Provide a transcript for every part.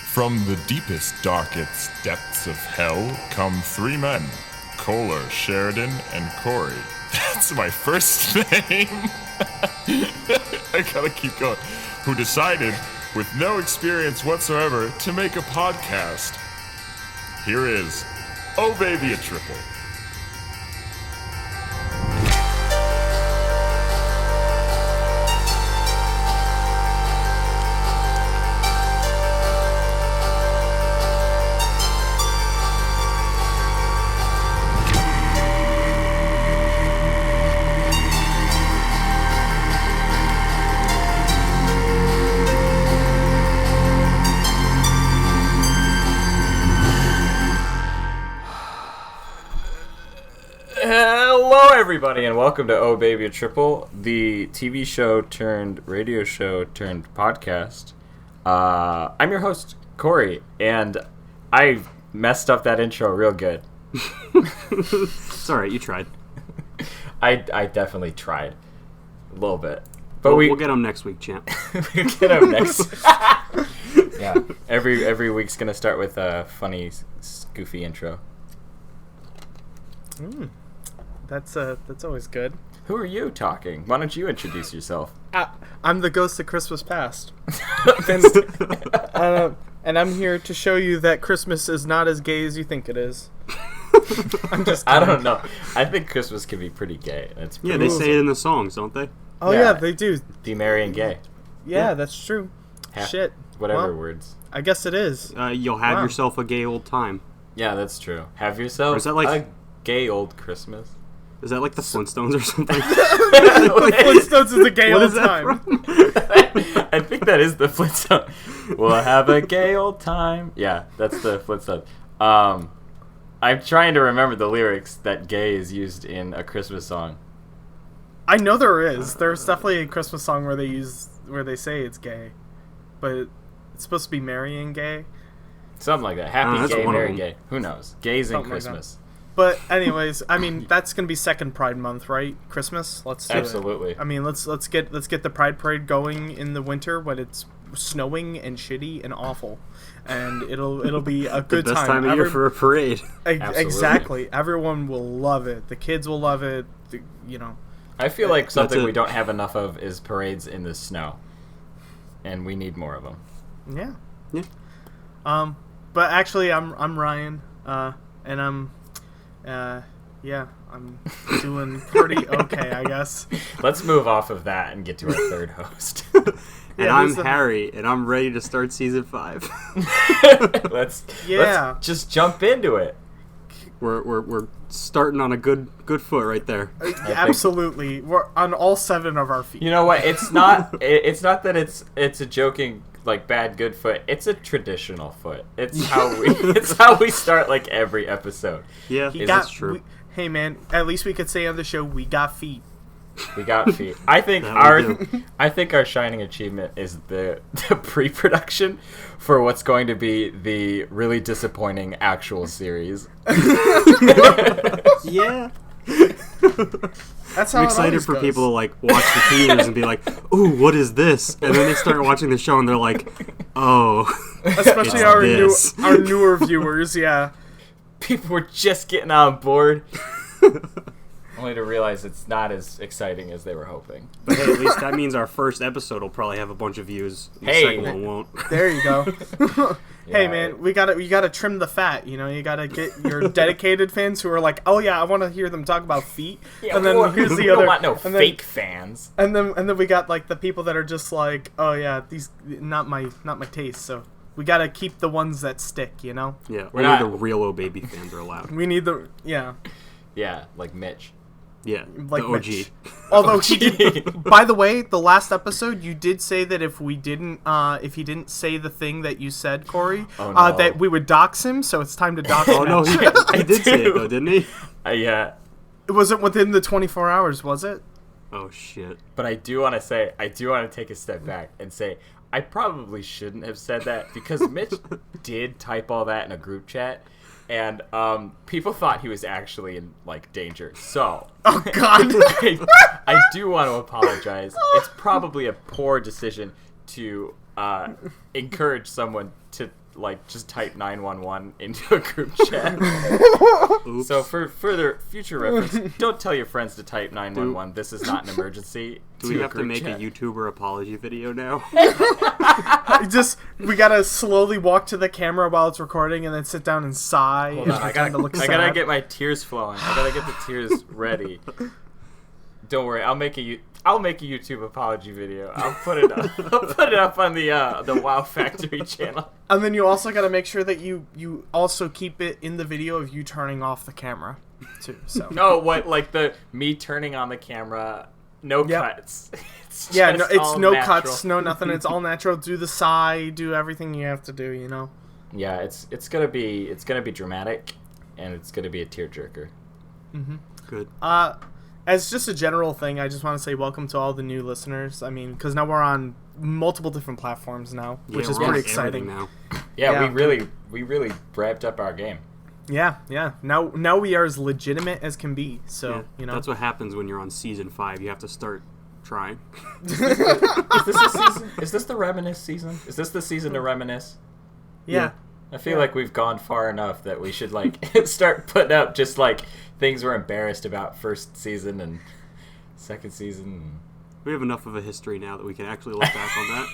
From the deepest, darkest depths of hell come three men, Koller, Sheridan, and Corey. That's my first name. I gotta keep going. Who decided, with no experience whatsoever, to make a podcast. Here is, Oh Baby, a Triple. Everybody, and welcome to Oh Baby, a Triple, the TV show turned radio show turned podcast. I'm your host, Corey, and I messed up that intro real good. It's alright, you tried. I definitely tried. A little bit. But we'll get them next week, champ. We'll get them next. Yeah, every week's going to start with a funny, goofy intro. That's always good. Who are you talking? Why don't you introduce yourself? I'm the ghost of Christmas past. And I'm here to show you that Christmas is not as gay as you think it is. I'm just kidding. I don't know. I think Christmas can be pretty gay. Yeah, they say it in the songs, don't they? Oh yeah, they do. Be merry and gay. Yeah, that's true. Shit. Whatever words. I guess it is. You'll have yourself a gay old time. Yeah, that's true. Have yourself a gay old Christmas. Is that like the Flintstones or something? The Flintstones is the gay old time. I think that is the Flintstones. We'll have a gay old time. Yeah, that's the Flintstones. I'm trying to remember the lyrics that gay is used in a Christmas song. I know there is. There's definitely a Christmas song where they say it's gay, but it's supposed to be merry and gay. Something like that. Happy gay, merry gay. Who knows? Gays in Christmas. But anyways, I mean that's gonna be second Pride Month, right? Christmas. Let's do Absolutely. it. I mean, let's get the Pride Parade going in the winter when it's snowing and shitty and awful, and it'll be a good the best time of year for a parade. Exactly. Everyone will love it. The kids will love it. I feel like something we don't have enough of is parades in the snow, and we need more of them. Yeah. But actually, I'm Ryan, and I'm doing pretty okay, I guess. Let's move off of that and get to our third host. And I'm Harry, and I'm ready to start season 5. Let's just jump into it. We're starting on a good foot right there. Absolutely, we're on all 7 of our feet. You know what? It's not that it's a joking like bad good foot. It's a traditional foot. It's how we start like every episode. Yeah, that's true. Hey man, at least we could say on the show we got feet. We got feet. I think our shining achievement is the pre-production for what's going to be the really disappointing actual series. Yeah. That's how I'm excited for people to like watch the theaters and be like, "Ooh, what is this?" And then they start watching the show and they're like, "Oh." Especially our newer viewers, yeah. People were just getting on board. Only to realize it's not as exciting as they were hoping. But hey, at least that means our first episode will probably have a bunch of views. And the second one won't. There you go. Hey man, you gotta trim the fat. You gotta get your dedicated fans who are like, oh yeah, I want to hear them talk about feet. Yeah, and then here's the we other. Don't want fake fans. And then we got like the people that are just like, oh yeah, these not my taste. So we gotta keep the ones that stick. Yeah, only the real Oh Baby fans are allowed. We need the Yeah, like Mitch. Yeah, like the OG. Mitch. Although he did, by the way, the last episode you did say that if he didn't say the thing that you said, Corey, that we would dox him. So it's time to dox him. Oh no, he did say it though, didn't he? Yeah. It wasn't within the 24 hours, was it? Oh shit. But I do want to take a step back and say I probably shouldn't have said that because Mitch did type all that in a group chat. And people thought he was actually in like danger. So, oh god, I do want to apologize. It's probably a poor decision to encourage someone to like just type 911 into a group chat. Oops. So for further future reference, don't tell your friends to type 911. This is not an emergency. Do we have to group make chat. a YouTuber apology video now? We gotta slowly walk to the camera while it's recording, and then sit down and sigh. Hold and on, I pretend to look gotta sad. get my tears flowing. I gotta get the tears ready. Don't worry, I'll make a YouTube apology video. I'll put it up. I'll put it up on the Wow Factory channel. And then you also gotta make sure that you also keep it in the video of you turning off the camera, too. So. No, what like me turning on the camera, no cuts. It's Yeah, just no, it's all no natural. cuts, no nothing. It's all natural. Do the sigh, do everything you have to do. You know. Yeah, it's gonna be dramatic, and it's gonna be a tearjerker. Good. As just a general thing, I just want to say welcome to all the new listeners. I mean, because now we're on multiple different platforms now, which is we're on pretty exciting. everything now. Yeah, Yeah. we really ramped up our game. Yeah. Now we are as legitimate as can be. So Yeah, you know. that's what happens when you're on season 5. You have to start trying. Is this the season? Is this the Reminisce season? Is this the season to reminisce? Yeah. I feel like we've gone far enough that we should like start putting up just like things we're embarrassed about first season and second season. We have enough of a history now that we can actually look back on that.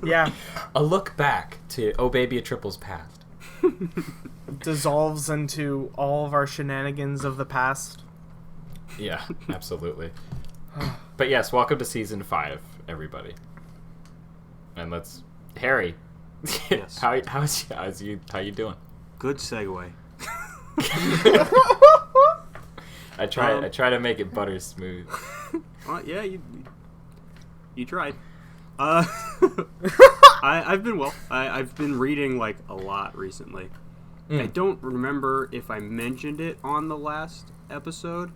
Yeah. A look back to Oh Baby a Triple's past. Dissolves into all of our shenanigans of the past. Yeah, absolutely. But yes, welcome to season 5, everybody. And let's Harry. Yes. How you doing? Good segue. I try to make it butter smooth. Well, yeah, you tried. I've been well. I've been reading like a lot recently. I don't remember if I mentioned it on the last episode,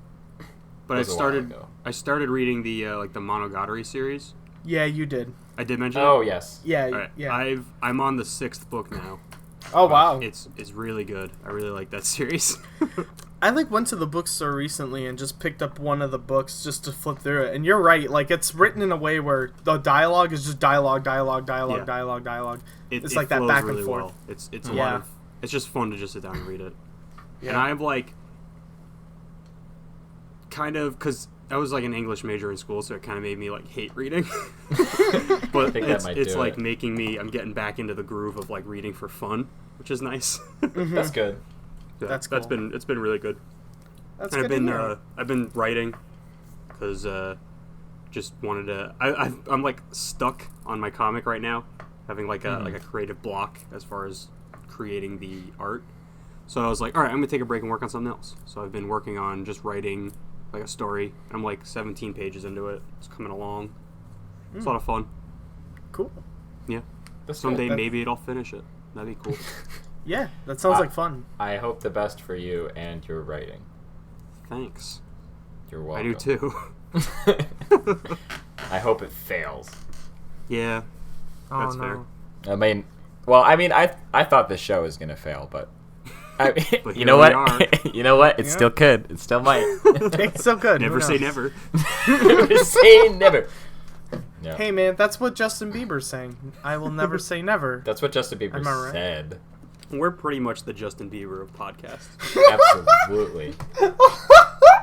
but It was a while ago. I started reading the like the Monogatari series. Yeah, you did. I did mention Oh it. yes. Yeah. All right. Yeah. I'm on the 6th book now. Oh wow. It's really good. I really like that series. I like went to the bookstore recently and just picked up one of the books just to flip through it. And you're right, like it's written in a way where the dialogue is just dialogue. Yeah. It's It like that flows back really and forth. well. It's a Yeah. lot of. It's just fun to just sit down and read it. Yeah. And I've like kind of because I was like an English major in school, so it kind of made me like hate reading. But think that might it's do like it. making me. I'm getting back into the groove of like reading for fun, which is nice. That's good. Yeah, That's That's cool. been really good. That's And good to hear. I've been writing because just wanted to. I'm like stuck on my comic right now, having like a creative block as far as creating the art. So I was like, all right, I'm gonna take a break and work on something else. So I've been working on just writing like a story. I'm like 17 pages into it. It's coming along. It's a lot of fun. Cool. Yeah. That's Someday good. maybe I'll finish it. That'd be cool. Yeah, that sounds like fun. I hope the best for you and your writing. Thanks. You're I welcome. do too. I hope it fails. Yeah. Oh That's no. fair. I mean, I thought this show was gonna fail, but I mean, But you here know we what? are. You know what? It Yeah. still could. It still might. It's so good. Never Who say knows? never. Never say never. Yeah. Hey man, that's what Justin Bieber's saying. I will never say never. That's what Justin Bieber Am I right? said. We're pretty much the Justin Bieber of podcasts. Absolutely.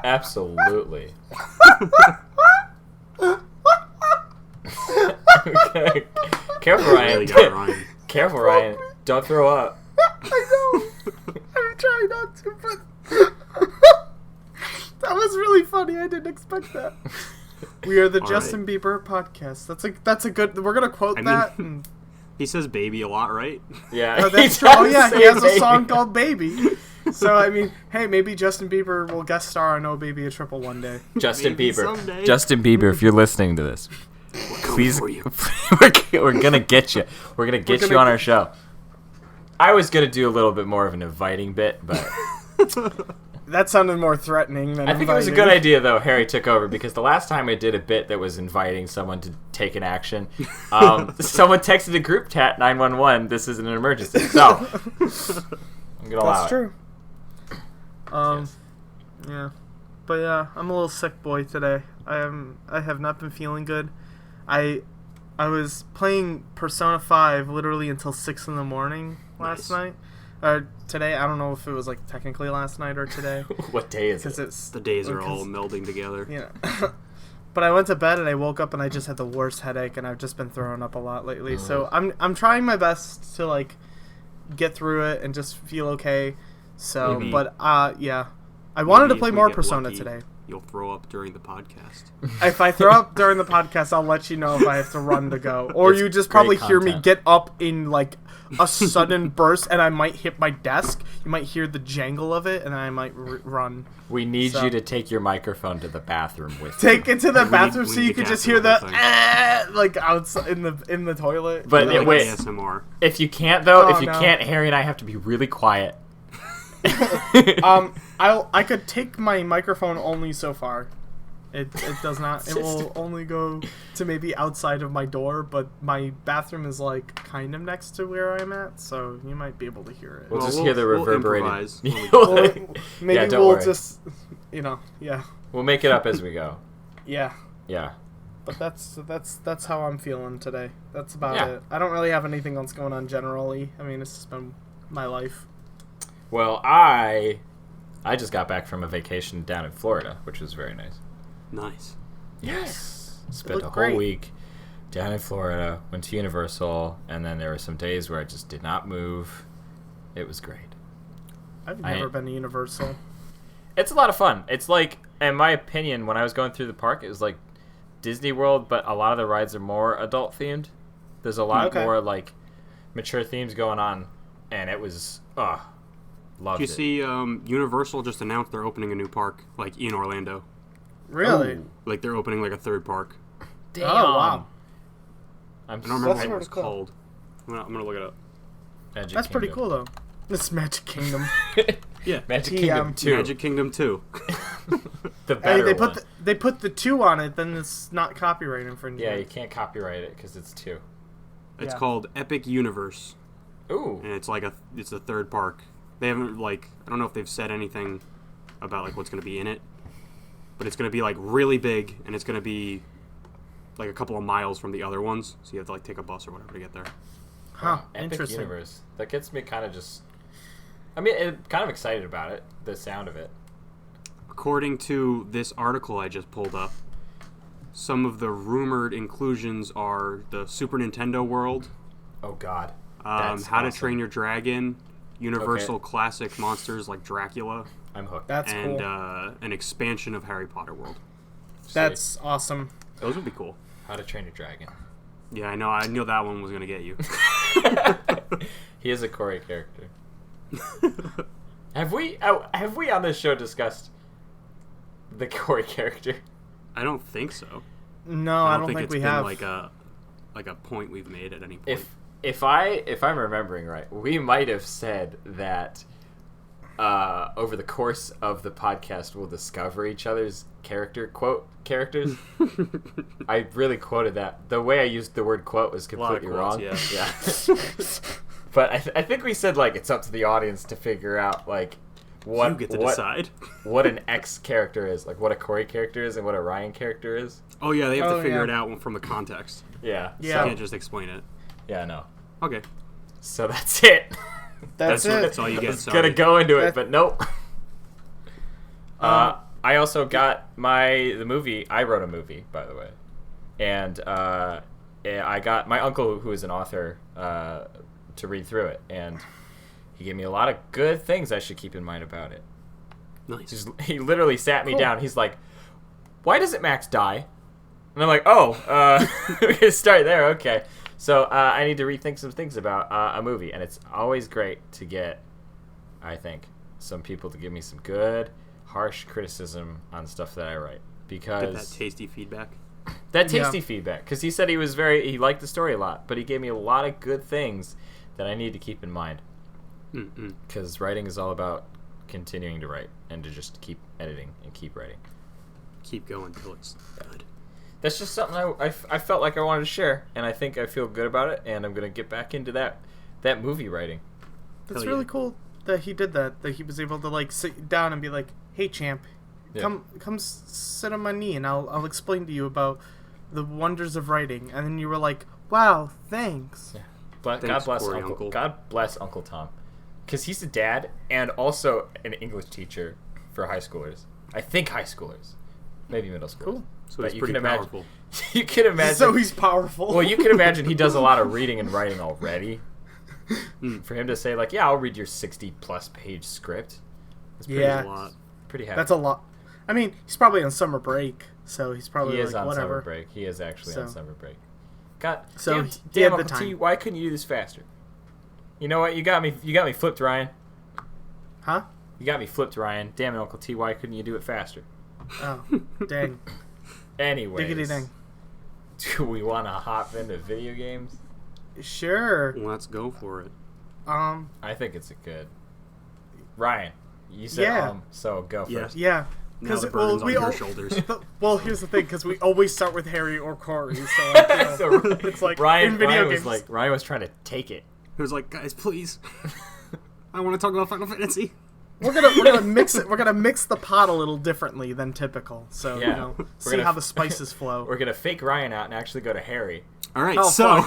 Absolutely. Okay. Careful, Really Ryan. got Ryan. Careful, Ryan. Don't throw up. I know. I'm trying not to, but that was really funny. I didn't expect that. We are the All Justin Bieber podcast. That's a good. We're gonna quote I mean- that. And, He says baby a lot, right? Yeah. oh, he that's true. does Oh yeah, say he has a baby. song called "Baby." So I mean, hey, maybe Justin Bieber will guest star on "Oh Baby a Triple" one day. Justin Maybe Bieber. someday. Justin Bieber, if you're listening to this, please, for you. we're gonna get you. We're gonna get gonna you on get- our show. I was gonna do a little bit more of an inviting bit, but That sounded more threatening than. I think it was a inviting. good idea though. Harry took over because the last time I did a bit that was inviting someone to take an action, someone texted a group chat 911. This is an emergency, so I'm gonna allow That's it. true. Yes. Yeah, but yeah, I'm a little sick boy today. I have not been feeling good. I I was playing Persona 5 literally until 6 in the morning last night. Today, I don't know if it was like technically last night or today. What day is it? It's The days are all melding together. Yeah. But I went to bed and I woke up and I just had the worst headache and I've just been throwing up a lot lately. So I'm trying my best to like get through it and just feel okay. So, Maybe. but yeah, I wanted to Maybe play if we more get Persona lucky, today. You'll throw up during the podcast. If I throw up during the podcast, I'll let you know if I have to run to go. Or It's you just great probably hear me content. get up in like a sudden burst and I might hit my desk. You might hear the jangle of it and I might run. We need So- you to take your microphone to the bathroom with Take it to the We bathroom need so you the could just cat hear and the everything. like outside in the toilet. But Like wait. ASMR. If you can't, though, Oh, if you no. can't, Harry and I have to be really quiet. I could take my microphone only so far. It does not. It will only go to maybe outside of my door, but my bathroom is like kind of next to where I'm at, so you might be able to hear it. We'll Well, just we'll- hear the we'll reverberated. improvise when we Well, maybe Yeah, don't we'll worry. just, yeah, We'll make it up as we go. yeah. Yeah. But that's how I'm feeling today. That's about Yeah. it. I don't really have anything else going on generally. I mean, it's just been my life. Well, I just got back from a vacation down in Florida, which was very nice. Nice. Yes. Spent looked a whole great. week down in Florida, went to Universal, and then there were some days where I just did not move. It was great. I've I- never been to Universal. It's a lot of fun. It's like, in my opinion, when I was going through the park, it was like Disney World, but a lot of the rides are more adult themed. There's a lot Okay. more like mature themes going on, and it was loved Did you it. see Universal just announced they're opening a new park, like in Orlando? Really? Ooh. Like they're opening like a third park. Damn. Oh, wow. I'm I don't remember That's what it was pretty cool. called. I'm gonna look it up. Magic That's pretty Kingdom. cool though. It's Magic Kingdom. Yeah. Magic TM. Kingdom 2. Magic Kingdom 2. The Hey, better they one. put they put the 2 on it, then it's not copyright infringement. Yeah, you can't copyright it because it's 2. It's Yeah. called Epic Universe, Ooh. and it's like it's a third park. They haven't like I don't know if they've said anything about like what's gonna be in it, but it's gonna be like really big, and it's gonna be like a couple of miles from the other ones, so you have to like take a bus or whatever to get there. Huh. Epic Interesting. Universe. That gets me kind of just... I mean, kind of excited about it. The sound of it. According to this article I just pulled up, some of the rumored inclusions are the Super Nintendo World, Oh, God. How That's to awesome. Train Your Dragon, Universal Okay. classic monsters like Dracula, I'm hooked. That's and cool. an expansion of Harry Potter World. That's awesome. Those would be cool. How to Train Your Dragon. Yeah, I know. I knew that one was gonna get you. He is a Corey character. Have we on this show discussed the Corey character? I don't think so. No, I don't think it's we been have. like a point we've made at any point. If I'm remembering right, we might have said that over the course of the podcast we'll discover each other's characters. I really quoted that. The way I used the word quote was lot of completely quotes, wrong. Yeah. But I think we said like it's up to the audience to figure out like what you get to decide. what an X character is, like what a Corey character is and what a Ryan character is. Oh yeah, they have Oh, to figure yeah. it out from the context. Yeah. Yeah. You can't just explain it. Yeah, no. Okay. So that's it. That's it. That's all you I get. was Sorry. gonna go into it, That- but nope. I also got the movie. I wrote a movie, by the way, and I got my uncle, who is an author, to read through it, and he gave me a lot of good things I should keep in mind about it. Nice. He literally sat me Cool. down. He's like, "Why doesn't Max die?" And I'm like, "Oh, we can start there. Okay." So I need to rethink some things about a movie, and it's always great to get, I think, some people to give me some good, harsh criticism on stuff that I write, because Get that tasty feedback. that tasty Yeah. feedback. Because he said he liked the story a lot, but he gave me a lot of good things that I need to keep in mind. Mm-mm. Because writing is all about continuing to write and to just keep editing and keep writing. Keep going till it's good. That's just something I felt like I wanted to share, and I think I feel good about it, and I'm going to get back into that movie writing. That's Hell really yeah. cool that he did that. That he was able to like sit down and be like, "Hey, champ, Yeah. come sit on my knee, and I'll explain to you about the wonders of writing, and then you were like, wow, thanks. Yeah. Thanks, God bless Corey, Uncle. Uncle. God bless Uncle Tom, because he's a dad and also an English teacher for high schoolers. I think high schoolers, maybe middle school. Cool. So But it's you pretty can imagine. powerful. You can imagine. So he's powerful. Well, you can imagine he does a lot of reading and writing already. For him to say like, yeah, I'll read your 60+ page script. It's pretty, Yeah. A lot. pretty happy. That's a lot. I mean, he's probably on summer break, so he's probably He is like, on whatever. summer break. He is actually on So- summer break. God, So damn, he damn had the Uncle T, time. why couldn't you do this faster? You know what? You got me flipped, Ryan. Huh? You got me flipped, Ryan. Damn it, Uncle T, why couldn't you do it faster? Oh, dang. Anyways, Diggity dang. do we want to hop into video games? Sure. Let's go for it. I think it's a good. Ryan, you said Yeah. so go Yeah. first. Yeah. Now the burden's on your shoulders. Well, here's the thing, because we always start with Harry or Corey, so I feel So it's like Ryan, in video Ryan games. was like Ryan was trying to take it. It was like, guys, please. I want to talk about Final Fantasy. we're gonna mix it. We're gonna mix the pot a little differently than typical. So Yeah. you know, see gonna how f- the spices flow. We're gonna fake Ryan out and actually go to Harry. All right, Oh, so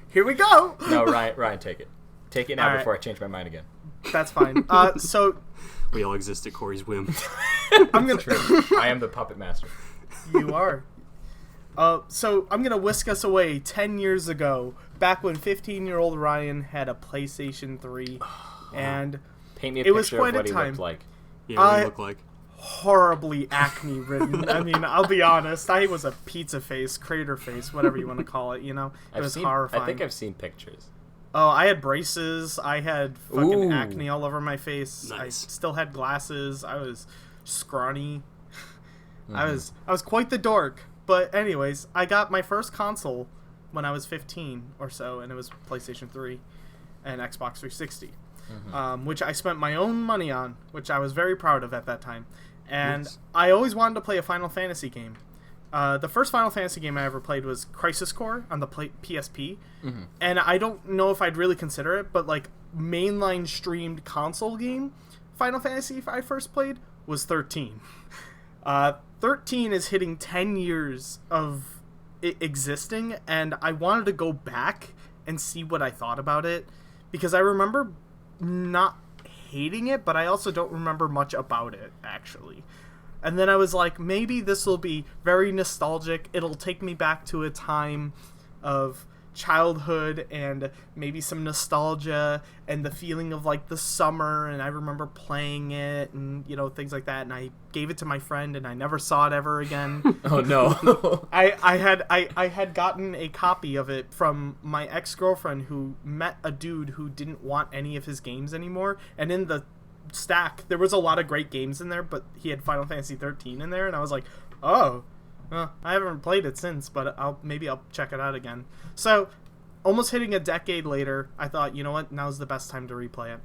Here we go. No, Ryan, take it. Take it now All right. before I change my mind again. That's fine. So we all exist at Corey's whim. I'm gonna. I am the puppet master. You are. So I'm gonna whisk us away 10 years ago, back when 15-year-old Ryan had a PlayStation 3, and Paint me a It was picture of quite a what he time. looked like. Yeah, what do I- you look like? horribly acne ridden. I mean, I'll be honest. I was a pizza face, crater face, whatever you want to call it. You know, it was horrifying. I think I've seen pictures. Oh, I had braces. I had fucking Ooh. acne all over my face. I Nice. still had glasses. I was scrawny. Mm-hmm. I was quite the dork. But anyways, I got my first console when I was 15 or so, and it was PlayStation 3 and Xbox 360, which I spent my own money on, which I was very proud of at that time. And Nice. I always wanted to play a Final Fantasy game. The first Final Fantasy game I ever played was Crisis Core on the PSP, and I don't know if I'd really consider it, but like mainline streamed console game Final Fantasy I first played was 13. 13 is hitting 10 years of it existing, and I wanted to go back and see what I thought about it, because I remember not hating it, but I also don't remember much about it, actually. And then I was like, maybe this will be very nostalgic. It'll take me back to a time of childhood and maybe some nostalgia and the feeling of like the summer, and I remember playing it and, you know, things like that. And I gave it to my friend and I never saw it ever again. Oh no. I had gotten a copy of it from my ex-girlfriend, who met a dude who didn't want any of his games anymore, and in the stack there was a lot of great games in there, but he had Final Fantasy 13 in there, and I was like, oh, well, I haven't played it since, but I'll check it out again. So almost hitting a decade later, I thought, you know what, now's the best time to replay it.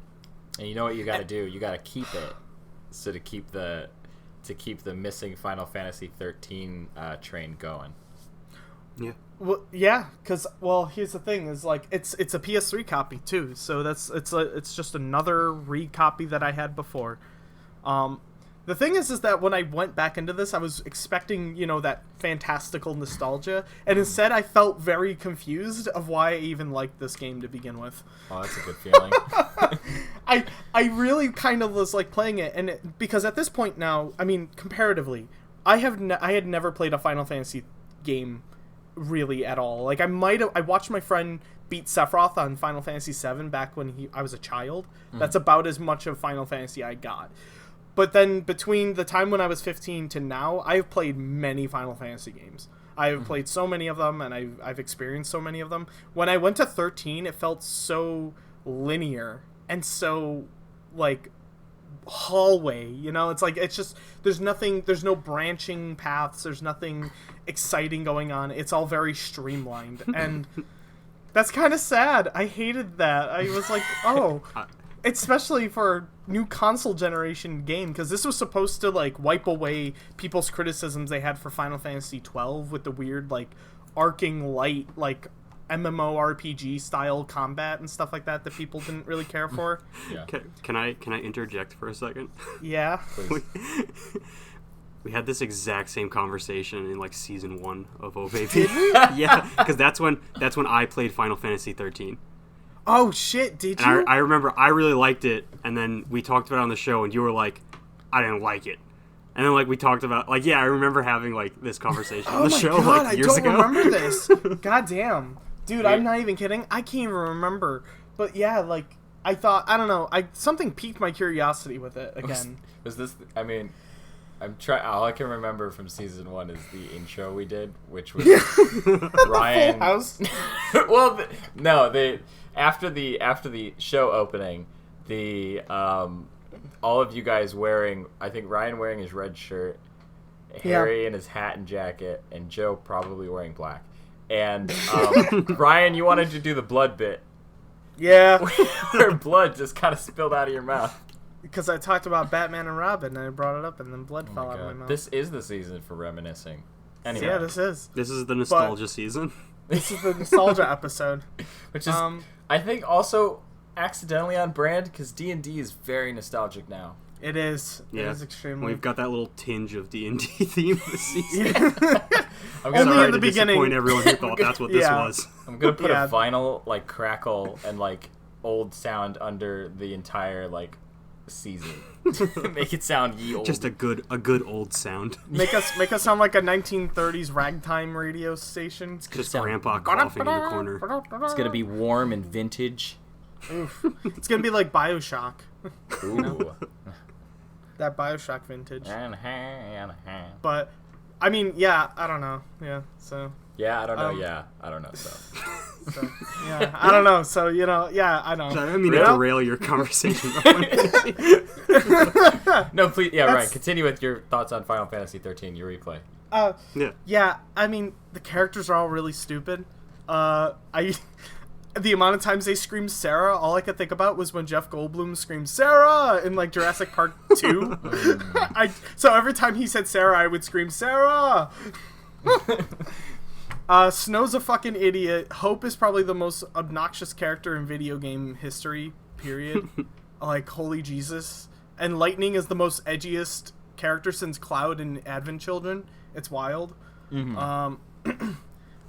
And you know what you got to do? You got to keep it. So to keep the missing Final Fantasy 13 train going. Yeah. Well, yeah, because, well, here's the thing, is like it's a PS3 copy too, so it's just another re-copy that I had before. The thing is that when I went back into this, I was expecting, you know, that fantastical nostalgia, and instead I felt very confused of why I even liked this game to begin with. Oh, that's a good feeling. I really kind of was like playing it, and because at this point now, I mean, comparatively, I had never played a Final Fantasy game really at all. Like I watched my friend beat Sephiroth on Final Fantasy VII back when I was a child. That's about as much of Final Fantasy I got. But then between the time when I was 15 to now, I've played many Final Fantasy games. I've played so many of them, and I've experienced so many of them. When I went to 13, it felt so linear and so like hallway, you know? It's like, it's just, there's no branching paths, there's nothing exciting going on. It's all very streamlined, and that's kind of sad. I hated that. I was like, oh, especially for a new console generation game, because this was supposed to like wipe away people's criticisms they had for Final Fantasy 12 with the weird like arcing light like MMORPG style combat and stuff like that people didn't really care for. Yeah. Can I interject for a second? Yeah. Please. We had this exact same conversation in like season 1 of Oh Baby. Yeah, because that's when I played Final Fantasy 13. Oh shit! Did you? And I remember I really liked it, and then we talked about it on the show, and you were like, "I didn't like it." And then like we talked about like I remember having like this conversation on the show God, like years ago. I don't remember this. God damn, dude, I'm not even kidding. I can't even remember. But yeah, like I thought, I don't know, something piqued my curiosity with it again. Was this? I mean, I'm trying. All I can remember from season 1 is the intro we did, which was Ryan. Full House. Well, no, they after the show opening, the all of you guys wearing, I think Ryan wearing his red shirt, Harry in his hat and jacket, and Joe probably wearing black. And Ryan, you wanted to do the blood bit. Yeah. Where blood just kind of spilled out of your mouth. Because I talked about Batman and Robin, and I brought it up, and then blood fell out of my mouth. This is the season for reminiscing. Anyway. Yeah, this is. This is the nostalgia season. This is the nostalgia episode. Which is, I think, also accidentally on brand, because D&D is very nostalgic now. It is. Yeah. It is extremely. We've got that little tinge of D&D theme this season. I'm Only gonna in the beginning. Disappoint everyone who thought that's what this was. I'm gonna put a vinyl like crackle and like old sound under the entire like season. Make it sound ye old. Just a good old sound. Make us sound like a 1930s ragtime radio station. Just grandpa coughing in the corner. It's gonna be warm and vintage. Oof. It's gonna be like BioShock. Ooh. That BioShock vintage. But I mean, yeah, I don't know. Yeah, so. Yeah, I don't know. Yeah, I don't know. So yeah, I don't know. So yeah, I don't. Sorry, I didn't mean to derail your conversation. No, please. Yeah, Ryan. Continue with your thoughts on Final Fantasy 13. Your replay. Yeah. I mean, the characters are all really stupid. The amount of times they scream Sarah, all I could think about was when Jeff Goldblum screamed Sarah in like Jurassic Park 2. So every time he said Sarah, I would scream Sarah. Snow's a fucking idiot. Hope is probably the most obnoxious character in video game history, period. Like, holy Jesus. And Lightning is the most edgiest character since Cloud and Advent Children. It's wild. Mm-hmm.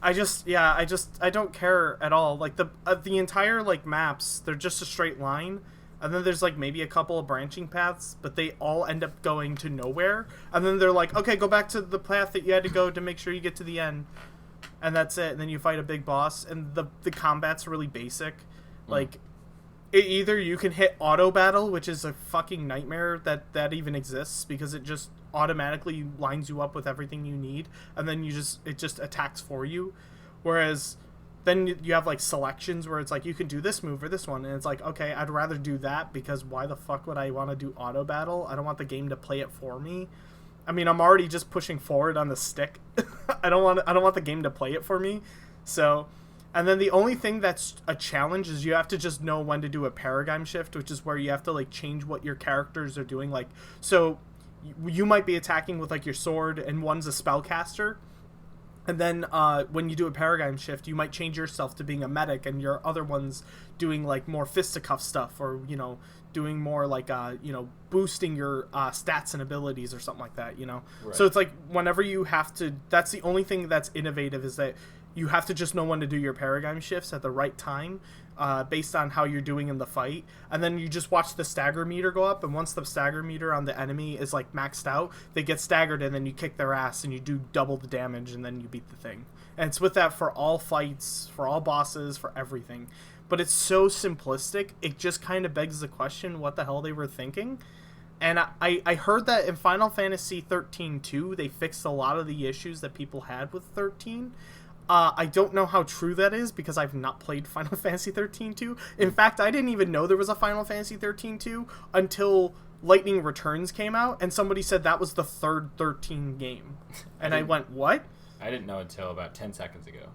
I don't care at all. Like, the entire, like, maps, they're just a straight line. And then there's, like, maybe a couple of branching paths, but they all end up going to nowhere. And then they're like, okay, go back to the path that you had to go to make sure you get to the end. And that's it. And then you fight a big boss. And the combat's really basic. Like, either you can hit auto battle, which is a fucking nightmare that even exists, because it just automatically lines you up with everything you need. And then it just attacks for you. Whereas then you have, like, selections where it's like, you can do this move or this one. And it's like, okay, I'd rather do that, because why the fuck would I want to do auto battle? I don't want the game to play it for me. I mean, I'm already just pushing forward on the stick. I don't want the game to play it for me. So, and then the only thing that's a challenge is you have to just know when to do a paradigm shift, which is where you have to, like, change what your characters are doing. Like, so you might be attacking with, like, your sword, and one's a spellcaster. And then when you do a paradigm shift, you might change yourself to being a medic, and your other one's doing, like, more fisticuff stuff, or, doing more, like, boosting your stats and abilities or something like that, Right. So it's like, whenever you have to, that's the only thing that's innovative, is that you have to just know when to do your paradigm shifts at the right time, based on how you're doing in the fight. And then you just watch the stagger meter go up, and once the stagger meter on the enemy is, like, maxed out, they get staggered, and then you kick their ass, and you do double the damage, and then you beat the thing. And it's with that for all fights, for all bosses, for everything. But it's so simplistic, it just kind of begs the question what the hell they were thinking. And I heard that in Final Fantasy 13-2, they fixed a lot of the issues that people had with 13. I don't know how true that is, because I've not played Final Fantasy 13-2. In fact, I didn't even know there was a Final Fantasy 13-2 until Lightning Returns came out, and somebody said that was the third 13 game. And I went, what? I didn't know until about 10 seconds ago.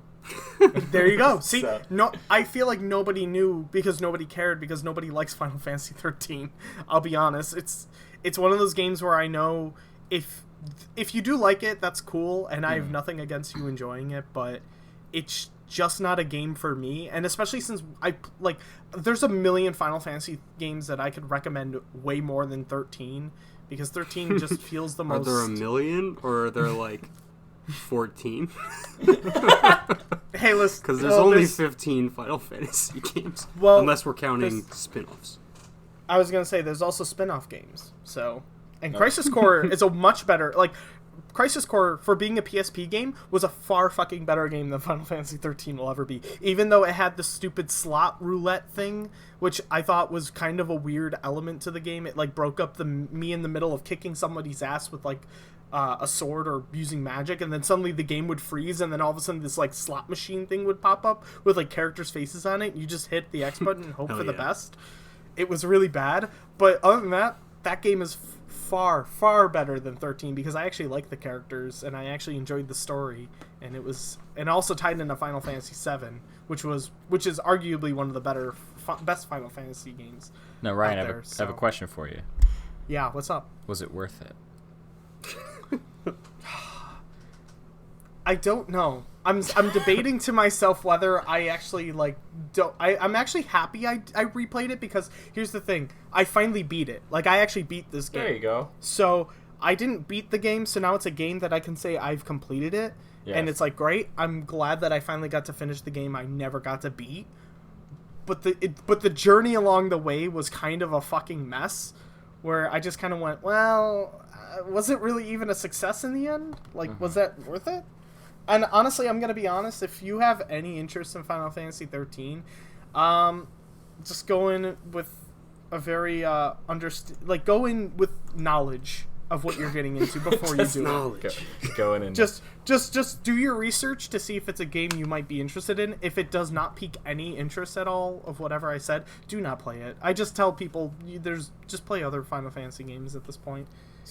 There you go. See, no, I feel like nobody knew, because nobody cared, because nobody likes Final Fantasy 13. I'll be honest. It's one of those games where I know if you do like it, that's cool, and I have nothing against you enjoying it, but it's just not a game for me. And especially since there's a million Final Fantasy games that I could recommend way more than 13, because 13 just feels the Are most. there a million, or are there like 14? Hey, listen. Because there's only 15 Final Fantasy games, Well, unless we're counting there's- spin-offs. I was gonna say there's also spin-off games. So, and Crisis Core is a much better Crisis Core, for being a PSP game, was a far fucking better game than Final Fantasy 13 will ever be. Even though it had the stupid slot roulette thing, which I thought was kind of a weird element to the game. It like broke up me in the middle of kicking somebody's ass with like a sword or using magic, and then suddenly the game would freeze, and then all of a sudden this like slot machine thing would pop up with like characters' faces on it. And you just hit the X button and hope Hell for the yeah. best. It was really bad, but other than that, that game is far, far better than 13 because I actually like the characters and I actually enjoyed the story, and it was, and also tied into Final Fantasy 7, which is arguably one of the better, best Final Fantasy games. No, Ryan, out I there, have a question for you. Yeah, what's up? Was it worth it? I don't know. I'm debating to myself whether I actually I'm actually happy I replayed it, because here's the thing. I finally beat it. Like, I actually beat this game. There you go. So I didn't beat the game, so now it's a game that I can say I've completed it. Yes. And it's like, great. I'm glad that I finally got to finish the game I never got to beat. But the journey along the way was kind of a fucking mess, where I just kind of went, well, was it really even a success in the end? Like, was that worth it? And honestly, I'm going to be honest, if you have any interest in Final Fantasy 13, just go in with a very, go in with knowledge of what you're getting into before you do Knowledge. Go in and just do your research to see if it's a game you might be interested in. If it does not pique any interest at all of whatever I said, do not play it. I just tell people just play other Final Fantasy games at this point,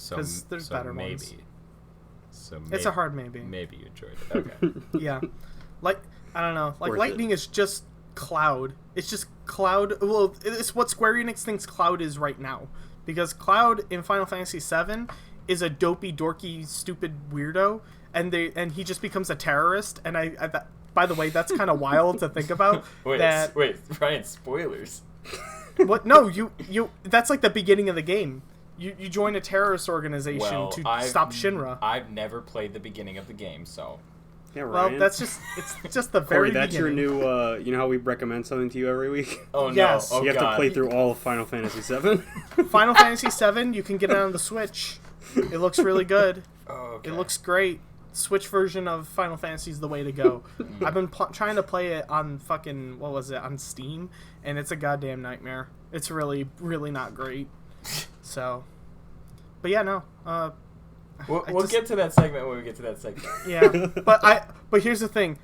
because there's better ones. So It's a hard maybe. Maybe you enjoyed it. Okay. Yeah, like, I don't know, like Worth Lightning is just Cloud. It's just Cloud. Well, it's what Square Enix thinks Cloud is right now, because Cloud in Final Fantasy VII is a dopey, dorky, stupid weirdo, and he just becomes a terrorist. And by the way, that's kind of wild to think about. Wait, Ryan, spoilers. What? No, you. That's like the beginning of the game. You join a terrorist organization to stop Shinra. I've never played the beginning of the game, so. Yeah, Well, Ryan. it's just the very Corey, that's beginning. your new, you know how we recommend something to you every week? Oh, no. Yes. Oh, You have God. to play through all of Final Fantasy VII. Final Fantasy VII, you can get it on the Switch. It looks really good. Oh, okay. It looks great. Switch version of Final Fantasy is the way to go. I've been trying to play it on fucking, what was it, on Steam, and it's a goddamn nightmare. It's really, really not great. So, but yeah, no. We'll get to that segment when we get to that segment. Yeah, but here's the thing.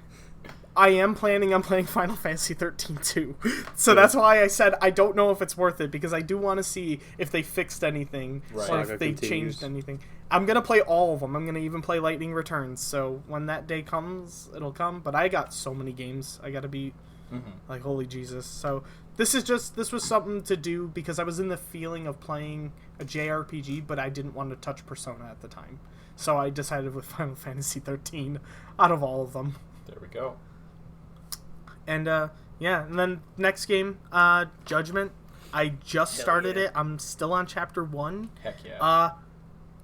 I am planning on playing Final Fantasy 13 too. So that's why I said I don't know if it's worth it, because I do want to see if they fixed anything Right. or if Saga they continues. changed anything. I'm going to play all of them. I'm going to even play Lightning Returns. So when that day comes, it'll come. But I got so many games I got to beat. Like, holy Jesus. So this was something to do because I was in the feeling of playing a JRPG, but I didn't want to touch Persona at the time. So I decided with Final Fantasy 13 out of all of them. There we go. And yeah, and then next game, Judgment. I just started it. I'm still on chapter 1. Heck yeah.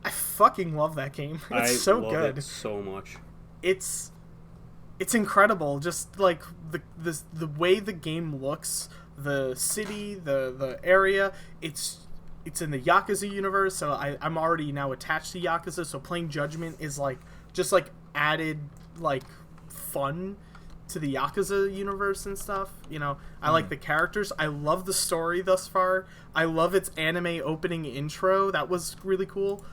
I fucking love that game. It's I so love good. it so much. It's incredible. Just like the way the game looks, the city, the area. It's in the Yakuza universe, so I'm already now attached to Yakuza. So playing Judgment is like just like added like fun to the Yakuza universe and stuff. You know, I like the characters. I love the story thus far. I love its anime opening intro. That was really cool.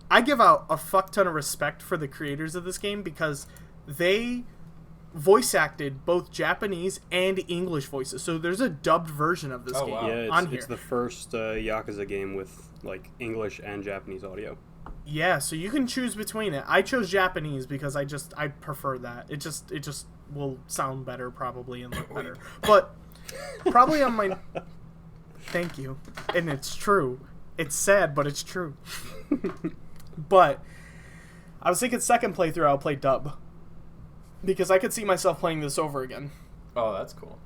I give out a fuck ton of respect for the creators of this game because they voice acted both Japanese and English voices. So there's a dubbed version of this Oh, game wow. Yeah, on here. it's the first Yakuza game with like English and Japanese audio. Yeah, so you can choose between it. I chose Japanese because I prefer that. It just will sound better probably and look better. But probably on my thank you. And it's true. It's sad, but it's true. But I was thinking second playthrough I'll play dub. Because I could see myself playing this over again. Oh, that's cool.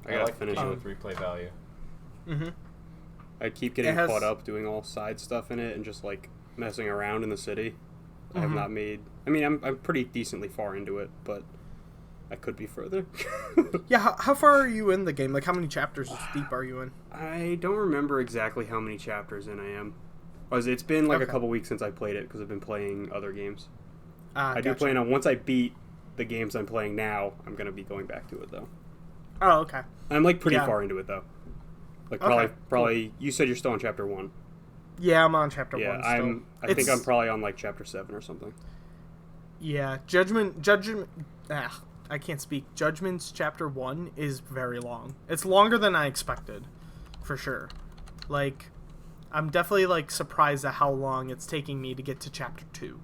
I gotta like finish the it. game with replay value. I I keep getting It has- caught up doing all side stuff in it and just like messing around in the city. I have Mhm. not made. I mean, I'm pretty decently far into it, but I could be further. Yeah, how far are you in the game? Like, how many chapters deep are you in? I don't remember exactly how many chapters in I am. It's been like a Okay. couple weeks since I played it because I've been playing other games. I do Gotcha. plan on, once I beat the games I'm playing now, I'm going to be going back to it, though. Oh, okay. I'm like pretty Yeah. far into it, though. Like Okay, probably. You said you're still on chapter 1. Yeah, I'm on chapter Yeah, 1 still. I think I'm probably on like chapter 7 or something. Yeah, Judgment. I can't speak. Judgment's chapter 1 is very long. It's longer than I expected, for sure. Like, I'm definitely like surprised at how long it's taking me to get to chapter 2.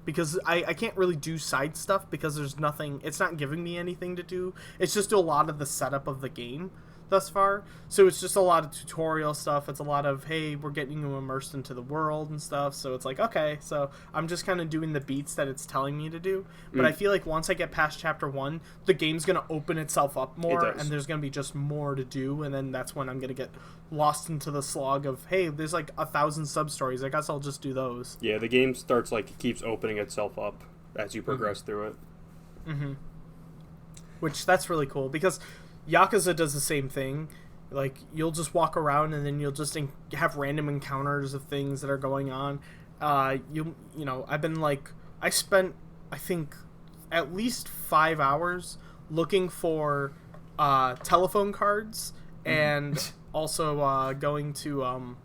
Because I can't really do side stuff because there's nothing, it's not giving me anything to do. It's just a lot of the setup of the game thus far. So it's just a lot of tutorial stuff. It's a lot of, hey, we're getting you immersed into the world and stuff. So it's like, okay, so I'm just kind of doing the beats that it's telling me to do. But I feel like once I get past chapter 1, the game's going to open itself up more does. and there's going to be just more to do. And then that's when I'm going to get lost into the slog of, hey, there's like 1,000 sub-stories. I guess I'll just do those. Yeah, the game starts like it keeps opening itself up as you progress through it. Mm-hmm. Which, that's really cool because Yakuza does the same thing. Like, you'll just walk around and then you'll just have random encounters of things that are going on. You know, I've been like, I spent, I think, at least 5 hours looking for telephone cards and also going to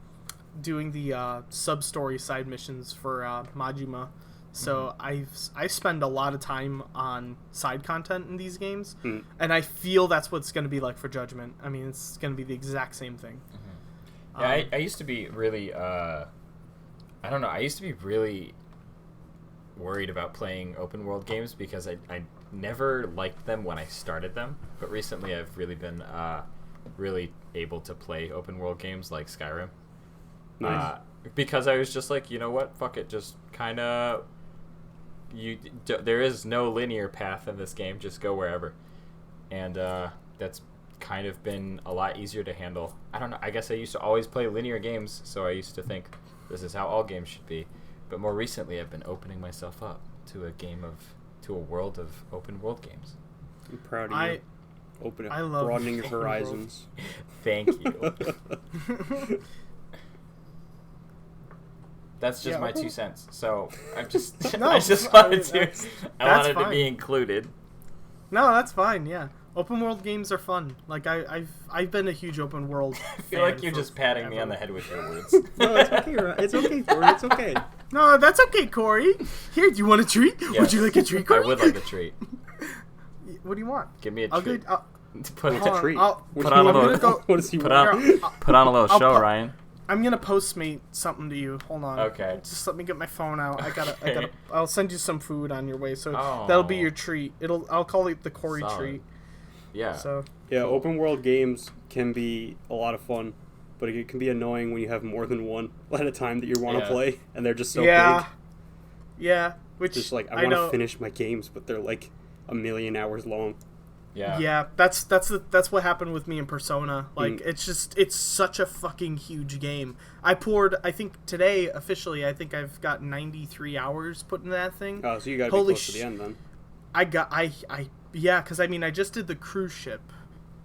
doing the sub-story side missions for Majima. So I spend a lot of time on side content in these games, and I feel that's what it's going to be like for Judgment. I mean, it's going to be the exact same thing. Yeah, I used to be really, I don't know, I used to be really worried about playing open world games because I never liked them when I started them, but recently I've really been really able to play open world games like Skyrim. Nice. Because I was just like, you know what, fuck it, just kind of... there is no linear path in this game, just go wherever. And that's kind of been a lot easier to handle. I don't know, I guess I used to always play linear games, so I used to think this is how all games should be. But more recently I've been opening myself up to a world of open world games. I'm proud of you. I love broadening your open world. horizons. Thank you. That's just my 2 cents. So I just No, I just I wanted mean, to that's to fine. be included. No, that's fine. Yeah, open world games are fun. Like I've been a huge open world. I feel like you're just patting me on the head with your words. No, it's okay. It's okay, Corey. It's okay. No, that's okay, Corey. Here, do you want a treat? Yes. Would you like a treat, I Corey? would like a treat. What do you want? Give me a I'll treat. go. Put It's a on, treat. I'll- What put do you on a want? little- go- What does he put want? on Here, put on a little I'll show, pu- Ryan. I'm gonna Postmate something to you. Hold on. Okay. Just let me get my phone out. I gotta. I'll send you some food on your way. So Oh. that'll be your treat. I'll call it the Corey Solid. treat. Yeah. So Yeah, open world games can be a lot of fun, but it can be annoying when you have more than one at a time that you want to Yeah. play, and they're just so yeah, big. yeah. Which Just like I I want know. to finish my games, but they're like a million hours long. Yeah. Yeah, that's what happened with me in Persona. Like it's such a fucking huge game. I think today officially I think I've got 93 hours put in that thing. Oh, so you gotta be Holy close to the end then. Yeah, because I mean I just did the cruise ship,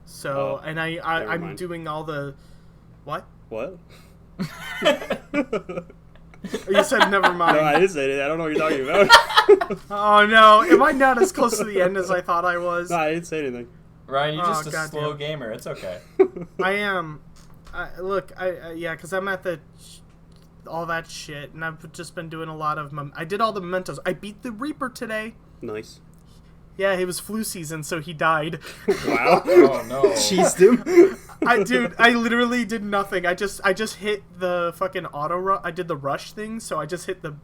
so Oh, and never I'm mind. doing all the what? What? You said never mind. No, I didn't say it. I don't know what you're talking about. Oh no, am I not as close to the end as I thought I was? No, I didn't say anything. Ryan, you're Oh, just a goddamn. slow gamer. It's okay. I am. Look, yeah, because I'm at all that shit, and I've just been doing a lot of. I did all the mementos. I beat the Reaper today. Nice. Yeah, it was flu season, so he died. Wow. Oh no. Cheesed him. I literally did nothing. I just hit the fucking auto rush. I did the rush thing, so I just hit the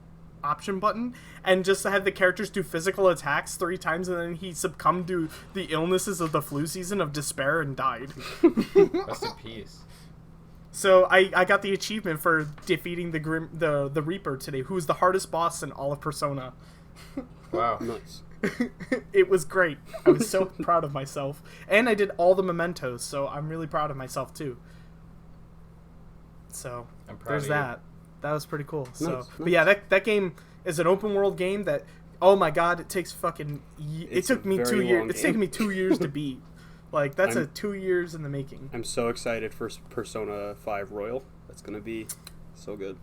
option button and just had the characters do physical attacks 3 times, and then he succumbed to the illnesses of the flu season of despair and died. Rest in peace. So I got the achievement for defeating the Reaper today, who was the hardest boss in all of Persona. Wow. Nice. It was great. I was so proud of myself. And I did all the mementos, so I'm really proud of myself too. So I'm proud there's of you. that. That was pretty cool. So, Nice, but yeah, that game is an open world game that, oh my god, it takes fucking. It It's took a me very 2 years. long It's game. taken me 2 years to beat. Like that's I'm- 2 years in the making. I'm so excited for Persona 5 Royal. That's gonna be so good.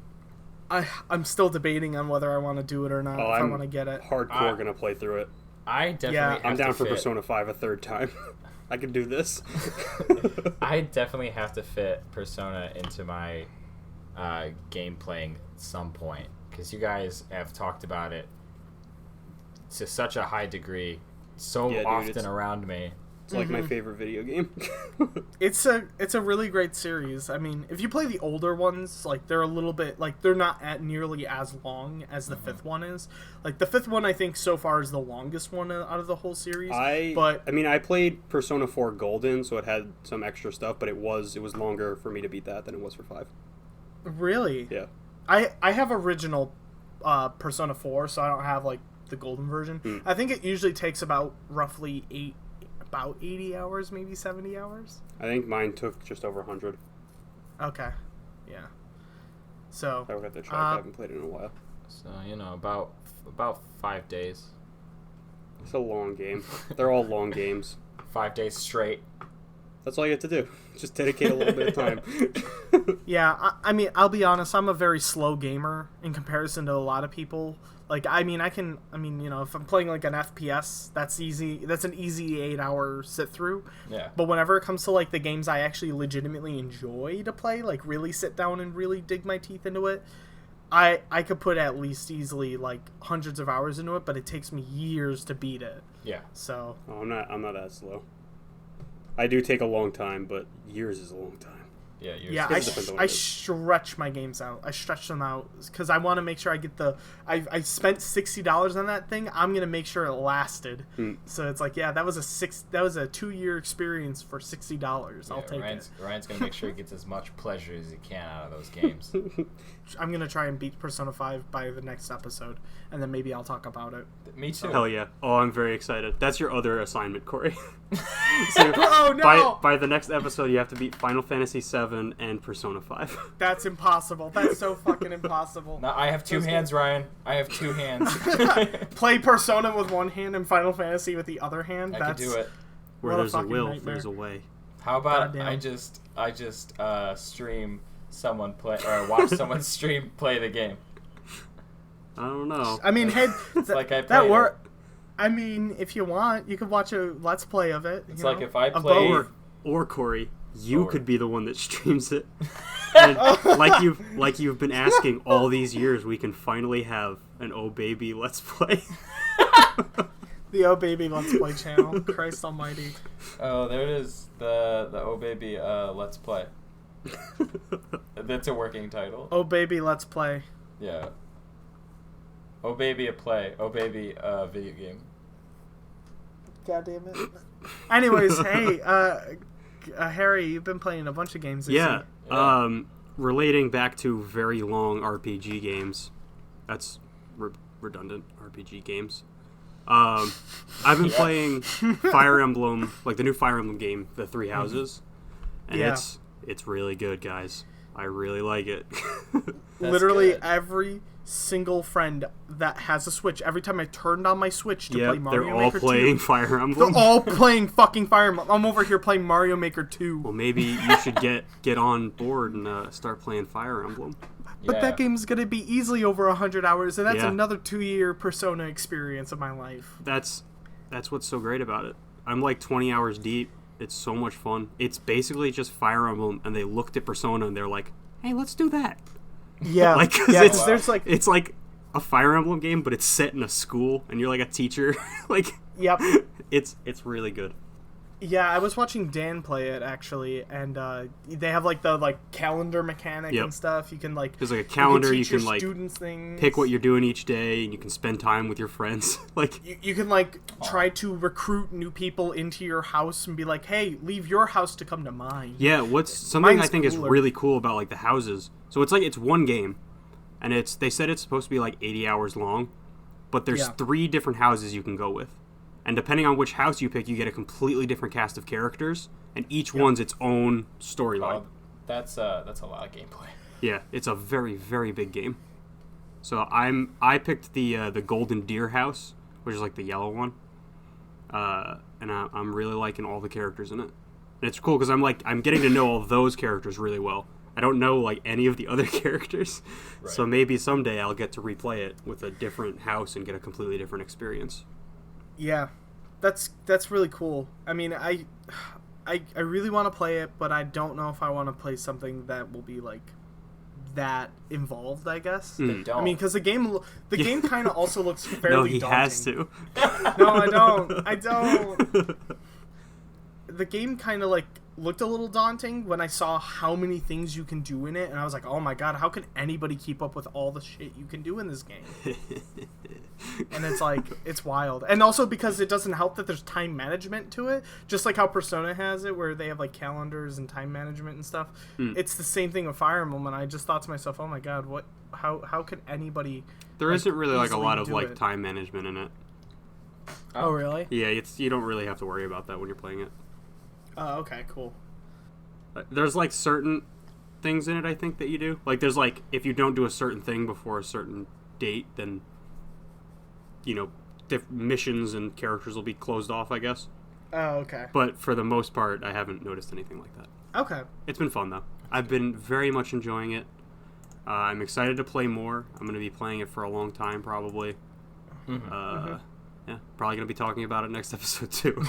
I'm still debating on whether I want to do it or not. Oh, if I I'm want to get it. hardcore gonna play through it. I definitely Yeah. have I'm to down for fit, Persona 5 a third time. I can do this. I definitely have to fit Persona into my game playing at some point, because you guys have talked about it to such a high degree so Yeah, dude, often it's- around me. It's like my favorite video game. It's a really great series. I mean, if you play the older ones, like they're a little bit like they're not at nearly as long as the fifth one is. Like the fifth one, I think so far is the longest one out of the whole series. I mean, I played Persona 4 Golden, so it had some extra stuff, but it was longer for me to beat that than it was for 5. Really, Yeah. I have original Persona 4, so I don't have like the golden version. I think it usually takes about roughly 80 hours, maybe 70 hours. I think mine took just over 100. Okay, yeah. So I would have to check. I haven't played it in a while. So about 5 days, It's a long game. They're all long games. 5 days straight. That's all you have to do. Just dedicate a little bit of time. yeah, I mean, I'll be honest. I'm a very slow gamer in comparison to a lot of people. Like, I mean, if I'm playing like an FPS, that's easy. That's an easy 8-hour sit through. Yeah. But whenever it comes to like the games I actually legitimately enjoy to play, like really sit down and really dig my teeth into it, I could put at least easily like hundreds of hours into it, but it takes me years to beat it. Yeah. So Oh, I'm not that slow. I do take a long time, but years is a long time. Yeah. yeah, depends on what I it is. stretch my games out. I stretch them out because I want to make sure I get the. I spent $60 on that thing. I'm gonna make sure it lasted. So it's like, yeah, that was a 2-year experience for $60. I'll take it. Ryan's gonna make sure he gets as much pleasure as he can out of those games. I'm gonna try and beat Persona 5 by the next episode, and then maybe I'll talk about it. Me too. Hell yeah. Oh, I'm very excited. That's your other assignment, Corey. So Oh no! by the next episode, you have to beat Final Fantasy VII and Persona 5. That's impossible. That's so fucking impossible. No, I have two hands, Ryan. I have two hands. Play Persona with one hand and Final Fantasy with the other hand. I That's can do it. Where What a there's a fucking will, nightmare. there's a way. How about Goddamn. I just stream someone play or watch someone stream play the game. I don't know. I mean, hey, like I that played work. I mean, if you want, you could watch a let's play of it. It's you like know, if I of played- both. Or Corey, you Or- could be the one that streams it. And like you've been asking all these years, we can finally have an Oh Baby Let's Play. The Oh Baby Let's Play channel. Christ Almighty. Oh, there it is. The Oh Baby Let's Play. That's a working title. Oh Baby Let's Play. Yeah. Oh Baby a play. Oh Baby video game. God damn it. Anyways, hey, Harry, you've been playing a bunch of games this Yeah. Yeah. Relating back to very long RPG games. That's redundant RPG games. I've been Yeah. playing Fire Emblem, like the new Fire Emblem game, the Three Houses, and Yeah. it's really good, guys. I really like it. That's Literally good. every single friend that has a Switch, every time I turned on my Switch to play Yep, Mario they're all Maker playing 2, Fire Emblem. they're all playing fucking Fire Emblem. I'm over here playing Mario Maker 2. Well, maybe you should get on board and start playing Fire Emblem. But Yeah. that game's gonna be easily over 100 hours, and that's Yeah. another 2-year Persona experience of my life. That's what's so great about it. I'm like 20 hours deep. It's so much fun. It's basically just Fire Emblem, and they looked at Persona and they're like, "Hey, let's do that." Yeah, Like, 'cause yeah. it's- There's like, It's like a Fire Emblem game, but it's set in a school, and you're like a teacher. Like, yep. it's really good. Yeah, I was watching Dan play it actually, and they have like the calendar mechanic Yep. and stuff. You can like There's like a calendar. You teach your can like students things. pick what you're doing each day, and you can spend time with your friends. Like, You can like try to recruit new people into your house and be like, hey, leave your house to come to mine. yeah, what's something Mine's I think is cooler. really cool about like the houses. So it's like it's one game, and they said it's supposed to be like 80 hours long, but there's Yeah. 3 different houses you can go with, and depending on which house you pick, you get a completely different cast of characters, and each one's its own storyline. That's a lot of gameplay. Yeah, it's a very, very big game. So I picked the Golden Deer House, which is like the yellow one, and I'm really liking all the characters in it. And it's cool because I'm getting to know all those characters really well. I don't know like any of the other characters, Right. so maybe someday I'll get to replay it with a different house and get a completely different experience. Yeah, that's really cool. I mean, I really want to play it, but I don't know if I want to play something that will be like that involved, I guess. They don't. I mean, because the game kind of also looks fairly No, he daunting. has to. No, I don't. The game kind of like looked a little daunting when I saw how many things you can do in it, and I was like, oh my god, how can anybody keep up with all the shit you can do in this game? And it's like, it's wild. And also because it doesn't help that there's time management to it, just like how Persona has it, where they have like calendars and time management and stuff. It's the same thing with Fire Emblem, and I just thought to myself, oh my god, how could anybody There isn't really like a easily lot of do like it? time management in it. Oh, really? Yeah, you don't really have to worry about that when you're playing it. Oh, okay, cool. There's like certain things in it I think that you do. Like there's like if you don't do a certain thing before a certain date, then missions and characters will be closed off, I guess. Oh, okay. But for the most part, I haven't noticed anything like that. Okay. It's been fun though. I've been very much enjoying it. I'm excited to play more. I'm going to be playing it for a long time probably. Yeah, probably going to be talking about it next episode too.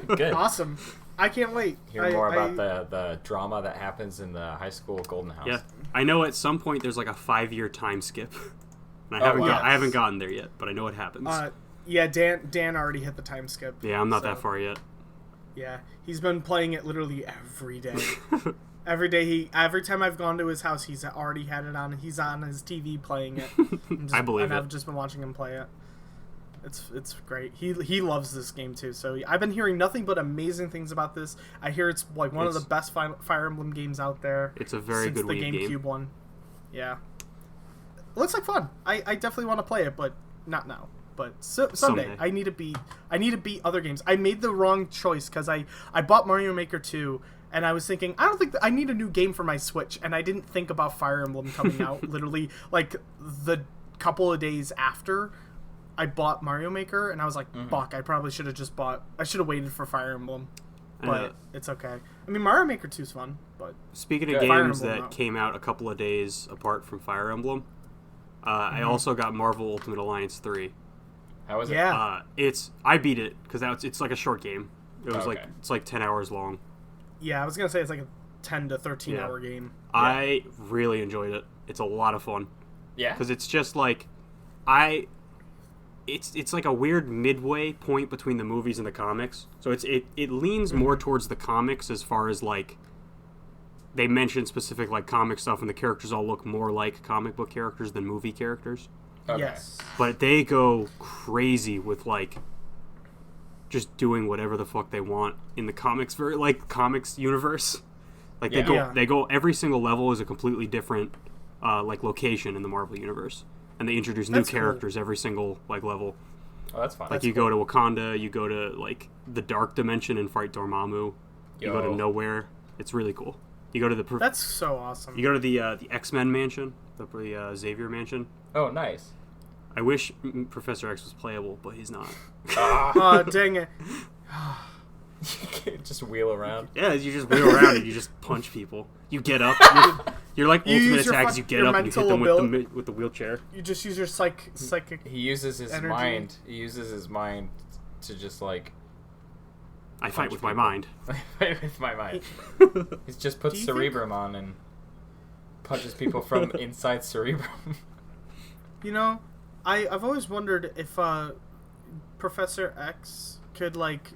Good. Awesome. I can't wait. Hear more about the drama that happens in the high school Golden House. Yeah, I know at some point there's like a 5-year time skip. And wow. I haven't gotten there yet, but I know it happens. Yeah, Dan already hit the time skip. Yeah, I'm not so, that far yet. Yeah, he's been playing it literally every day. Every time I've gone to his house, he's already had it on. He's on his TV playing it. I believe and it. I've just been watching him play it. It's great. He loves this game too. So I've been hearing nothing but amazing things about this. I hear it's like one of the best Fire Emblem games out there. It's a very good since the Wii GameCube game. one. Yeah, it looks like fun. I definitely want to play it, but not now. But someday. I need to beat other games. I made the wrong choice because I bought Mario Maker 2, and I was thinking, I don't think I need a new game for my Switch, and I didn't think about Fire Emblem coming out literally like the couple of days after I bought Mario Maker, and I was like, fuck, I probably should have waited for Fire Emblem. But it's okay. I mean, Mario Maker 2 is fun, but Speaking of Fire games Emblem, that no. came out a couple of days apart from Fire Emblem, I also got Marvel Ultimate Alliance 3. How was it? yeah. I beat it because it's like a short game. It was Okay. it's like 10 hours long. Yeah, I was going to say it's like a 10 to 13 hour game. I really enjoyed it. It's a lot of fun Yeah. because it's just like it's like a weird midway point between the movies and the comics. So it leans more towards the comics as far as like they mention specific like comic stuff, and the characters all look more like comic book characters than movie characters. Okay. Yes. But they go crazy with like just doing whatever the fuck they want in the comics comics universe. Like Yeah. they go every single level is a completely different like location in the Marvel universe, and they introduce new That's cool. characters every single like level. Oh, that's fun. Like you go to Wakanda, you go to like the Dark Dimension and fight Dormammu. You go to Yo. Nowhere. It's really cool. You go to the That's so awesome. you go to the X-Men mansion, the Xavier mansion. Oh, nice. I wish Professor X was playable, but he's not. Oh, dang it. You can just wheel around. Yeah, you just wheel around and you just punch people. You get up. You're like You ultimate use your attack is fuck- you get your up and you hit mental them with the wheelchair. You just use your psychic. He uses his Energy. mind. He uses his mind to just like I fight punch with my people. mind. with my mind. He just puts Do you Cerebrum on and punches people from inside Cerebrum. You know, I've always wondered if Professor X could like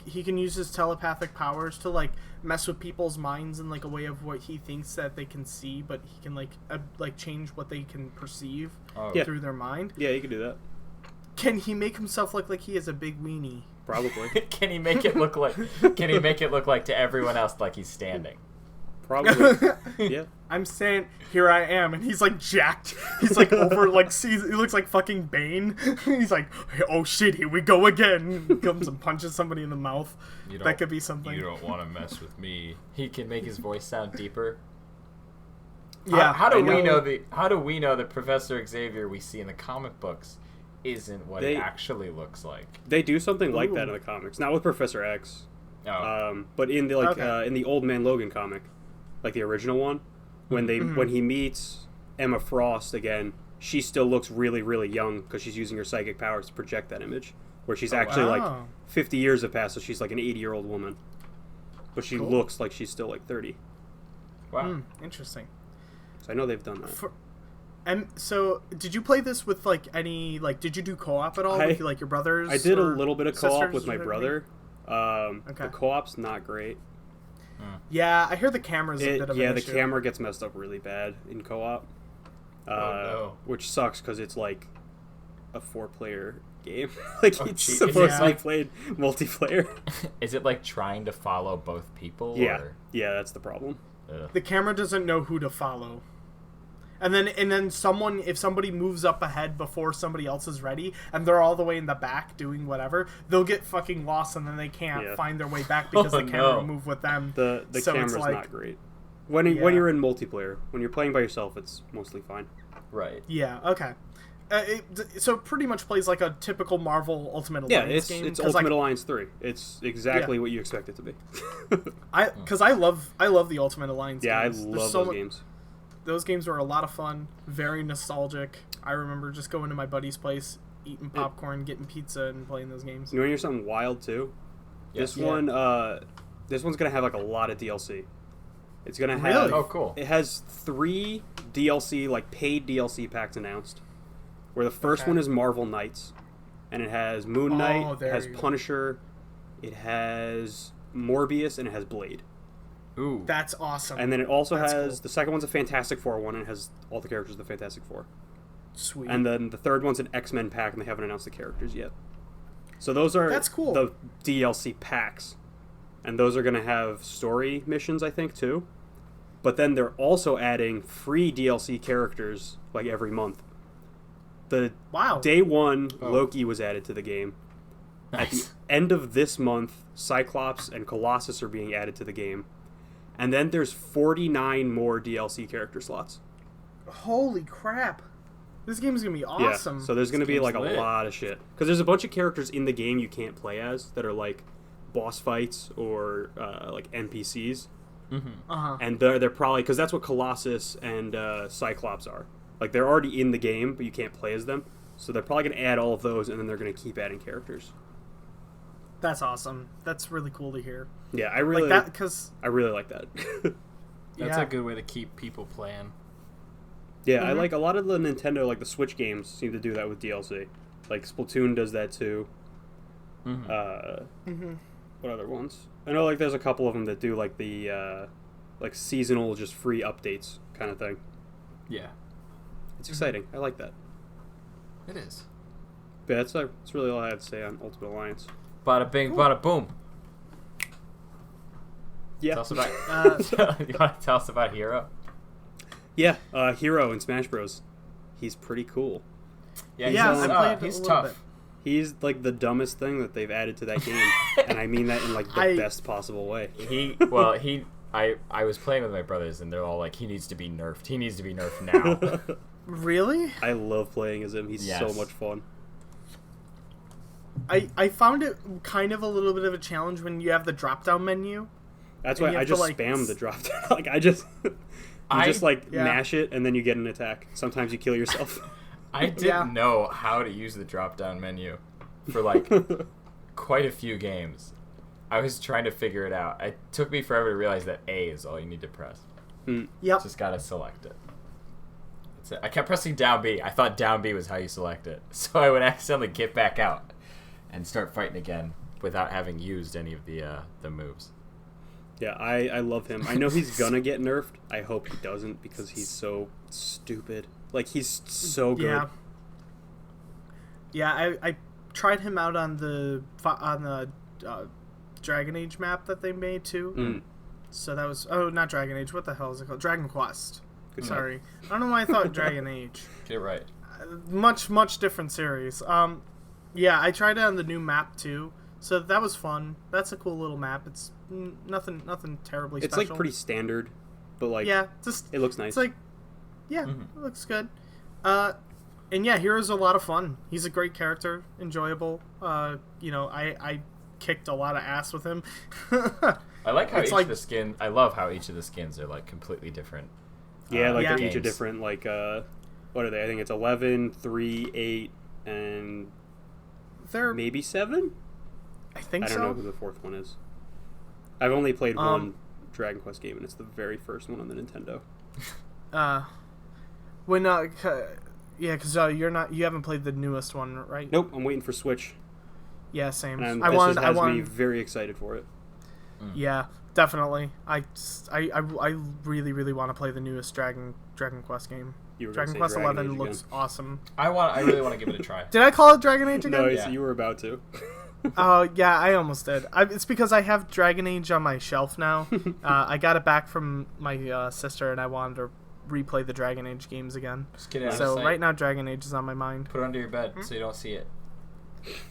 he can use his telepathic powers to like mess with people's minds in like a way of what he thinks that they can see, but he can like change what they can perceive Oh, Yeah. through their mind. Yeah, you can do that. Can he make himself look like he is a big weenie? Probably. Can he make it look like? Can he make it look like to everyone else like he's standing? Probably. Yeah. I'm saying, here I am, and he's like jacked. He's like over, like sees. He looks like fucking Bane. He's like, oh shit, here we go again. He comes and punches somebody in the mouth. That could be something. You don't want to mess with me. He can make his voice sound deeper. Yeah. How do I we know that Professor Xavier we see in the comic books isn't what it actually looks like? They do something like that in the comics, not with Professor X, but in the in the Old Man Logan comic, like the original one, when he meets Emma Frost again, she still looks really, really young because she's using her psychic powers to project that image. Where she's actually like 50 years have passed, so she's like an 80-year-old woman, but she looks like she's still like 30. Wow, interesting. So I know they've done that. And so, did you play this with like any like? Did you do co-op at all with like your brothers? I did a little bit of co-op with my brother. Okay. The co-op's not great. Yeah, I hear the camera's a bit of an issue. The camera gets messed up really bad in co-op, which sucks because it's like a 4-player game. Like it's supposed to be played multiplayer. Is it like trying to follow both people? Yeah, or? Yeah, that's the problem. The camera doesn't know who to follow. And then if somebody moves up ahead before somebody else is ready, and they're all the way in the back doing whatever, they'll get fucking lost, and then they can't find their way back because the camera will move with them. The so camera's not great. When you're in multiplayer, when you're playing by yourself, it's mostly fine. Right. Yeah. Okay. So it pretty much plays like a typical Marvel Ultimate Alliance game. It's Ultimate Alliance 3. It's exactly what you expect it to be. Because I love the Ultimate Alliance. Yeah, games. I love those games. Those games were a lot of fun, very nostalgic. I remember just going to my buddy's place, eating popcorn, getting pizza, and playing those games. You want to hear something wild too? This one's gonna have like a lot of DLC. It's gonna have cool. It has 3 DLC, like paid DLC packs announced. Where the first one is Marvel Knights, and it has Moon Knight, it has Punisher, it has Morbius, and it has Blade. Ooh, that's awesome. And then it also has the second one's a Fantastic Four one, and it has all the characters of the Fantastic Four. Sweet. And then the third one's an X-Men pack, and they haven't announced the characters yet. So those are the DLC packs, and those are going to have story missions, I think, too. But then they're also adding free DLC characters like every month. The day one, Loki was added to the game. Nice. At the end of this month, Cyclops and Colossus are being added to the game. And then there's 49 more DLC character slots. Holy crap. This game is going to be awesome. Yeah, so there's going to be like a lot of shit. Because there's a bunch of characters in the game you can't play as that are like boss fights or like NPCs. Mm-hmm. And they're probably, because that's what Colossus and Cyclops are. Like they're already in the game, but you can't play as them. So they're probably going to add all of those, and then they're going to keep adding characters. That's awesome. That's really cool to hear. Yeah, I really like that because I really like that. That's a good way to keep people playing. Yeah, I like a lot of the Nintendo, like the Switch games, seem to do that with DLC. Like Splatoon does that too. What other ones? I know like there's a couple of them that do like the like seasonal, just free updates kind of thing. Yeah, it's exciting. I like that. It is. But that's really all I have to say on Ultimate Alliance. Bada bing, bada boom. Yeah. Tell us about, you want to tell us about Hero? Yeah, Hero in Smash Bros. He's pretty cool. Yeah, he's tough. Bit. He's like the dumbest thing that they've added to that game, and I mean that in like the best possible way. I was playing with my brothers, and they're all like, he needs to be nerfed. He needs to be nerfed now. Really? I love playing as him. He's so much fun. I found it kind of a little bit of a challenge when you have the drop-down menu. That's why I just spam the drop-down. Like I just mash it, and then you get an attack. Sometimes you kill yourself. I didn't know how to use the drop-down menu for like quite a few games. I was trying to figure it out. It took me forever to realize that A is all you need to press. Yep. Just gotta select it. That's it. I kept pressing down B. I thought down B was how you select it. So I would accidentally get back out and start fighting again without having used any of the moves. Yeah, I love him. I know he's gonna get nerfed. I hope he doesn't because he's so stupid. Like, he's so good. Yeah, I tried him out on the Dragon Age map that they made, too. So that was not Dragon Age. What the hell is it called? Dragon Quest. Good job. Sorry, I don't know why I thought Dragon Age. Get it right. Much different series. Yeah, I tried it on the new map too, so that was fun. That's a cool little map. It's nothing terribly It's special. like pretty standard, but like yeah, just it looks nice. it's like yeah, it looks good. And yeah, Hero's a lot of fun. He's a great character, enjoyable. You know, I kicked a lot of ass with him. I like how It's each like- of the skins. I love how each of the skins are like completely different. yeah, like yeah. they're each a games. different like what are they? I think it's 11, 3, 8, and They're maybe 7. I think I don't so. know who the fourth one is. I've only played Um, one Dragon Quest game, and it's the very first one on the Nintendo. When yeah, because you haven't played the newest one, right? Nope, I'm waiting for Switch, Yeah, same. and I this wanted. just I has me wanted. very excited for it. Yeah, definitely. I really want to play the newest Dragon Quest game. You were gonna Dragon say Quest Dragon 11 Age looks again. awesome. I really want to give it a try. Did I call it Dragon Age again? No, Yeah. you were about to. Oh, yeah, I almost did. It's because I have Dragon Age on my shelf now. I got it back from my sister, and I wanted to replay the Dragon Age games again. Just get it out of So sight. right now, Dragon Age is on my mind. Put it under your bed so you don't see it.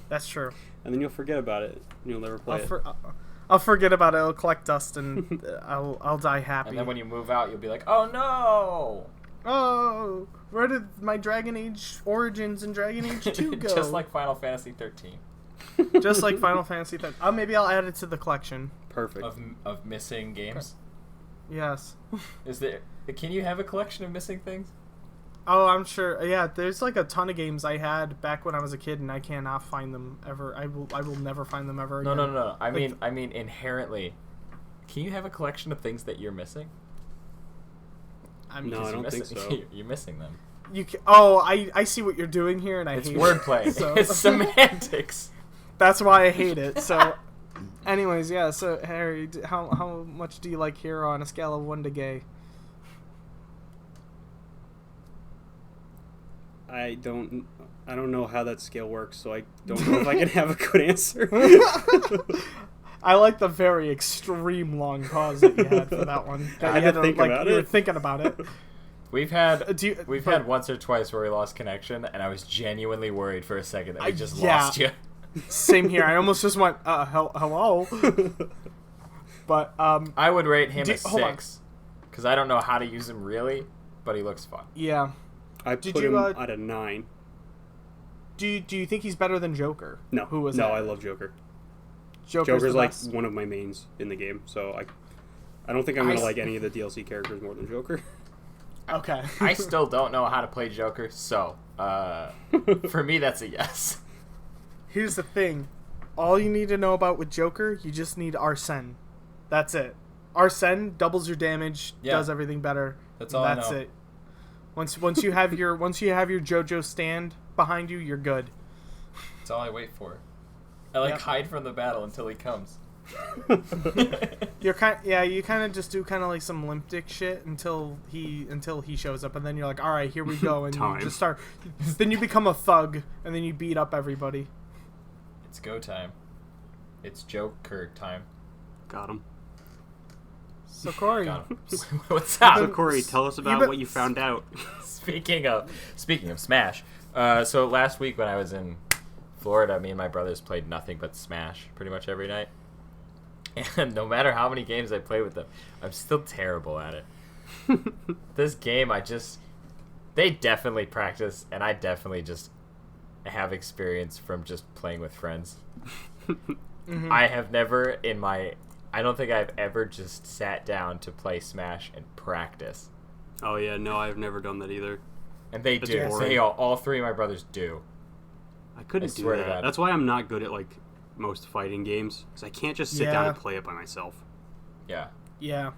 That's true. And then you'll forget about it. You'll never play it. I'll forget about it. I'll collect dust, and I'll die happy. And then when you move out, you'll be like, oh no! Oh, where did my Dragon Age Origins and Dragon Age 2 go? Just like Final Fantasy 13 Just like Final Fantasy 10. Maybe I'll add it to the collection. Perfect. of missing games. Yes. Is there? Can you have a collection of missing things? Oh, I'm sure. Yeah, there's like a ton of games I had back when I was a kid, and I cannot find them ever. I will never find them ever No, again. no. I mean, inherently, can you have a collection of things that you're missing? I mean, No, I You're don't think missing- so. You're missing them. you can, oh, I see what you're doing here, and I It's hate wordplay. it. So It's semantics. that's why I hate it. So, anyways, yeah. So Harry, how much do you like Hero on a scale of 1 to gay? I don't know how that scale works, so I don't know if I can have a good answer. I like the very extreme long pause that you had for that one. That I you had to to, think like, about you were it. thinking about it. We've had But- had once or twice where we lost connection, and I was genuinely worried for a second that we just yeah. lost you. Same here. I almost just went, hello. But I would rate him a hold on. 6 because I don't know how to use him really, but he looks fun. yeah. I Did put you, him at a 9. Do you think he's better than Joker? No, Who was no, that? I love Joker. Joker's Joker's the like best. one of my mains in the game, so I don't think I'm gonna like any of the DLC characters more than Joker. Okay. I still don't know how to play Joker, so for me that's a yes. Here's the thing. All you need to know about with Joker, you just need Arsene. That's it. Arsene doubles your damage, Yeah. does everything better. That's all I That's know. it. Once you have your JoJo stand behind you, you're good. That's all I wait for. I like Yep. hide from the battle until he comes. You kind of just do kind of like some limp dick shit until he shows up, and then you're like, all right, here we go, and Time. you just start. Then you become a thug, and then you beat up everybody. It's go time. It's Joker time. Got him. So Corey, Got him. What's up? So Corey, tell us about been- what you found out. Speaking of Smash, so last week when I was in Florida, me and my brothers played nothing but Smash pretty much every night. And no matter how many games I play with them, I'm still terrible at it. This game, they definitely practice, and I definitely just have experience from just playing with friends. I have never I don't think I've ever just sat down to play Smash and practice. Oh yeah, no, I've never done that either. And they It's do. boring. They all three of my brothers do. I couldn't I do swear to that. God. That's why I'm not good at like most fighting games, because I can't just sit down Yeah. and play it by myself. Yeah. yeah.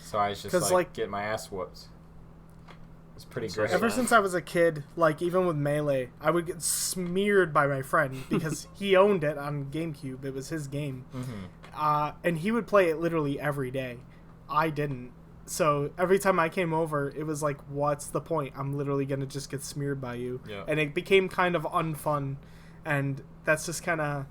So I was just 'Cause, like- getting my ass whooped. It's pretty So great. sad. Ever since I was a kid, like even with Melee, I would get smeared by my friend because he owned it on GameCube. It was his game, and he would play it literally every day. I didn't. So every time I came over, it was like, what's the point? I'm literally gonna just get smeared by you, Yeah. and it became kind of unfun, and that's just kind of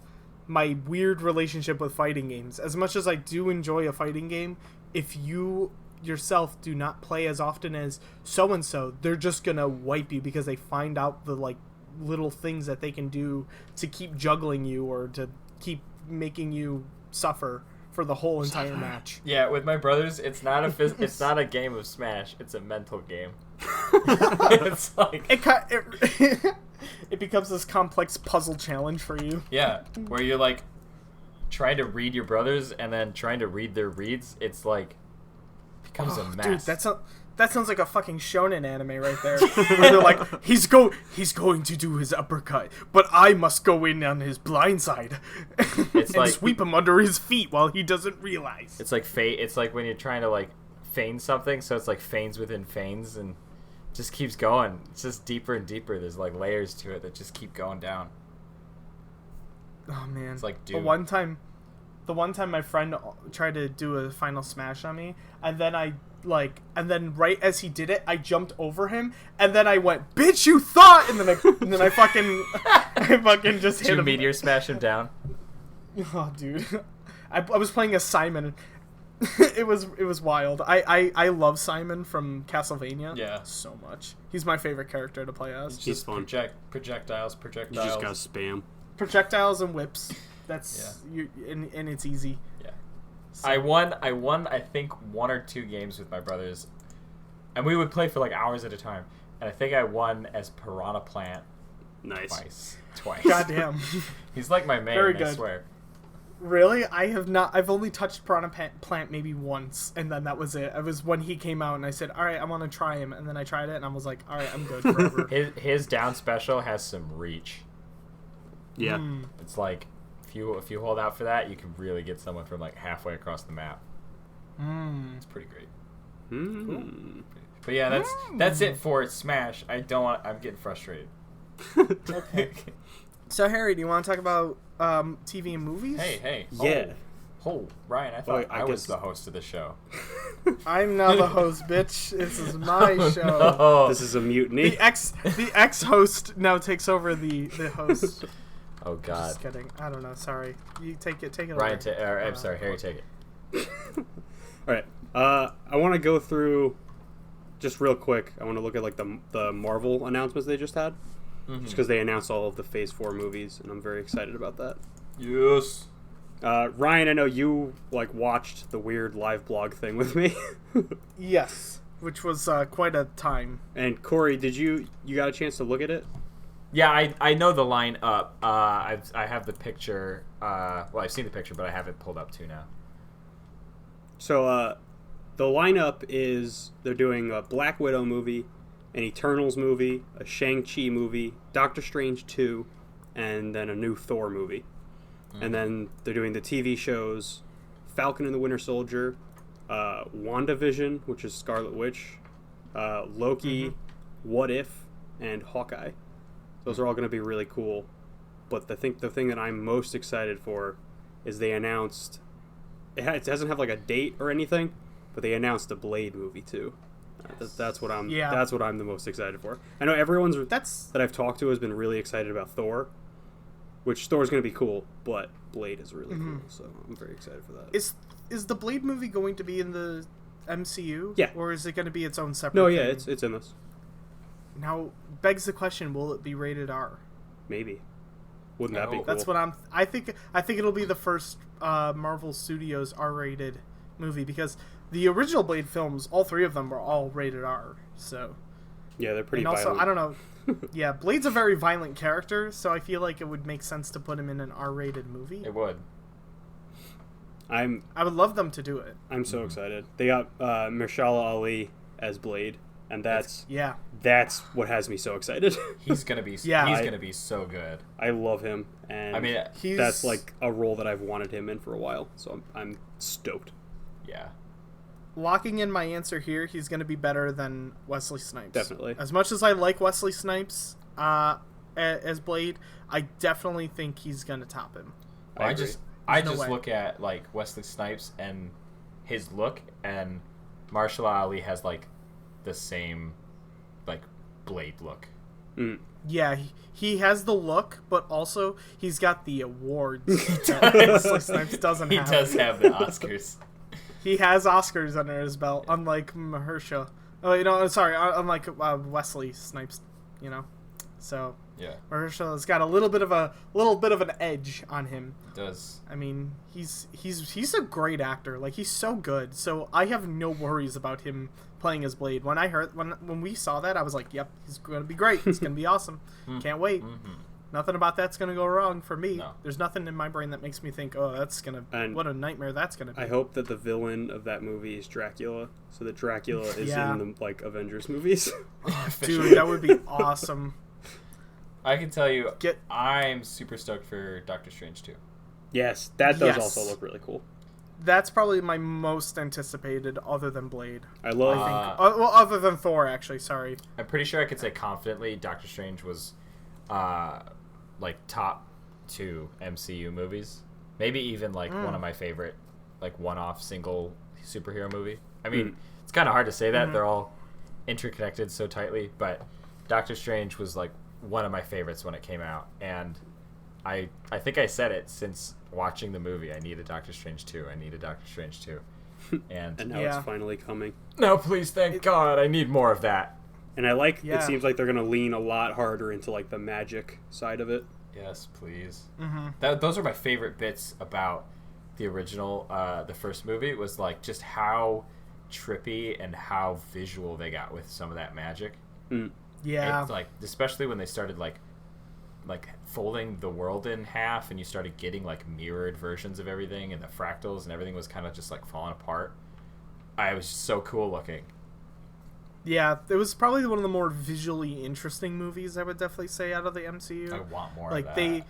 my weird relationship with fighting games. As much as I do enjoy a fighting game, if you yourself do not play as often as so and so, they're just gonna wipe you because they find out the like little things that they can do to keep juggling you or to keep making you suffer for the whole entire match. Yeah, with my brothers, it's not it's not a game of Smash. It's a mental game. It's like It becomes this complex puzzle challenge for you. yeah, where you're like trying to read your brothers and then trying to read their reads. It's like becomes a mess. Dude, that sounds like a fucking shonen anime right there. Where they're like, he's going to do his uppercut, but I must go in on his blind side It's and like sweep him under his feet while he doesn't realize. it's like fate. It's like when you're trying to like feign something, so it's like feigns within feigns and just keeps going. It's just deeper and deeper. There's like layers to it that just keep going down. Oh man, It's like, the dude. one time my friend tried to do a final smash on me, and then right as he did it, I jumped over him, and then I went, "Bitch, you thought!" And then I fucking just hit Did you him. meteor smash him down? Oh, dude, I was playing as Simon. It was wild. I love Simon from Castlevania. Yeah. So much. He's my favorite character to play as. He's fun. Projectiles. You just gotta spam. Projectiles and whips. That's and it's easy. Yeah. So- I won I think 1 or 2 games with my brothers, and we would play for like hours at a time. And I think I won as Piranha Plant Nice. twice. Goddamn. He's like my main. Very I good. swear. Really? I have not. I've only touched Piranha Plant maybe once, and then that was it. It was when he came out, and I said, "All right, I want to try him," and then I tried it, and I was like, "All right, I'm good forever." His down special has some reach. Yeah. It's like if you hold out for that, you can really get someone from like halfway across the map. It's pretty great. Mm. But yeah, that's it for Smash. I'm getting frustrated. Okay. So Harry, do you want to talk about TV and movies? Hey. Yeah. Oh, Ryan, I thought I I was guess- the host of the show. I'm now the host, bitch. This is my show. Oh, This is a mutiny. The ex-host now takes over the host. oh God. Just kidding. I don't know. Sorry. You take it. Ryan, away. I'm sorry, Harry, take it. All right. I want to go through just real quick. I want to look at like the Marvel announcements they just had, just because they announced all of the Phase 4 movies, and I'm very excited about that. Yes. Ryan, I know you like watched the weird live blog thing with me, Yes, which was quite a time. and Corey, did you got a chance to look at it? Yeah, I know the line up. I have the picture. Well, I've seen the picture, but I have it pulled up too now. So the lineup is they're doing a Black Widow movie, an Eternals movie, a Shang-Chi movie, Doctor Strange 2, and then a new Thor movie. And then they're doing the TV shows Falcon and the Winter Soldier, WandaVision, which is Scarlet Witch, Loki, What If, and Hawkeye. Those are all going to be really cool. But the thing that I'm most excited for is they announced it doesn't have like a date or anything, but they announced a Blade movie too. That's what I'm the most excited for. I know everyone's that I've talked to has been really excited about Thor, which Thor's going to be cool, but Blade is really cool, so I'm very excited for that. Is the Blade movie going to be in the MCU? Yeah. Or is it going to be its own separate No, yeah, thing? it's in this. Now, begs the question, will it be rated R? Maybe. Wouldn't that be cool? That's what I think it'll be the first Marvel Studios R-rated movie, because the original Blade films, all 3 of them were all rated R. So, Yeah, they're pretty and also, violent. I don't know. Yeah, Blade's a very violent character, so I feel like it would make sense to put him in an R-rated movie. It would. I would love them to do it. I'm so excited. They got Mahershala Ali as Blade, and that's what has me so excited. He's gonna be. Yeah. He's gonna be so good. I love him, and I mean, that's like a role that I've wanted him in for a while, so I'm stoked. yeah. Locking in my answer here, he's going to be better than Wesley Snipes. Definitely. As much as I like Wesley Snipes as Blade, I definitely think he's going to top him. I agree. I no just way. look at like Wesley Snipes and his look, and Mahershala Ali has like the same like Blade look. Yeah, he has the look, but also he's got the awards. that Wesley Snipes doesn't He have. does have the Oscars. He has Oscars under his belt, unlike Mahershala. Oh, sorry, unlike Wesley Snipes. So Yeah, Mahershala's got a little bit of an edge on him. it does. I mean, he's a great actor. Like, he's so good. So I have no worries about him playing as Blade. When I heard when we saw that, I was like, "Yep, he's gonna be great. It's gonna be awesome. Can't wait." Nothing about that's gonna go wrong for me. No. There's nothing in my brain that makes me think, "Oh, what a nightmare that's gonna be." I hope that the villain of that movie is Dracula, so that Dracula is Yeah. in the Avengers movies. Dude, that would be awesome. I can tell you, Get- I'm super stoked for Doctor Strange too. Yes, that does Yes. also look really cool. That's probably my most anticipated, other than Blade. I love. I think. Well, other than Thor, actually. Sorry. I'm pretty sure I could say confidently Doctor Strange was, like, top 2 MCU movies. Maybe even, like, one of my favorite, like, one-off single superhero movie. I mean, it's kind of hard to say that. They're all interconnected so tightly, but Doctor Strange was, like, one of my favorites when it came out. And I think I said it since watching the movie. I need a Doctor Strange 2. I need a Doctor Strange 2. And and now Yeah. it's finally coming. no, please, thank God. I need more of that. And I like. Yeah. It seems like they're gonna lean a lot harder into like the magic side of it. Yes, please. Those are my favorite bits about the original, the first movie, was like just how trippy and how visual they got with some of that magic. Yeah. It's like, especially when they started like folding the world in half, and you started getting like mirrored versions of everything, and the fractals and everything was kind of just like falling apart. It was just so cool looking. Yeah, it was probably one of the more visually interesting movies, I would definitely say, out of the MCU. I want more Like, of that.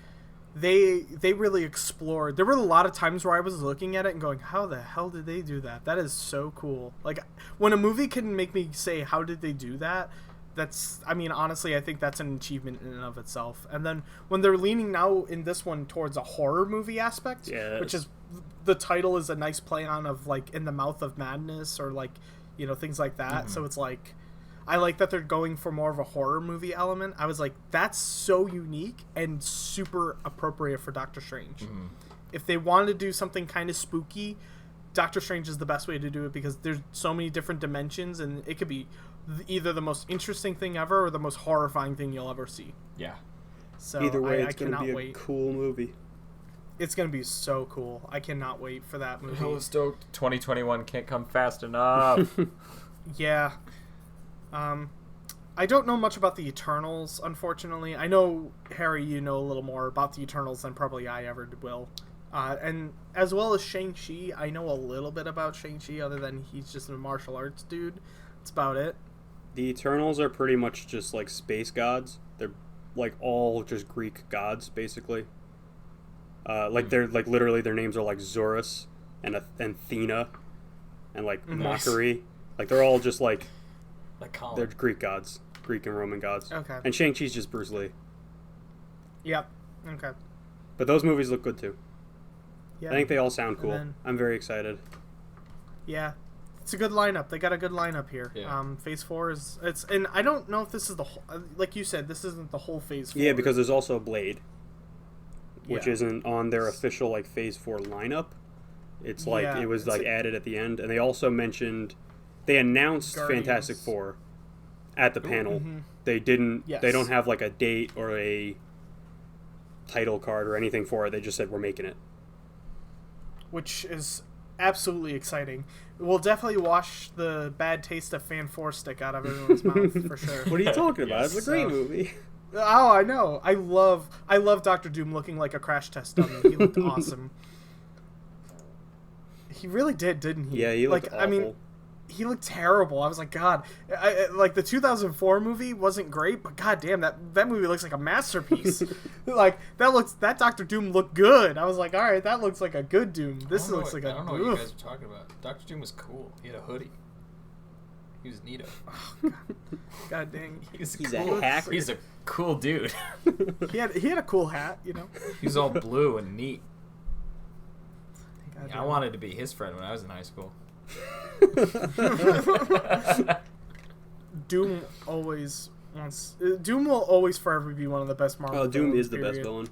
they really explored. There were a lot of times where I was looking at it and going, how the hell did they do that? That is so cool. Like, when a movie can make me say, how did they do that? Honestly, I think that's an achievement in and of itself. And then when they're leaning now in this one towards a horror movie aspect, Yes. which is, the title is a nice play on of, like, In the Mouth of Madness, or, like, things like that. So it's like, I like that they're going for more of a horror movie element. I was like, that's so unique and super appropriate for Doctor Strange. If they wanted to do something kind of spooky, Doctor Strange is the best way to do it, because there's so many different dimensions, and it could be either the most interesting thing ever or the most horrifying thing you'll ever see. Yeah. So Either way, I it's gonna cannot be a wait. cool movie. It's gonna be so cool. I cannot wait for that movie. Hella stoked. 2021 can't come fast enough. Yeah. I don't know much about the Eternals, unfortunately. I know, Harry, you know a little more about the Eternals than probably I ever will. And as well as Shang-Chi, I know a little bit about Shang-Chi, other than he's just a martial arts dude. That's about it. The Eternals are pretty much just like space gods. They're like all just Greek gods, basically. They're like literally their names are like Zorus and Athena and like Mockery. Like they're all just like Colin. they're Greek gods, Greek and Roman gods. Okay. And Shang-Chi's just Bruce Lee. Yep. Okay. But those movies look good too. Yeah. I think they all sound And cool. then- I'm very excited. Yeah. It's a good lineup. They got a good lineup here. Yeah. Phase 4 and I don't know if this is the whole, like you said, this isn't the whole Phase 4. Yeah, because there's also Blade, which Yeah. isn't on their official like Phase 4 lineup. It's like Yeah, it was it's like like- added at the end, and they also mentioned they announced Guardians. Fantastic Four at the panel. mhm. They didn't. Yes. They don't have like a date or a title card or anything for it. They just said we're making it. Which is absolutely exciting. We'll definitely wash the bad taste of Fan 4 stick out of everyone's mouth, for sure. What are you talking about? Yes. It's a great So- movie. Oh, I know. I love Doctor Doom looking like a crash test dummy. He looked awesome. He really did, didn't he? Yeah, he looked awful. I mean, he looked terrible. I was like, God, like the 2004 movie wasn't great, but God damn, that movie looks like a masterpiece. Like that Doctor Doom looked good. I was like, all right, that looks like a good Doom. This looks like I a. don't know what you oof. guys are talking about. Doctor Doom was cool. He had a hoodie. He was neato. God dang. He's He's cool. a hacker. He's a cool dude. He had a cool hat, you know. He's all blue and neat. God I damn. wanted to be his friend when I was in high school. Doom always Doom will always forever be one of the best Marvel. Doom villains, is the best period. villain.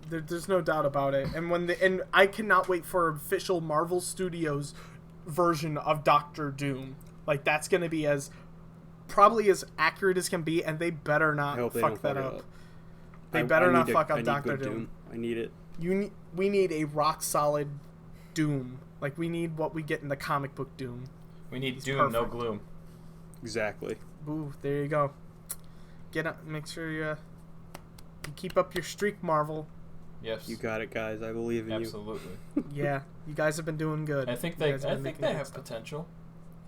There's no doubt about it. And I cannot wait for official Marvel Studios version of Doctor Doom. Like, that's gonna be probably as accurate as can be, and they better not fuck that up. They better not fuck up Doctor Doom. I need it. We need a rock solid Doom. Like, we need what we get in the comic book Doom. We need He's Doom, no perfect. gloom. Exactly. Ooh, there you go. Get up. Make sure you keep up your streak, Marvel. Yes. You got it, guys. I believe in Absolutely. Yeah, you guys have been doing good. I think You they guys have been making good have stuff. potential.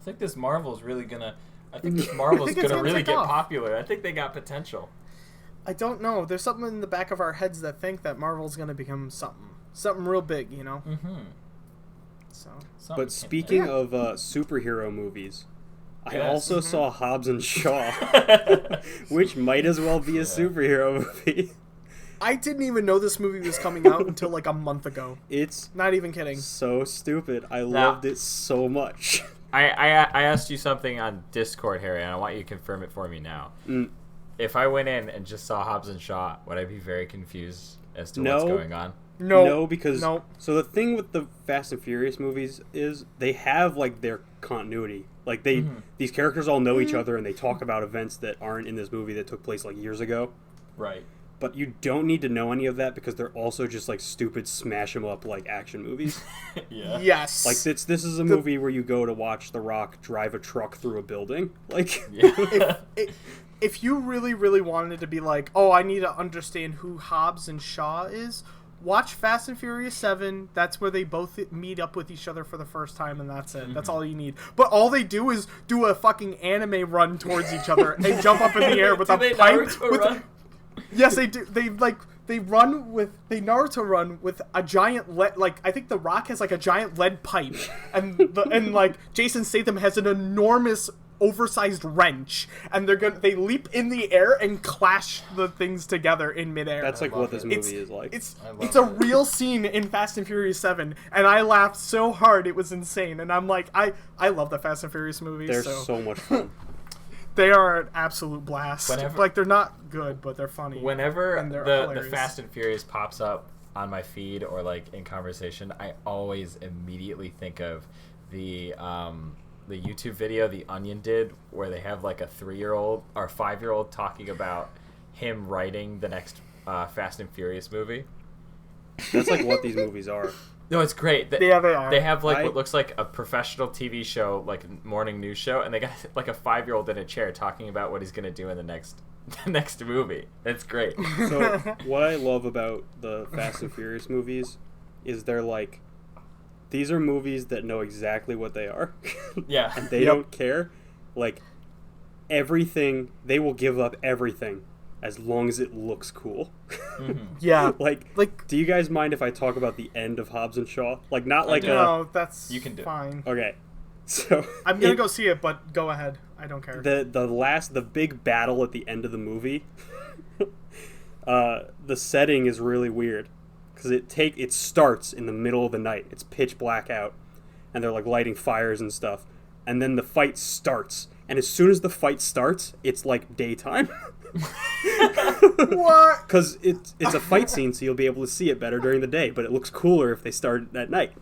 I think this Marvel's really gonna. I think this Marvel's think it's gonna gonna really take get off. popular. I think they got potential. I don't know. There's something in the back of our heads that think that Marvel's gonna become something real big, you know. Mm-hmm. So But speaking of superhero movies, I Yes. also saw Hobbs and Shaw, which might as well be a superhero movie. I didn't even know this movie was coming out until like a month ago. It's Not even kidding. so stupid. I loved it so much. I asked you something on Discord, Harry, and I want you to confirm it for me now. If I went in and just saw Hobbs and Shaw, would I be very confused as to what's No. going on? No, because no. So the thing with the Fast and Furious movies is they have like their continuity. Like these characters all know each other and they talk about events that aren't in this movie that took place like years ago. Right. But you don't need to know any of that because they're also just like stupid smash 'em up like action movies. Yeah. Yes. Like this is a movie where you go to watch The Rock drive a truck through a building. Like if you really, really wanted to be like, oh, I need to understand who Hobbs and Shaw is, watch Fast and Furious 7. That's where they both meet up with each other for the first time, and that's it. That's all you need. But all they do is do a fucking anime run towards each other and jump up in the air with Do a they pipe. Naruto run? Yes, they do. They Naruto run with a giant lead. Like, I think The Rock has like a giant lead pipe, and like Jason Statham has an enormous oversized wrench, and they leap in the air and clash the things together in midair. that's like what this movie It's- is like. It's I love it's a it. real scene in Fast and Furious 7, and I laughed so hard it was insane. And I'm like, I love the Fast and Furious movies. They're so so much fun. they are an absolute blast. Whenever- Like, they're not good, but they're funny. Whenever And they're the hilarious. Fast and Furious pops up on my feed or like in conversation, I always immediately think of the YouTube video The Onion did where they have like a 3-year-old or 5-year-old talking about him writing the next Fast and Furious movie. That's like what these movies are. No, it's great. Yeah, they are. They have like I- what looks like a professional TV show, like a morning news show, and they got like a 5-year-old in a chair talking about what he's gonna do in the next movie. It's great. So what I love about the Fast and Furious movies is they're like, these are movies that know exactly what they are. Yeah. And they don't care. Like, everything, they will give up everything as long as it looks cool. Yeah. Like, do you guys mind if I talk about the end of Hobbs and Shaw? Like, not like No, that's You can do it. fine. Okay. So I'm gonna go see it, but go ahead. I don't care. the big battle at the end of the movie, the setting is really weird because it starts in the middle of the night. It's pitch black out, and they're like lighting fires and stuff, and then the fight starts. And as soon as the fight starts, it's like daytime. What? Because it's a fight scene, so you'll be able to see it better during the day. But it looks cooler if they start at night.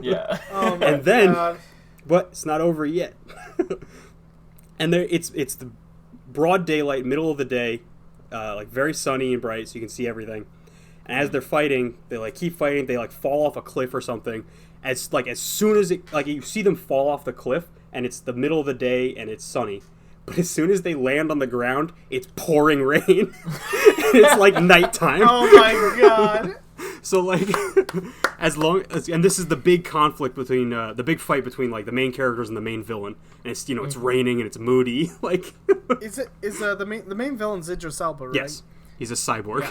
Yeah. Oh my And then- God. But it's not over yet. And it's the broad daylight, middle of the day, like very sunny and bright, so you can see everything. And as they're fighting, they like keep fighting. They like fall off a cliff or something. As soon as it like you see them fall off the cliff, and it's the middle of the day and it's sunny. But as soon as they land on the ground, it's pouring rain. And it's like nighttime. Oh my God. So like, and this is the big conflict between the big fight between like the main characters and the main villain, and it's it's raining and it's moody. Like, Is the main villain's Idris Elba, right? yes, he's a cyborg.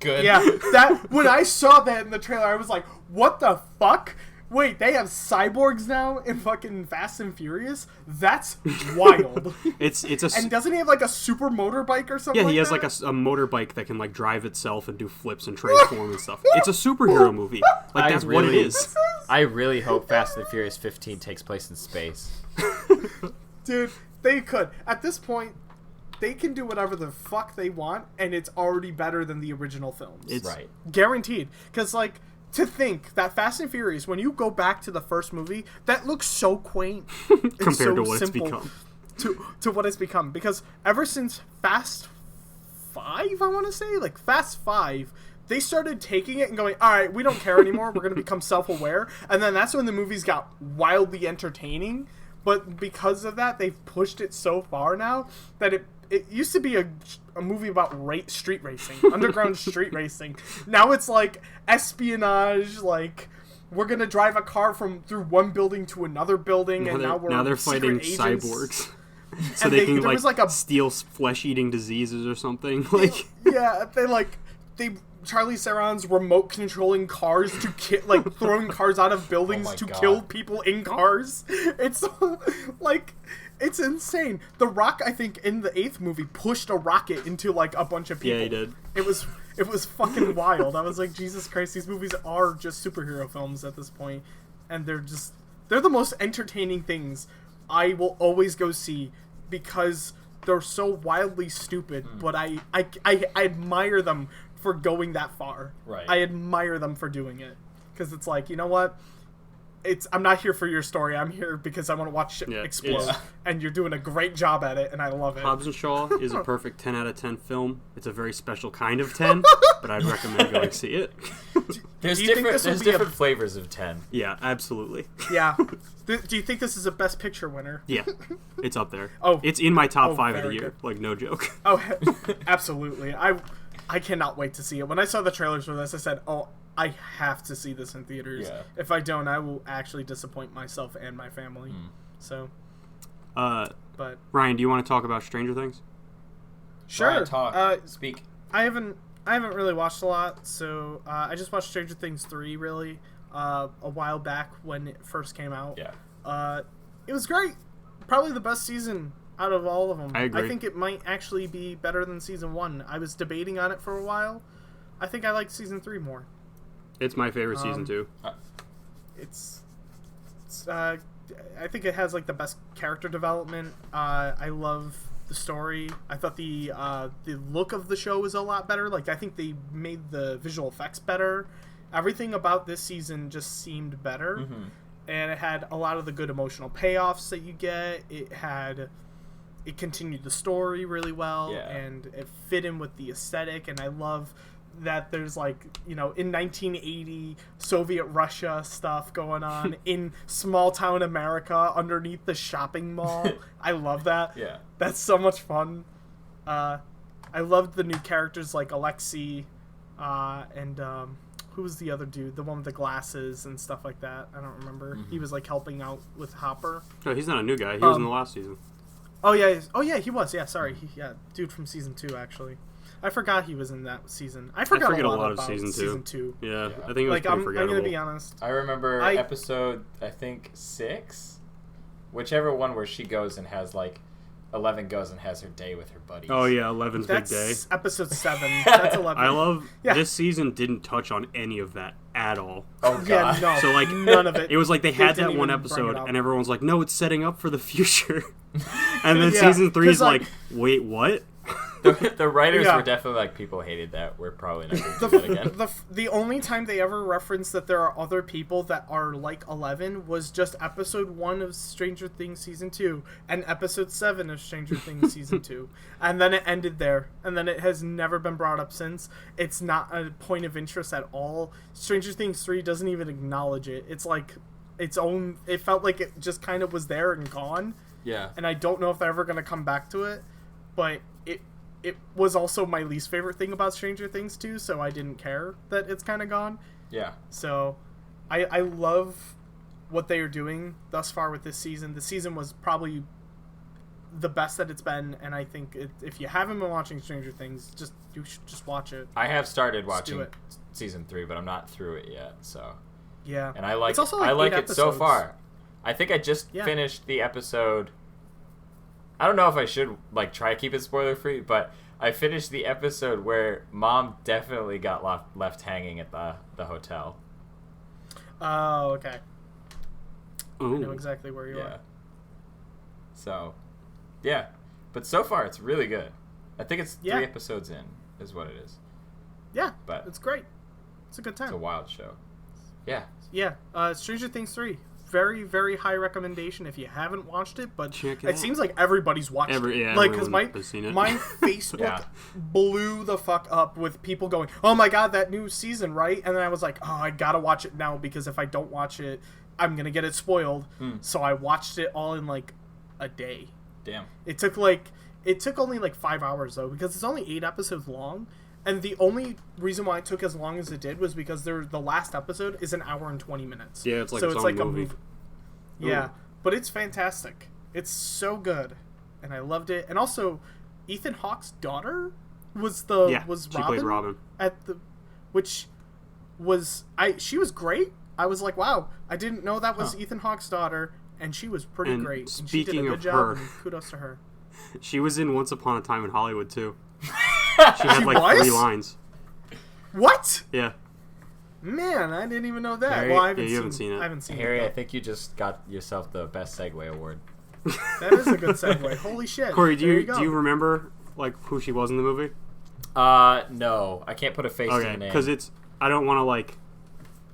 Good. Yeah. That when I saw that in the trailer, I was like, "What the fuck? Wait, they have cyborgs now in fucking Fast and Furious? That's wild." it's a And doesn't he have like a super motorbike or something? yeah, he has that? like a motorbike that can like drive itself and do flips and transform and stuff. It's a superhero movie. Like that's what it really- is. I really hope Fast and Furious 15 takes place in space. Dude, they could. At this point, they can do whatever the fuck they want, and it's already better than the original films. It's Right. Guaranteed. Because, like, to think that Fast and Furious, when you go back to the first movie, that looks so quaint. It's compared so to what it's simple become. to what it's become. Because ever since Fast 5, I want to say, like, Fast 5, they started taking it and going, all right, we don't care anymore. We're going to become self-aware. And then that's when the movies got wildly entertaining. But because of that, they've pushed it so far now that it used to be a movie about street racing, underground street racing. Now it's like espionage, like we're gonna drive a car through one building to another building, and now they're fighting agents. cyborgs, so And they can there was like a steal flesh-eating diseases or something. Like yeah, they Charlie Theron's remote controlling cars to like throwing cars out of buildings my to God. kill people in cars. It's like it's insane. The Rock, I think, in the 8th movie pushed a rocket into like a bunch of people. yeah, he did. It was fucking wild. I was like, Jesus Christ, these movies are just superhero films at this point, and they're the most entertaining things I will always go see because they're so wildly stupid. But I admire them for going that far. Right. I admire them for doing it because it's like, you know what? I'm not here for your story. I'm here because I want to watch shit explode, and you're doing a great job at it, and I love it. Hobbs and Shaw is a perfect 10 out of 10 film. It's a very special kind of 10, but I'd recommend going see it. There's Do you think different this will there's be different flavors of 10. Yeah, absolutely. Yeah. Do you think this is a Best Picture winner? Yeah, it's up there. Oh. It's in my top 5 of the very year. good. Like, no joke. Oh, absolutely. I cannot wait to see it. When I saw the trailers for this, I said, "Oh, I have to see this in theaters. Yeah. If I don't, I will actually disappoint myself and my family." So, but Ryan, do you want to talk about Stranger Things? sure. Ryan, talk. Speak. I haven't really watched a lot, so I just watched Stranger Things 3 really a while back when it first came out. Yeah. It was great. Probably the best season out of all of them. I agree. I think it might actually be better than season 1. I was debating on it for a while. I think I like season 3 more. It's my favorite season, too. It's I think it has like the best character development. I love the story. I thought the look of the show was a lot better. Like I think they made the visual effects better. Everything about this season just seemed better. Mm-hmm. And it had a lot of the good emotional payoffs that you get. It continued the story really well, Yeah. and it fit in with the aesthetic. And I love that there's like, you know, in 1980 Soviet Russia stuff going on in small town America underneath the shopping mall. I love that. Yeah. That's so much fun. I loved the new characters like Alexei, and who was the other dude? The one with the glasses and stuff like that. I don't remember. He was like helping out with Hopper. No, he's not a new guy. He was in the last season. Oh yeah, he was. Yeah, sorry. Dude from season 2 actually. I forgot he was in that season. I forget a a lot of about season 2. Yeah, Yeah. I think it was Like pretty I'm forgettable. gonna be honest. I remember I- episode, I think 6, whichever one where she goes and has like 11 goes and has her day with her buddies. Oh yeah, 11's That's big day. episode 7. That's 11. I love Yeah. this season didn't touch on any of that at all. Oh god. Yeah, no. So like none of it. It was like they had didn't that one even bring it episode up. and everyone's like, "No, it's setting up for the future." And then Yeah, season 3 is 'cause, like- like, "Wait, what?" The writers Yeah. were definitely like, people hated that. We're probably not going to do that again. The only time they ever referenced that there are other people that are like 11 was just episode 1 of Stranger Things season 2 and episode 7 of Stranger Things season 2, and then it ended there, and then it has never been brought up since. It's not a point of interest at all. Stranger Things 3 doesn't even acknowledge it. It's like its own. It felt like it just kind of was there and gone, Yeah. and I don't know if they're ever going to come back to it, but it was also my least favorite thing about Stranger Things 2, so I didn't care that it's kind of gone. Yeah. So I love what they are doing thus far with this season. The season was probably the best that it's been, and I think if you haven't been watching Stranger Things, you should just watch it. I have started Just do watching it. season 3, but I'm not through it yet, so. Yeah. And I like It's also I like 8 it so episodes. far. I think I just Yeah. finished the episode. I don't know if I should like try to keep it spoiler free, but I finished the episode where Mom definitely got left hanging at the hotel. Oh, okay. I know Ooh. exactly where you Yeah. are. So, yeah. But so far, it's really good. I think it's Yeah. 3 episodes in, is what it is. Yeah, But it's great. It's a good time. it's a wild show. Yeah. Yeah, Stranger Things 3. Very, very high recommendation if you haven't watched it, but Check it it out. seems like everybody's watched it. Yeah, Like, because everyone has seen it. my Facebook Yeah. blew the fuck up with people going, oh my god, that new season, right? And then I was like, oh, I gotta watch it now, because if I don't watch it, I'm gonna get it spoiled. So I watched it all in, like, a day. Damn. It took only like 5 hours though, because it's only 8 episodes long, and the only reason why it took as long as it did was because the last episode is an hour and 20 minutes. Yeah, it's like so its it's own like movie. a movie. Yeah, but it's fantastic. It's so good, and I loved it. And also, Ethan Hawke's daughter was She Robin, played Robin. which was she was great. I was like, wow, I didn't know that was Ethan Hawke's daughter, and she was pretty And great. And she did a speaking good of job. her- And kudos to her. She was in Once Upon a Time in Hollywood too. She had like was? 3 lines. What? Yeah. Man, I didn't even know that. Harry- Well, I haven't, Yeah, you haven't seen it. I haven't seen Harry, I it. think you just got yourself the best segue award. Though. That is a good segue. Holy shit. Corey, There you do go. you remember like who she was in the movie? No. I can't put a face to Okay, the name. because I don't want to like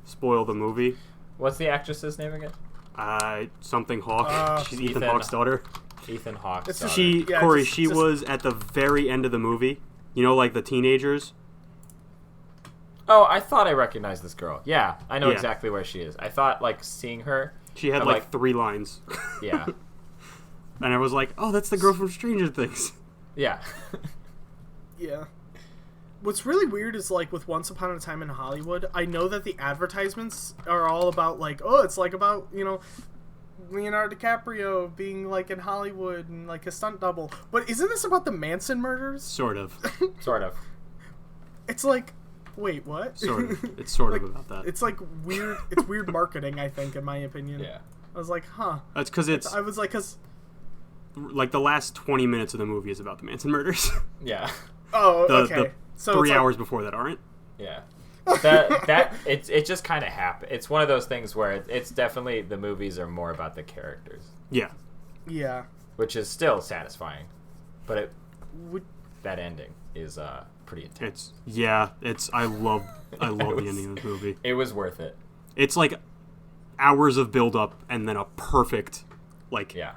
spoil the movie. What's the actress's name again? Something Hawk. She's Ethan Ethan- Hawke's daughter. Ethan Hawke's It's- daughter. She Yeah, Corey, just- she was at the very end of the movie. You know, like the teenagers. Oh, I thought I recognized this girl. Yeah, I know Yeah. exactly where she is. I thought, like, seeing her... She had I'm like like- 3 lines. Yeah. And I was like, oh, that's the girl from Stranger Things. Yeah. Yeah. What's really weird is, like, with Once Upon a Time in Hollywood, I know that the advertisements are all about, like, oh, it's, like, about, you know, Leonardo DiCaprio being, like, in Hollywood and, like, a stunt double. But isn't this about the Manson murders? Sort of. Sort of. It's like, wait, what? Sort of. It's sort Like, of about that. It's, like, weird. It's weird marketing, I think, in my opinion. Yeah. I was like, huh. That's because it's I was like, because... like the last 20 minutes of the movie is about the Manson murders. Yeah. Oh, the, okay. the So 3 it's like- hours before that aren't. Yeah. It just kind of happened. It's one of those things where it's definitely the movies are more about the characters, Yeah. Yeah. which is still satisfying, but Would, that ending is pretty intense. I love the was- ending of this movie. It was worth it. It's like hours of build up and then a perfect like Yeah.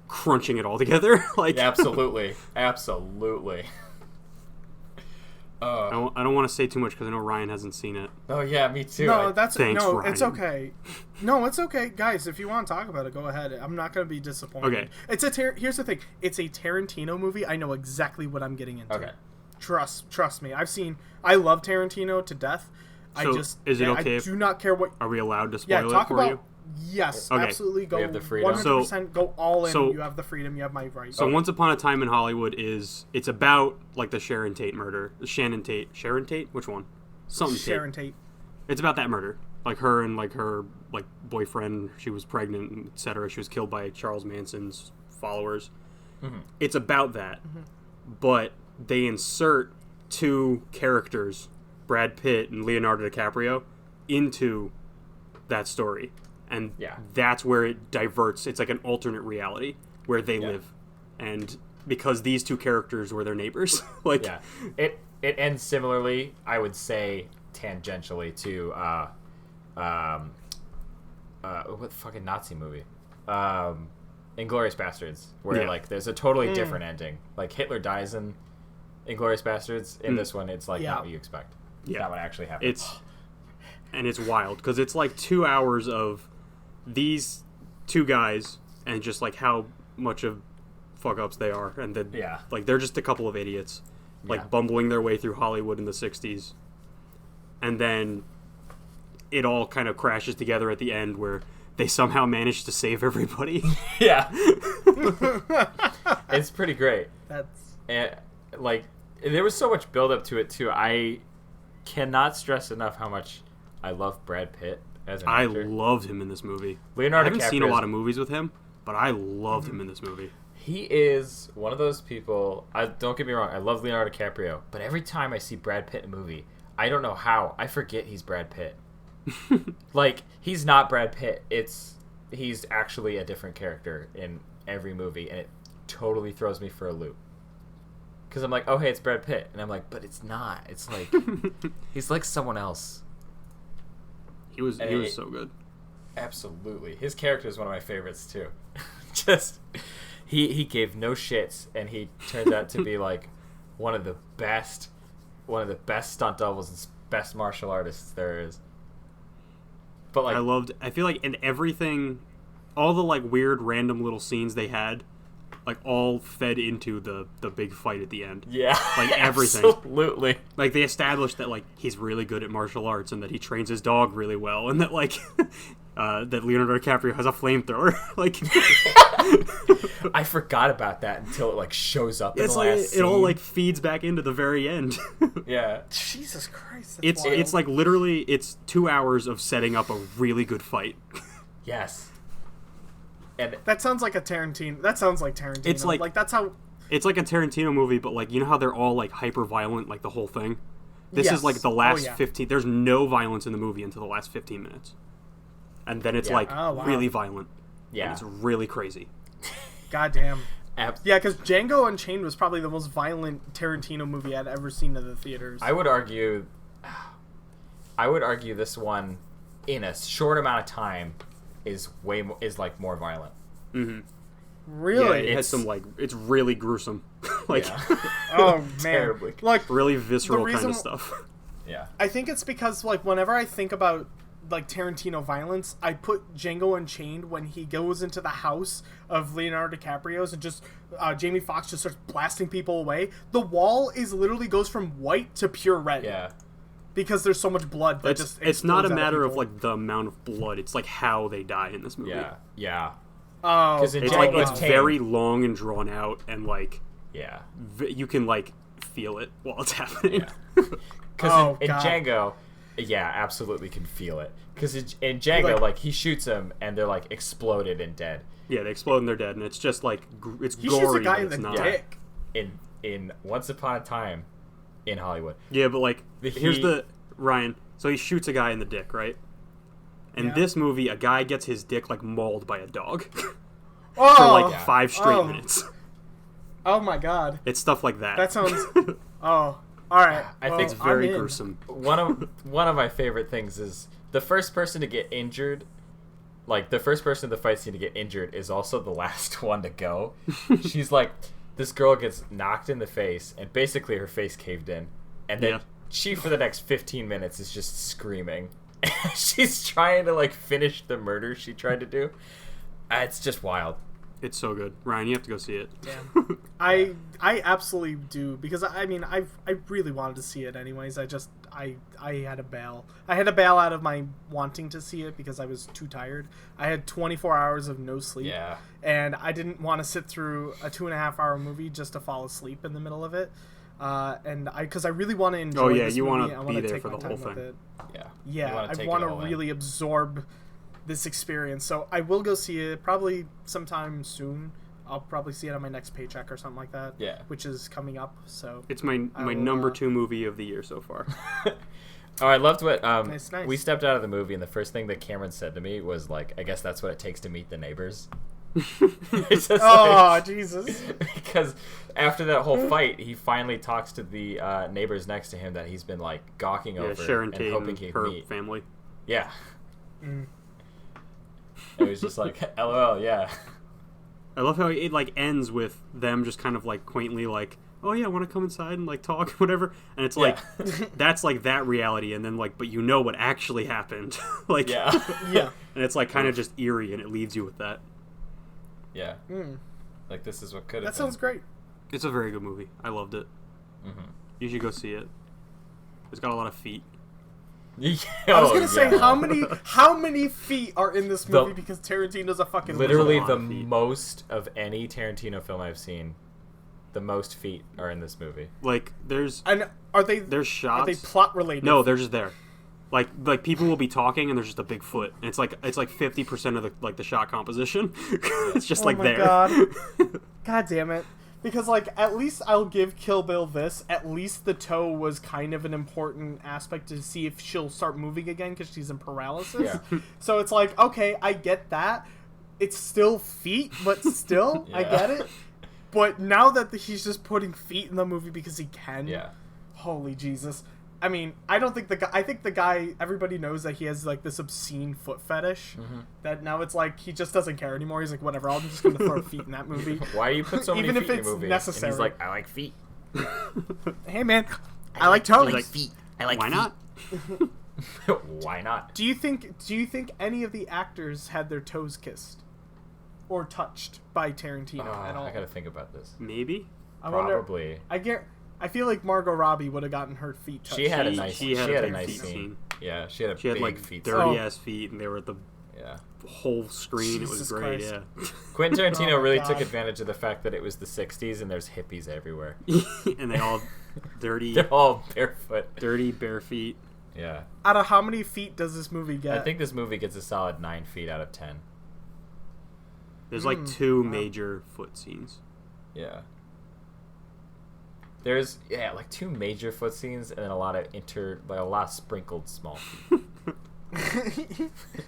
crunching it all together. Like Absolutely. Absolutely. I don't want to say too much because I know Ryan hasn't seen it. Oh yeah, me too. no, that's Thanks, no. Ryan. It's okay. No, it's okay, guys. If you want to talk about it, go ahead. I'm not going to be disappointed. Okay. It's here's the thing. It's a Tarantino movie. I know exactly what I'm getting into. Okay. Trust me. I love Tarantino to death. So, is it okay I if- do not care what. Are we allowed to Yeah, spoil talk it for about. you? Yes, Okay. absolutely. Go. We have the freedom. 100% go all in. So- You have the freedom. You have my right. So Once Upon a Time in Hollywood it's about like the Sharon Tate murder. Sharon Tate? Which one? Something Sharon Tate. Tate. It's about that murder. Like her and like her like boyfriend, she was pregnant, etc. She was killed by Charles Manson's followers. It's about that. But they insert 2 characters, Brad Pitt and Leonardo DiCaprio, into that story. And Yeah. that's where it diverts. It's like an alternate reality where they live. And because these 2 characters were their neighbors. Like Yeah. It ends similarly, I would say, tangentially to what fucking Nazi movie? Inglourious Bastards, where Yeah. like there's a totally different ending. Like Hitler dies in Inglourious Bastards. In this one, it's like Yeah. not what you expect. It's Yeah. not what actually happened. It's wild because it's like 2 hours of these 2 guys and just like how much of fuck ups they are, and then Yeah. like they're just a couple of idiots like Yeah. bumbling their way through Hollywood in the 60s, and then it all kind of crashes together at the end where they somehow manage to save everybody. Yeah. It's pretty great. That's And like there was so much build up to it too. I cannot stress enough how much I love Brad Pitt as an I actor. loved him in this movie. I Leonardo haven't seen a DiCaprio's- lot of movies with him, but I loved him in this movie. He is one of those people. Don't get me wrong. I love Leonardo DiCaprio, but every time I see Brad Pitt in a movie, I don't know how I forget he's Brad Pitt. Like he's not Brad Pitt. He's actually a different character in every movie, and it totally throws me for a loop. Because I'm like, oh, hey, it's Brad Pitt. And I'm like, but it's not. It's like, he's like someone else. He was so good. Absolutely. His character is one of my favorites, too. Just, he gave no shits, and he turns out to be, like, one of the best stunt doubles and best martial artists there is. But, like, I feel like in everything, all the, like, weird random little scenes they had, like, all fed into the big fight at the end. Yeah. Like, everything. Absolutely. Like, they established that, like, he's really good at martial arts and that he trains his dog really well and that, like, that Leonardo DiCaprio has a flamethrower. Like, I forgot about that until it, like, shows up in the last scene. It all, like, feeds back into the very end. Yeah. Jesus Christ. It's like, literally, it's 2 hours of setting up a really good fight. Yes. And that sounds like a Tarantino. That sounds like Tarantino. It's like that's how. It's like a Tarantino movie, but like, you know how they're all like hyper violent, like the whole thing. This Yes. is like the last yeah. 15. There's no violence in the movie until the last 15 minutes, and then it's like wow. really violent. yeah. And it's really crazy. Goddamn. Ab- Yeah, because Django Unchained was probably the most violent Tarantino movie I'd ever seen in the theaters. I would argue this one, in a short amount of time, is like more violent. Mm-hmm. Really? Yeah, it has some like, it's really gruesome, like Oh man. Terribly. Like, really visceral The kind reason- of stuff. Yeah. I think it's because like whenever I think about like Tarantino violence, I put Django Unchained when he goes into the house of Leonardo DiCaprio's and just Jamie Foxx just starts blasting people away. The wall literally goes from white to pure red. Yeah. Because there's so much blood that It's not a explodes out matter of people. like the amount of blood. It's like how they die in this movie. Yeah. Yeah. Oh, 'Cause in It's Django like it's Unchained- very long and drawn out, and like Yeah. you can like feel it while it's happening. Yeah. Because Oh, in God. Django, yeah, absolutely can feel it. Because in Django, like, he shoots them and they're like exploded and dead. Yeah, they explode and they're dead, and it's just like it's he gory, shoots a guy but in it's the not. dick. In Once Upon a Time in Hollywood. Yeah, but like here's He- the Ryan. So he shoots a guy in the dick, right? In Yeah. this movie, a guy gets his dick like mauled by a dog Oh, for like Yeah. 5 straight Oh. minutes. oh my God, It's stuff like that. that sounds. Oh, all right. I well, think it's very I'm in. gruesome. One of my favorite things is the first person to get injured. Like, the first person in the fight scene to get injured is also the last one to go. She's like, this girl gets knocked in the face, and basically her face caved in. And then Yeah. she, for the next 15 minutes, is just screaming. She's trying to, like, finish the murder she tried to do. It's just wild. It's so good, Ryan. You have to go see it. Damn. I absolutely do, because I mean I really wanted to see it anyways. I had to bail. I had to bail out of my wanting to see it because I was too tired. I had 24 hours of no sleep. Yeah. And I didn't want to sit through a 2.5-hour movie just to fall asleep in the middle of it. Because I really want to enjoy. Oh, yeah, this you movie. wanna I be wanna there take for my the whole time with thing. it. Yeah. Yeah, I take want it to all in. really absorb this experience. So I will go see it probably sometime soon. I'll probably see it on my next paycheck or something like that. Yeah. Which is coming up. So It's my will, number 2 movie of the year so far. Oh, I loved what Nice. we stepped out of the movie, and the first thing that Cameron said to me was like, "I guess that's what it takes to meet the neighbors." It's just oh like, Jesus! because after that whole fight, he finally talks to the neighbors next to him that he's been like gawking Yeah, over Sharon and Tate hoping and he'd her meet. family. Yeah, Mm. it was just like, LOL, yeah. I love how it like ends with them just kind of like quaintly like, oh yeah, I want to come inside and like talk, whatever. And it's like that's like that reality, and then like, but you know what actually happened, like Yeah, Yeah. and it's like kind of just eerie, and it leaves you with that. yeah. Mm. Like, this is what could have That sounds great. It's a very good movie. I loved it. Mm-hmm. You should go see it. It's got a lot of feet. Yeah, I was gonna say yeah. how many feet are in this The- movie because Tarantino's a fucking Literally lot the of feet. most of any Tarantino film I've seen. The most feet are in this movie. Like there's And are they shots. are they plot related? No, they're just there. Like people will be talking and there's just a big foot. And it's like 50% of the shot composition. It's just Oh like my there. God. God damn it. Because, like, at least I'll give Kill Bill this. At least the toe was kind of an important aspect to see if she'll start moving again because she's in paralysis. Yeah. So it's like, okay, I get that. It's still feet, but still, I Yeah. get it. But now that he's just putting feet in the movie because he can, Yeah. holy Jesus. I mean, I don't think I think the guy, everybody knows that he has, like, this obscene foot fetish. Mm-hmm. That now it's like, he just doesn't care anymore. He's like, whatever, I'm just going to throw feet in that movie. Why do you put so many Even feet if in the it's movie? necessary. And he's like, I like feet. Hey, man, I like toes. like feet. I like Why not? Why not? Do you think any of the actors had their toes kissed? Or touched by Tarantino at all? I gotta think about this. Maybe. I wonder. Probably. I feel like Margot Robbie would have gotten her feet touched. She had a nice. She had a a nice feet scene. scene. Yeah, she had a She had big like feet. dirty ass feet, and they were at the Yeah. whole screen. It was Jesus great. Christ. Yeah. Quentin Tarantino Oh my really God. took advantage of the fact that it was the '60s and there's hippies everywhere. And they all dirty, They're all barefoot. dirty bare feet. Yeah. Out of how many feet does this movie get? I think this movie gets a solid 9 feet out of 10. There's like two major foot scenes. Yeah. There's like 2 major foot scenes and then a lot of sprinkled small feet.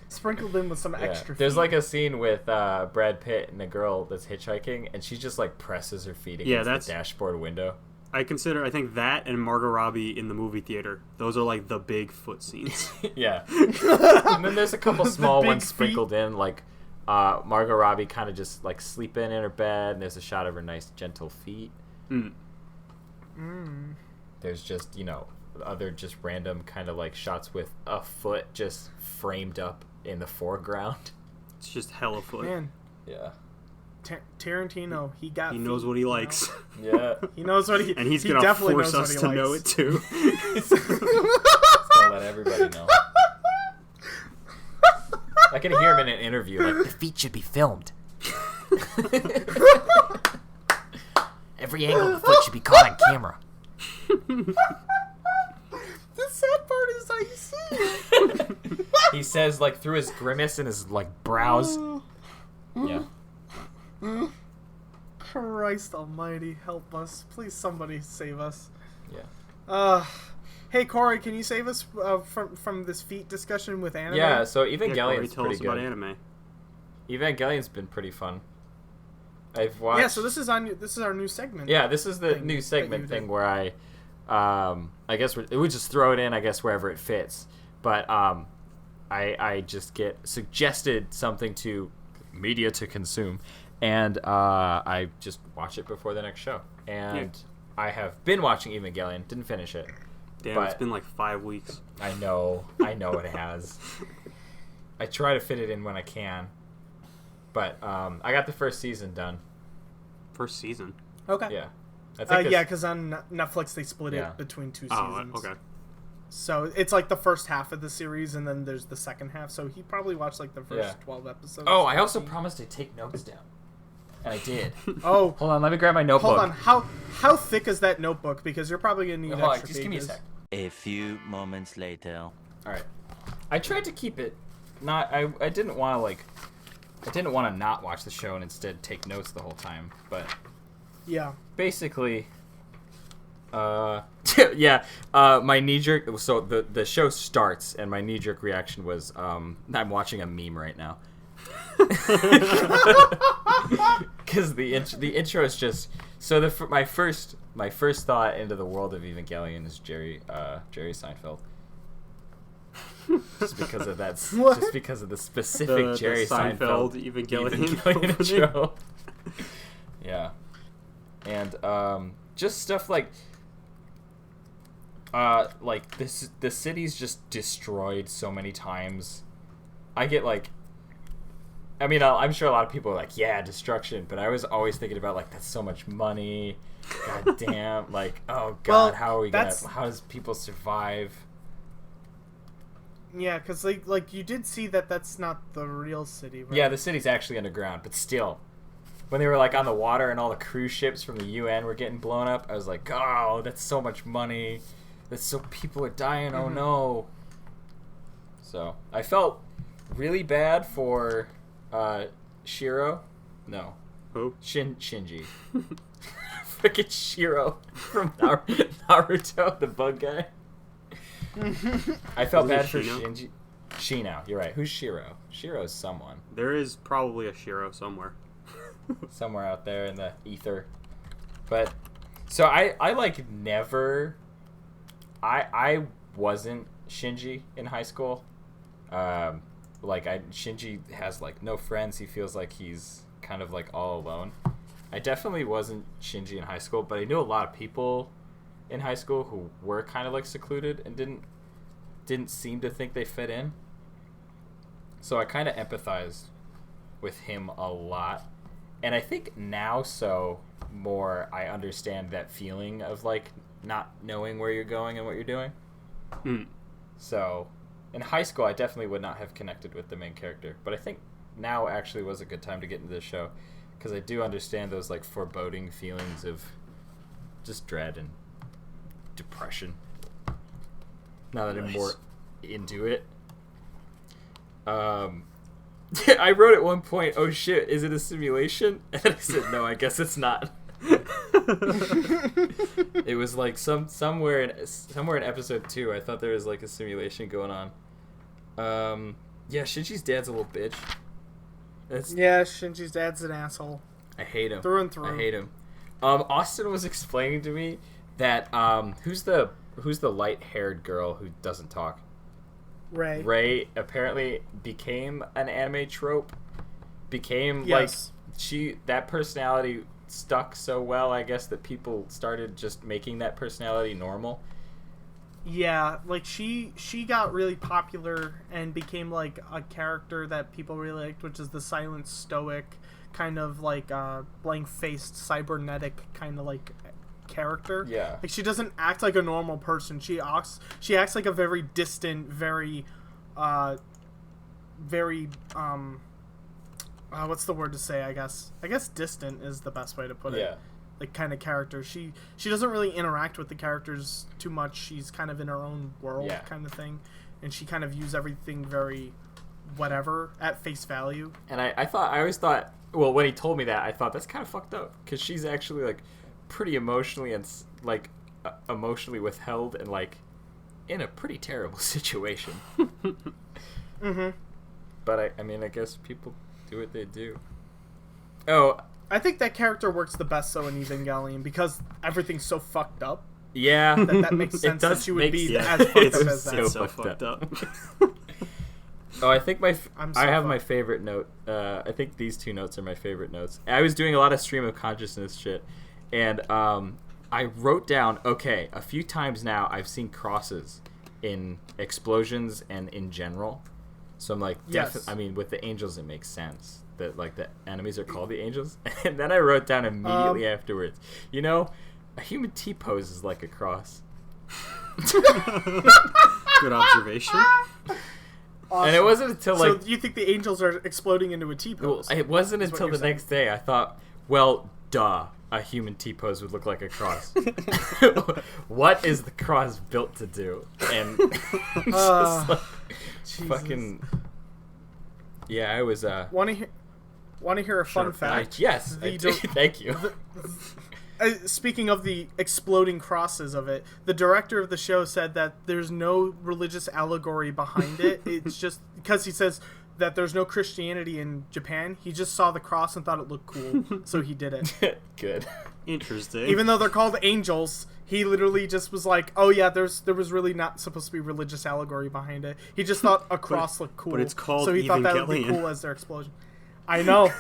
Sprinkled in with some extra There's feet. like a scene with Brad Pitt and a girl that's hitchhiking and she just like presses her feet against that's- the dashboard window. I think that and Margot Robbie in the movie theater. Those are like the big foot scenes. Yeah. And then there's a couple small big ones feet. sprinkled in, like Margot Robbie kind of just like sleeping in her bed, and there's a shot of her nice gentle feet. There's just, other just random kind of like shots with a foot just framed up in the foreground. It's just hella foot. Man, Yeah. Tarantino, he got He feet, knows what he you know? likes. Yeah. He knows what he And he's he gonna definitely force knows us what to he know likes. it too. Gonna let everybody know. I can hear him in an interview like, the feet should be filmed. Every angle of the foot should be caught on camera. The sad part is how you see it. He says, like, through his grimace and his, like, brows. Yeah. Christ almighty, help us. Please somebody save us. Yeah. Hey Corey, can you save us from this feet discussion with anime? Yeah, so Yeah, Corey, Evangelion's tell pretty us good. about anime. Evangelion's been pretty fun. I've watched... Yeah, so this is our new segment. Yeah, this is the thing new that segment you thing did. where I guess we just throw it in, I guess, wherever it fits. But I just get suggested something to media to consume, and I just watch it before the next show. And I have been watching Evangelion, didn't finish it. Damn, But- it's been like 5 weeks. I know it has. I try to fit it in when I can. But I got the first season done. First season. Okay. Yeah. I think Yeah, because on Netflix they split Yeah. it between 2 Oh, seasons. okay. So it's like the first half of the series, and then there's the second half. So he probably watched like the first Yeah. 12 episodes. Oh, I also 13. promised to take notes down. And I did. Oh, Hold on, let me grab my notebook. hold on. How thick is that notebook? Because you're probably gonna need Hold on, extra just give me a pages. sec. A few moments later. Alright. I tried to keep it I didn't want to not watch the show and instead take notes the whole time, but Yeah. basically my knee-jerk, so the show starts and my knee-jerk reaction was I'm watching a meme right now. Because the intro is just so my first thought into the world of Evangelion is Jerry Seinfeld. Just because of that, What? just because of the specific Jerry Seinfeld Evangelion intro. Yeah, and just stuff like this. The city's just destroyed so many times. I get like. I mean, I'm sure a lot of people are like, yeah, destruction, but I was always thinking about, like, that's so much money. God damn. Like, oh, God, Well, how are we going that's- to... How does people survive? Yeah, because like you did see that that's not the real city, right? Yeah, the city's actually underground, but still. When they were, like, on the water and all the cruise ships from the UN were getting blown up, I was like, oh, that's so much money. That's so... People are dying. Oh, no. So, I felt really bad for... Shiro? No. Who? Shinji. Freaking Shiro from Naruto, the bug guy. I felt Wasn't bad it for Shino? Shinji. Shino, you're right. Who's Shiro? Shiro's someone. There is probably a Shiro somewhere. somewhere out there in the ether. But so I like never. I wasn't Shinji in high school. Shinji has like no friends. He feels like he's kind of like all alone. I definitely wasn't Shinji in high school, but I knew a lot of people in high school who were kind of like secluded and didn't seem to think they fit in. So I kind of empathized with him a lot. And I think now more I understand that feeling of like not knowing where you're going and what you're doing. So in high school I definitely would not have connected with the main character, but I think now actually was a good time to get into this show because I do understand those like foreboding feelings of just dread and depression now that I'm more into it. I wrote at one point, oh shit, is it a simulation? And I said, no, I guess it's not. It was like somewhere in episode 2 I thought there was like a simulation going on. Yeah, Shinji's dad's a little bitch. Yeah, Shinji's dad's an asshole. I hate him. Through and through. I hate him. Austin was explaining to me that who's the light-haired girl who doesn't talk? Ray apparently became an anime trope. That personality stuck so well, I guess, that people started just making that personality normal. Yeah, like she got really popular and became like a character that people really liked, which is the silent stoic kind of like blank-faced cybernetic kind of like character. Yeah, like she doesn't act like a normal person. She acts like a very distant, very what's the word to say? I guess distant is the best way to put it. Yeah. Like kind of character. She doesn't really interact with the characters too much. She's kind of in her own world kind of thing, and she kind of views everything very whatever at face value. And I always thought, well, when he told me that, I thought that's kind of fucked up because she's actually like pretty emotionally and like emotionally withheld and like in a pretty terrible situation. But I mean, I guess people do what they do. Oh, I think that character works the best so in Evangelion because everything's so fucked up. Yeah, that makes sense. That she would be as fucked up as that. So fucked up. Oh, I think I have my favorite note. I think these two notes are my favorite notes. I was doing a lot of stream of consciousness shit, and I wrote down, okay, a few times now I've seen crosses in explosions and in general. So I'm like, yes. I mean, with the angels, it makes sense that like the enemies are called the angels. And then I wrote down immediately afterwards, a human T-pose is like a cross. Good observation. Awesome. And it wasn't until So you think the angels are exploding into a T-pose? Well, it wasn't until the next day I thought, well, duh, a human T-pose would look like a cross. What is the cross built to do? And it's just like, fucking... Yeah, I was... Want to hear a fun fact? Yes, thank you. Speaking of the exploding crosses of it, the director of the show said that there's no religious allegory behind it. It's just because he says that there's no Christianity in Japan. He just saw the cross and thought it looked cool, so he did it. Good. Interesting. Even though they're called angels, he literally just was like, oh yeah, there was really not supposed to be religious allegory behind it. He just thought a cross looked cool. But it's called so he thought that would be Evangelion. cool as their explosion. I know.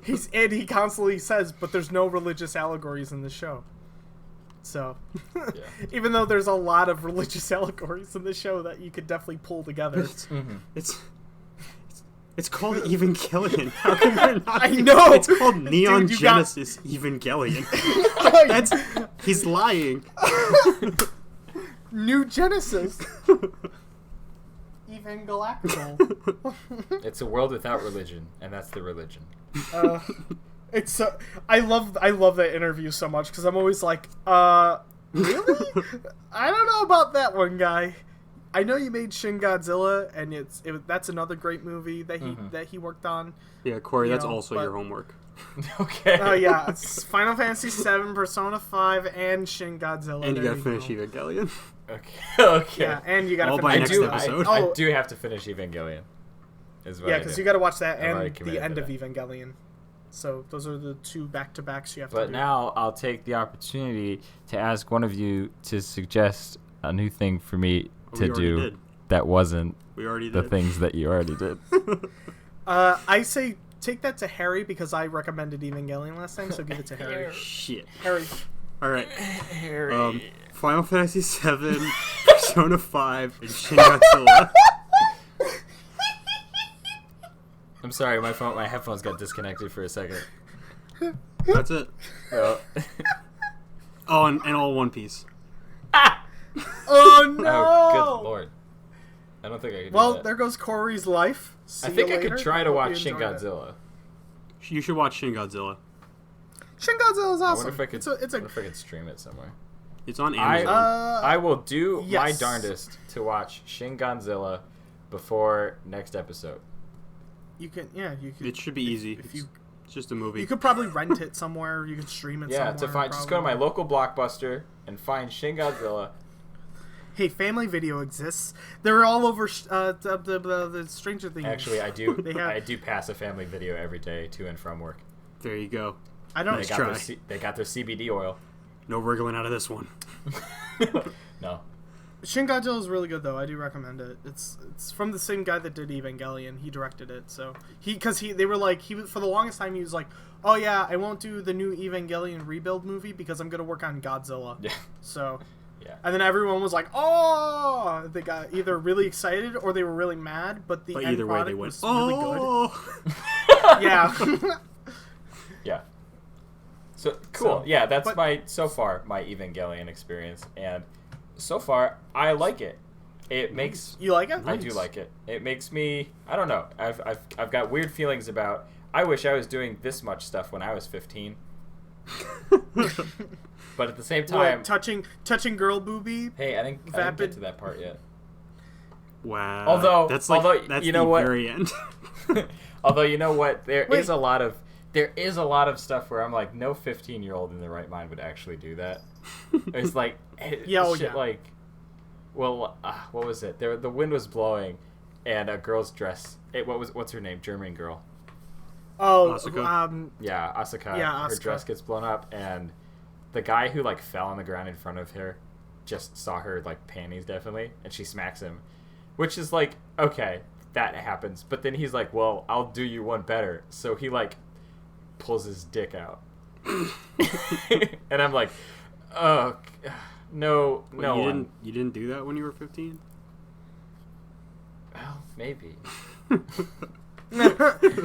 He constantly says, but there's no religious allegories in the show. So, even though there's a lot of religious allegories in the show that you could definitely pull together. It's called Evangelion. How can there not I know! It's called Neon Dude, Genesis Evangelion. He's lying. New Genesis. Evangelical. It's a world without religion, and that's the religion. It's I love that interview so much because I'm always like, really? I don't know about that one, guy. I know you made Shin Godzilla, and that's another great movie that he worked on. Yeah, Corey, that's also your homework. Okay. Oh yeah, it's Final Fantasy VII, Persona 5, and Shin Godzilla. And you There gotta finish go. Evangelion. Okay. Yeah, and you gotta All finish by next episode. I do have to finish Evangelion. Yeah, because you gotta watch that I'm already and committed the end to of that. Evangelion. So those are the 2 back-to-backs you have to But do. now I'll take the opportunity to ask one of you to suggest a new thing for me We to already do did. that wasn't We already the did. things that you already did. I say take that to Harry because I recommended Evangelion last time, so give it to Harry. Shit. Harry. All right. Final Fantasy VII, Persona 5, and Shin Godzilla. I'm sorry, my headphones got disconnected for a second. That's it. Oh, Oh, and all One Piece. Oh no! oh good lord. I don't think I could do Well, that. there goes Corey's life. See I think you I could later. try to Hope watch you Shin enjoyed it. Godzilla. You should watch Shin Godzilla. Shin Godzilla is I awesome. wonder if I could. It's a wonder if I could stream it somewhere. It's on I Amazon. will do my yes. darndest to watch Shin Godzilla before next episode. you can you could. It should be easy. If you It's just a movie. you could probably rent it somewhere. You could stream it. Yeah, somewhere, to find just go to my probably. local Blockbuster and find Shin Godzilla. Hey, Family Video exists. They're all over the Stranger Things. Actually, I do. They have- I do pass a Family Video every day to and from work. There you go. I don't. They Nice got, try. they got their CBD oil. No wriggling out of this one. No. Shin Godzilla is really good though. I do recommend it. It's from the same guy that did Evangelion. He directed it. So they were like for the longest time he was like, oh yeah, I won't do the new Evangelion rebuild movie because I'm gonna work on Godzilla. Yeah. So. Yeah. And then everyone was like, "Oh!" They got either really excited or they were really mad. But the But end either way, product they went, was really oh! good. Yeah. Yeah. So cool. So, Yeah, that's but- my Evangelion experience, and so far I like it. It makes You like it? I do like it. It makes me I don't know. I've got weird feelings about. I wish I was doing this much stuff when I was 15. But at the same time, What, touching girl booby. hey, I didn't get Vapid- to that part yet. Wow. Although- that's like although, that's you know the what? very end. Although you know what, there Wait. is a lot of stuff where I'm like, no 15-year-old in their right mind would actually do that. It's like, Yeah, oh, shit yeah. like, well, what was it? The wind was blowing, and a girl's dress. What's her name? German girl. Oh, Asuka? Yeah, Asuka. Yeah, Her Asuka. dress gets blown up, and the guy who like fell on the ground in front of her just saw her like panties definitely, and she smacks him, which is like, okay, that happens. But then he's like, well, I'll do you one better. So he like pulls his dick out, and I'm like, oh no, Wait, no one. you didn't do that when you were 15? Well, maybe.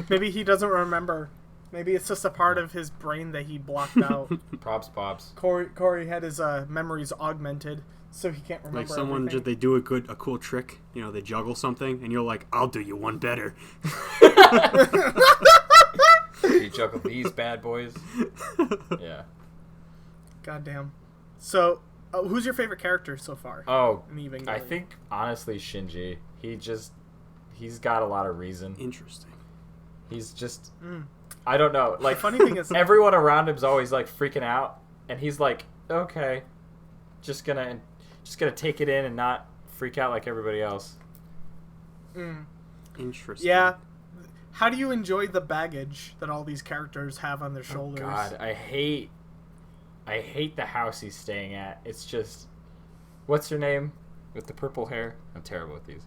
maybe he doesn't remember. Maybe it's just a part of his brain that he blocked out. Props, Pops. Corey had his memories augmented, so he can't remember. Like someone everything. they do a cool trick, they juggle something, and you're like, I'll do you one better. You juggle these bad boys. Yeah. Goddamn. So, who's your favorite character so far? Oh, in Evangelion? I think honestly Shinji. He's got a lot of reason. Interesting. He's just Mm. I don't know. Like The funny thing is, everyone around him's always like freaking out, and he's like, okay, just gonna take it in and not freak out like everybody else. Interesting. yeah. How do you enjoy the baggage that all these characters have on their shoulders? God, I hate the house he's staying at. It's just, what's her name with the purple hair? I'm terrible with these.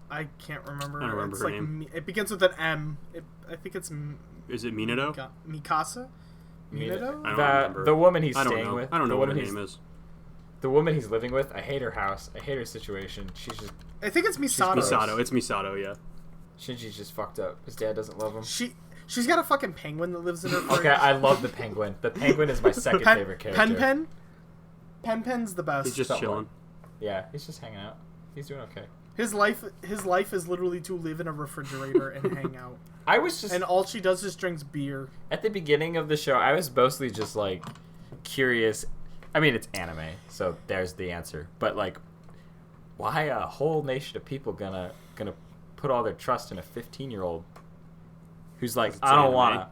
I can't remember. I don't remember It's her like name. It begins with an M. I think it's Is it Minato? Mikasa. Minato? I don't remember. The woman he's I don't staying know. with. I don't know the what her woman name is. The woman he's living with. I hate her house. I hate her situation. She's just I think it's Misato. gross. Misato. It's Misato, yeah. Shinji's just fucked up. His dad doesn't love him. She's got a fucking penguin that lives in her fridge. Okay, I love the penguin. The penguin is my second favorite character. Pen's the best. He's just Somewhat. chilling. Yeah, he's just hanging out. He's doing okay. His life is literally to live in a refrigerator and hang out. I was just And all she does is drinks beer. at the beginning of the show. I was mostly just like curious. I mean, it's anime, so there's the answer. But like, why a whole nation of people gonna put all their trust in a 15-year-old who's like, It's I don't anime. wanna.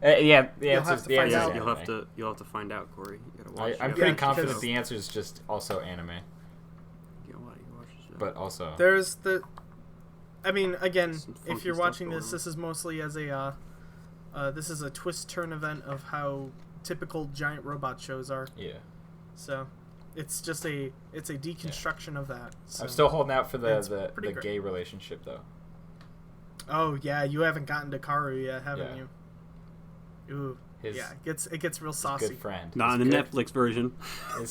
Yeah, the You'll have answer's to the find answer's out. anime. You'll have to find out, Corey. You gotta watch. I'm you pretty gotta- confident because- the answer is just also anime, you gotta watch the show. but also There's the. I mean, again, Some if funky you're stuff watching going this, on. this is mostly as a This is a twist turn event of how typical giant robot shows are. Yeah. So, it's just a deconstruction of that. So. I'm still holding out for It's the pretty great. gay relationship though. Oh yeah, you haven't gotten to Karu yet, haven't Yeah. you? Ooh. His Yeah, it gets real saucy. good friend. Not in His the good- Netflix version. his-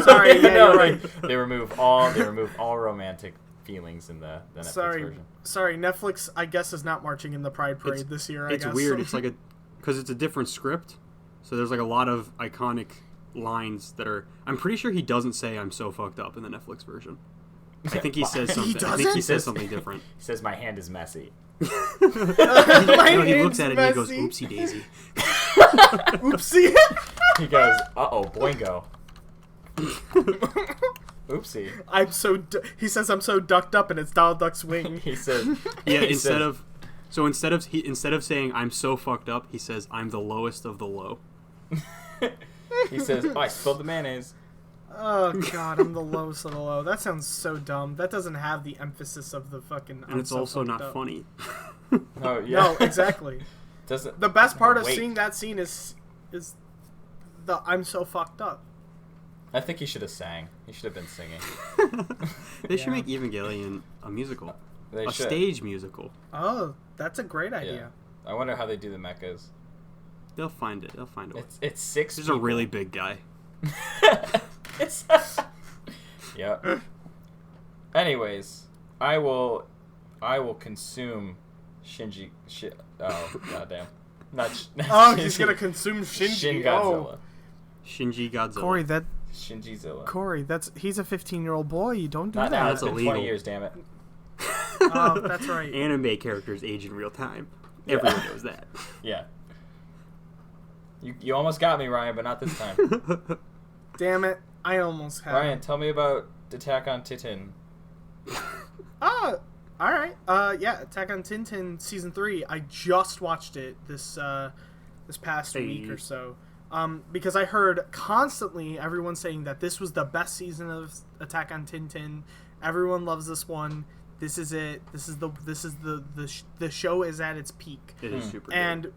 Sorry, yeah, No, you're right. They remove all romantic feelings in the Netflix Sorry, version. sorry. Netflix, I guess, is not marching in the Pride Parade this year. I It's guess. weird. It's like because it's a different script, so there's like a lot of iconic lines that are. I'm pretty sure he doesn't say "I'm so fucked up" in the Netflix version. I think he says something. I think he doesn't? says something different. He says, "My hand is messy." My No, he looks hand's at it and he goes, messy. "Oopsie daisy." Oopsie. He goes, "Uh-oh, boingo." Oopsie. He says I'm so ducked up, and it's Donald Duck's wing. He says, Yeah, he instead says- of instead of saying "I'm so fucked up," he says "I'm the lowest of the low." he says, "Oh, I spilled the mayonnaise." Oh god, I'm the lowest of the low. That sounds so dumb. That doesn't have the emphasis of the fucking. And it's also not funny. Oh yeah. No, exactly. Doesn't The best part of Wait. seeing that scene is the I'm so fucked up. I think he should have sang. He should have been singing. They should Yeah. make Evangelion a musical, They a should. stage musical. Oh, that's a great Yeah. idea. I wonder how they do the mechas. They'll find it. They'll find a way. It's six. There's a really big guy. It's yeah. Anyways, I will consume Shinji. Oh goddamn! Not. Oh, Shinji, he's gonna consume Shinji. Shin Oh, Godzilla. Shinji Godzilla. Corey, he's a 15-year-old boy. You don't do Not now. that. It's been illegal. 20 years. Damn it. Oh, that's right. Anime characters age in real time. Everyone knows that. Yeah. You almost got me, Ryan, but not this time. Damn it! I almost had. Ryan, tell me about Attack on Titan. Oh, all right. Yeah, Attack on Titan season 3. I just watched it this past week or so. Because I heard constantly everyone saying that this was the best season of Attack on Titan. Everyone loves this one. This is it. The show is at its peak. It is super And good.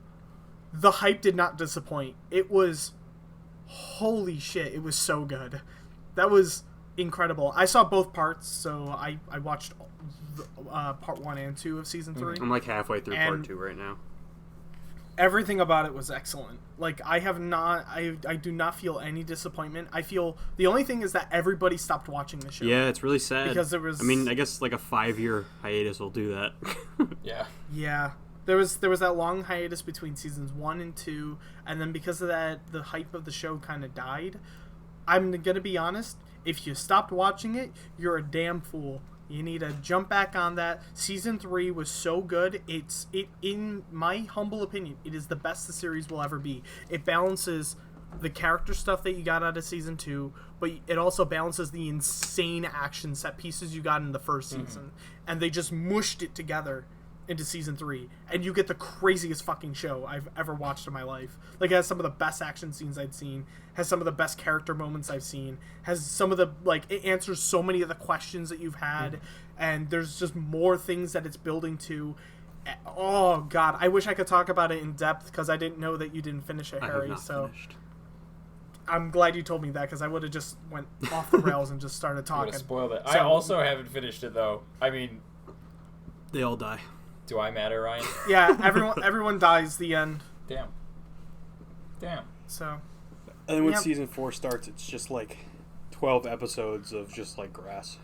the hype did not disappoint. It was holy shit. It was so good. That was incredible. I saw both parts, so I watched part 1 and 2 of season 3. I'm like halfway through and- part 2 right now. Everything about it was excellent. Like, I do not feel any disappointment. I feel the only thing is that everybody stopped watching the show. Yeah, it's really sad. Because there was- I mean, I guess like a 5-year hiatus will do that. Yeah. Yeah. There was that long hiatus between seasons 1 and 2, and then because of that, the hype of the show kind of died. I'm gonna be honest. If you stopped watching it, you're a damn fool. You need to jump back on that. Season 3 was so good. In my humble opinion, it is the best the series will ever be. It balances the character stuff that you got out of season 2, but it also balances the insane action set pieces you got in the first season. And they just mushed it together into season 3, and you get the craziest fucking show I've ever watched in my life. Like, it has some of the best action scenes I've seen, has some of the best character moments I've seen, has some of the, like, it answers so many of the questions that you've had, and there's just more things that it's building to. Oh god, I wish I could talk about it in depth, because I didn't know that you didn't finish it, I have Harry. not So finished. I'm glad you told me that, because I would have just went off the rails and just started Would talking. have spoiled it. I So- also haven't finished it though. I mean, They all die. do I matter, Ryan? Yeah, everyone dies. The end. Damn. So And then when Yep. season 4 starts, it's just like 12 episodes of just like grass.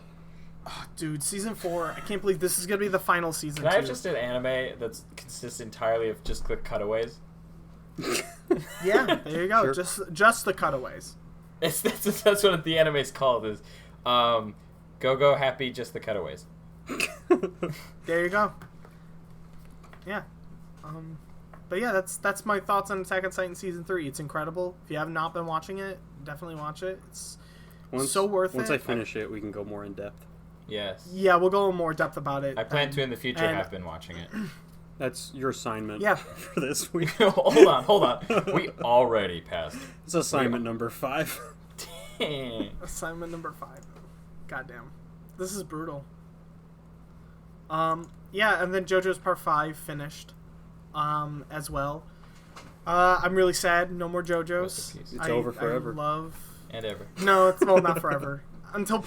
dude, season 4. I can't believe this is gonna be the final season. Can I have too. just an anime that consists entirely of just quick cutaways? Yeah, there you go. Sure. Just the cutaways. That's what the anime's called is. Go happy, just the cutaways. There you go. Yeah. But yeah, that's my thoughts on Attack on Titan season 3. It's incredible. If you have not been watching it, definitely watch it. It's so worth Once it. I finish it, we can go more in depth. Yes. Yeah, we'll go in more depth about it. I plan to in the future and- have been watching it. That's your assignment Yeah. for this week. Hold on. We already passed. It's assignment number 5. Assignment number 5. Goddamn. This is brutal. Yeah, and then JoJo's Part 5 finished as well. I'm really sad. No more Rest in JoJo's. peace. It's over forever. I love. And ever. No, it's well not forever. Until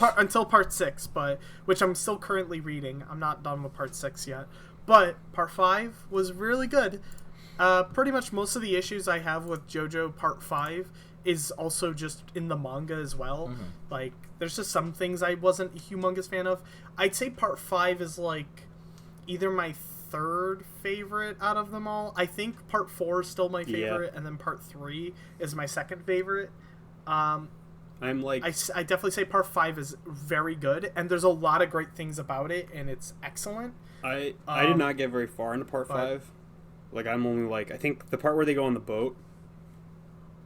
part 6, but which I'm still currently reading. I'm not done with part 6 yet. But part 5 was really good. Pretty much most of the issues I have with JoJo part 5 is also just in the manga as well. Mm-hmm. Like, there's just some things I wasn't a humongous fan of. I'd say part 5 is like either my third favorite out of them all. I think part 4 is still my favorite, and then part 3 is my second favorite. I'm like... I definitely say part 5 is very good, and there's a lot of great things about it, and it's excellent. I did not get very far into part 5. Like, I'm only like... I think the part where they go on the boat...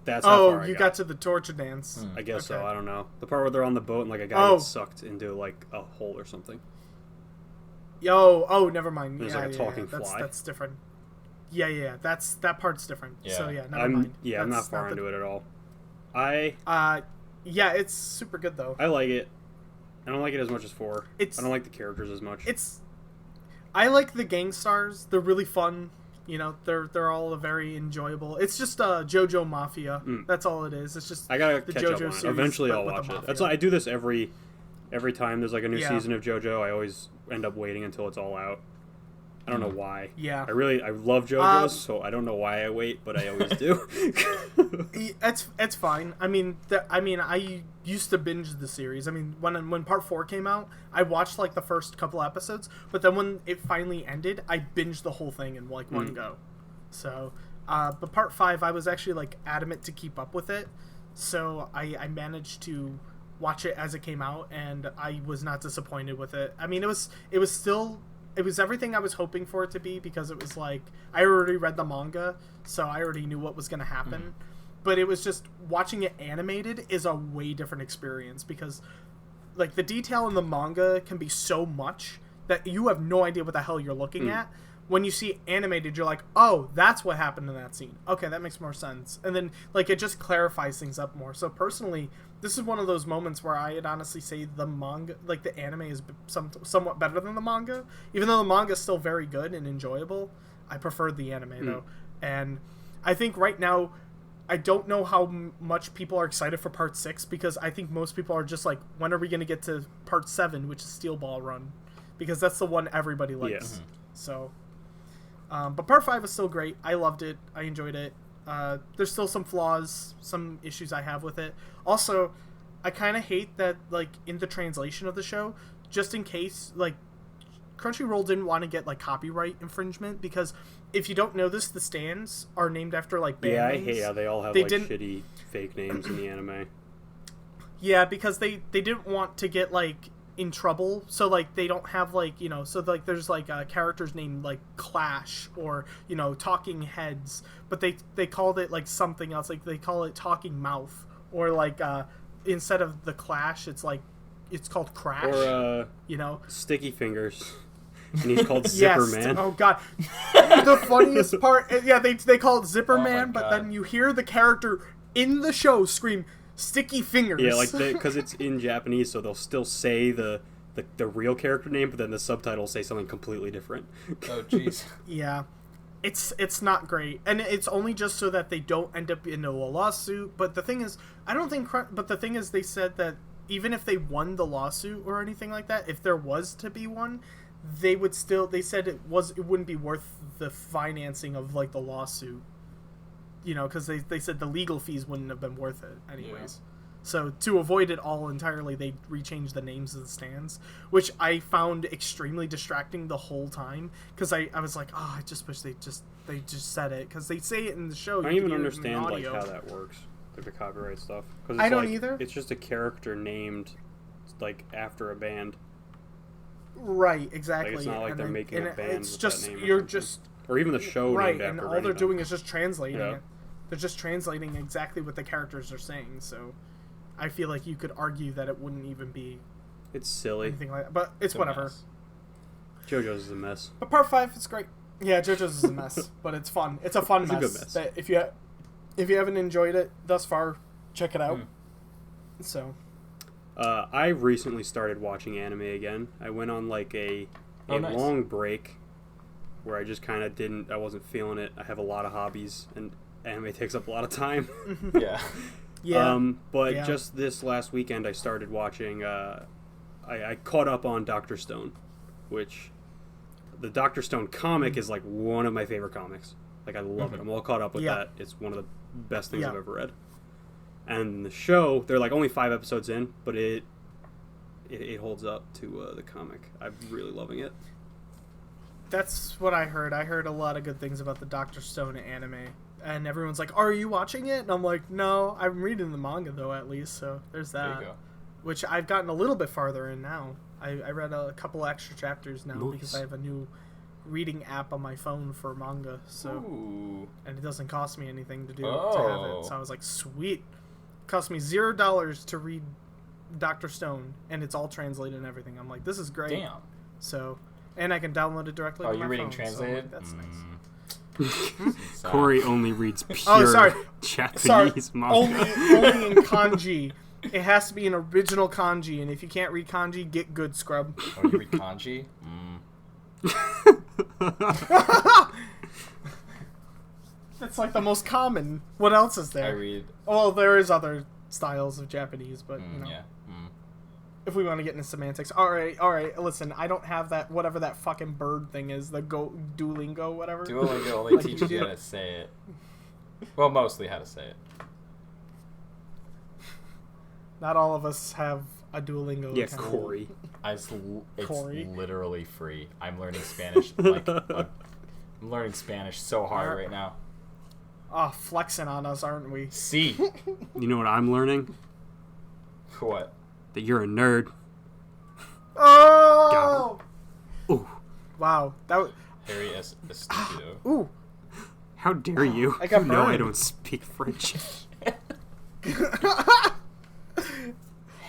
That's how far I got to the torture dance. I guess Okay. so. I don't know. The part where they're on the boat and like a guy gets sucked into like a hole or something. Never mind. There's yeah, like a talking That's fly. That's different. Yeah. That part's different. Yeah. So yeah, never mind. I'm not far into it at all. I Yeah, it's super good though. like it. I don't like it as much as 4. I It's- don't like the characters as much. I like the gang stars. They're really fun. You know, they're all very enjoyable. It's just JoJo Mafia. That's all it is. It's just I gotta the catch JoJo up on it. series, Eventually, but I'll with the watch it. Mafia. That's why I do this every time there's like a new Yeah. season of JoJo. I always end up waiting until it's all out. I don't know why. Yeah. I love JoJo's, so I don't know why I wait, but I always do. It's fine. I mean, I used to binge the series. I mean, when part 4 came out, I watched like the first couple episodes, but then when it finally ended, I binged the whole thing in like one go. So, but part 5, I was actually like adamant to keep up with it, so I managed to watch it as it came out, and I was not disappointed with it. I mean, it was everything I was hoping for it to be, because it was like I already read the manga, so I already knew what was going to happen. But it was just watching it animated is a way different experience, because like the detail in the manga can be so much that you have no idea what the hell you're looking at. When you see it animated, you're like, oh, that's what happened in that scene. Okay, that makes more sense. And then like it just clarifies things up more. So personally, this is one of those moments where I'd honestly say the manga, like the anime, is somewhat better than the manga. Even though the manga is still very good and enjoyable, I prefer the anime though. And I think right now, I don't know how much people are excited for part 6, because I think most people are just like, when are we going to get to part 7, which is Steel Ball Run? Because that's the one everybody likes. So, but part 5 is still great. I loved it. I enjoyed it. There's still some flaws, some issues I have with it. Also, I kind of hate that, like, in the translation of the show, just in case, like, Crunchyroll didn't want to get, like, copyright infringement, because if you don't know this, the stands are named after, like, band I names. hate how they all have shitty fake names in the anime. Yeah, because they didn't want to get, like, in trouble, so like they don't have like, you know, so like there's like characters named like Clash or, you know, Talking Heads, but they called it like something else, like they call it Talking Mouth, or like instead of the Clash it's called Crash, or you know, Sticky Fingers, and he's called Zipper Man. Oh god, the funniest part, yeah, they call it Zipper Oh my Man, but God. then you hear the character in the show scream Sticky Fingers. Yeah, like because it's in Japanese, so they'll still say the real character name, but then the subtitle will say something completely different. Oh, jeez. Yeah, it's not great, and it's only just so that they don't end up in a lawsuit. But the thing is, But the thing is, they said that even if they won the lawsuit or anything like that, if there was to be one, they would still. They said it wouldn't be worth the financing of like the lawsuit. You know, because they said the legal fees wouldn't have been worth it anyways. Yeah. So to avoid it all entirely, they rechanged the names of the stands, which I found extremely distracting the whole time, because I was like, oh, I just wish they just said it, because they say it in the show. I don't even understand like how that works, like the copyright stuff. Cause I don't either. It's just a character named like after a band. Right, exactly. Like, it's not like they're making a band it's with just that name you're something. just or even the show right, named and after all they're anything. doing is just translating Yeah. it. They're just translating exactly what the characters are saying. So I feel like you could argue that it wouldn't even be It's silly. anything like that, but it's whatever. Mess. JoJo's is a mess. But part 5 is great. Yeah, JoJo's is a mess, but it's fun. It's a fun It's a mess. good mess. That if you haven't enjoyed it thus far, check it out. So, I recently started watching anime again. I went on like a Oh, nice. long break where I just kind of I wasn't feeling it. I have a lot of hobbies, and anime takes up a lot of time. Yeah. Yeah. But Yeah. just this last weekend, I started watching. I caught up on Doctor Stone, which the Doctor Stone comic is like one of my favorite comics. Like I love it. I'm all caught up with Yeah. that. It's one of the best things Yeah. I've ever read. And the show, they're like only 5 episodes in, but it holds up to the comic. I'm really loving it. That's what I heard. I heard a lot of good things about the Doctor Stone anime. And everyone's like, "Are you watching it?" And I'm like, "No, I'm reading the manga though, at least." So there's that. There you go. Which I've gotten a little bit farther in now. I read a couple extra chapters now Nice. because I have a new reading app on my phone for manga. So Ooh. and it doesn't cost me anything to do to have Oh. it. So I was like, "Sweet." It cost me $0 to read Doctor Stone, and it's all translated and everything. I'm like, "This is great." Damn. So, and I can download it directly Oh, to my you're reading phone. So, translated? that's nice. Sad. Corey only reads pure Oh, sorry. Japanese manga. Only in kanji. It has to be an original kanji, and if you can't read kanji, get good, scrub. Oh, you read kanji? That's like the most common. What else is there? I read. Well, there is other styles of Japanese, but you know, Yeah. if we want to get into semantics, all right. Listen, I don't have that whatever that fucking bird thing is, the Duolingo, whatever. Duolingo only Like, teaches you how to say it. Well, mostly how to say it. Not all of us have a Duolingo. Yeah, account. Corey. It's Corey? literally free. I'm learning Spanish. I'm learning Spanish so hard right now. Oh, flexing on us, aren't we? See. You know what I'm learning? What? That you're a nerd. Oh! Ooh. Wow, that was... Harry Estúpido. Ooh. How dare you? I got No, I burned. don't speak French.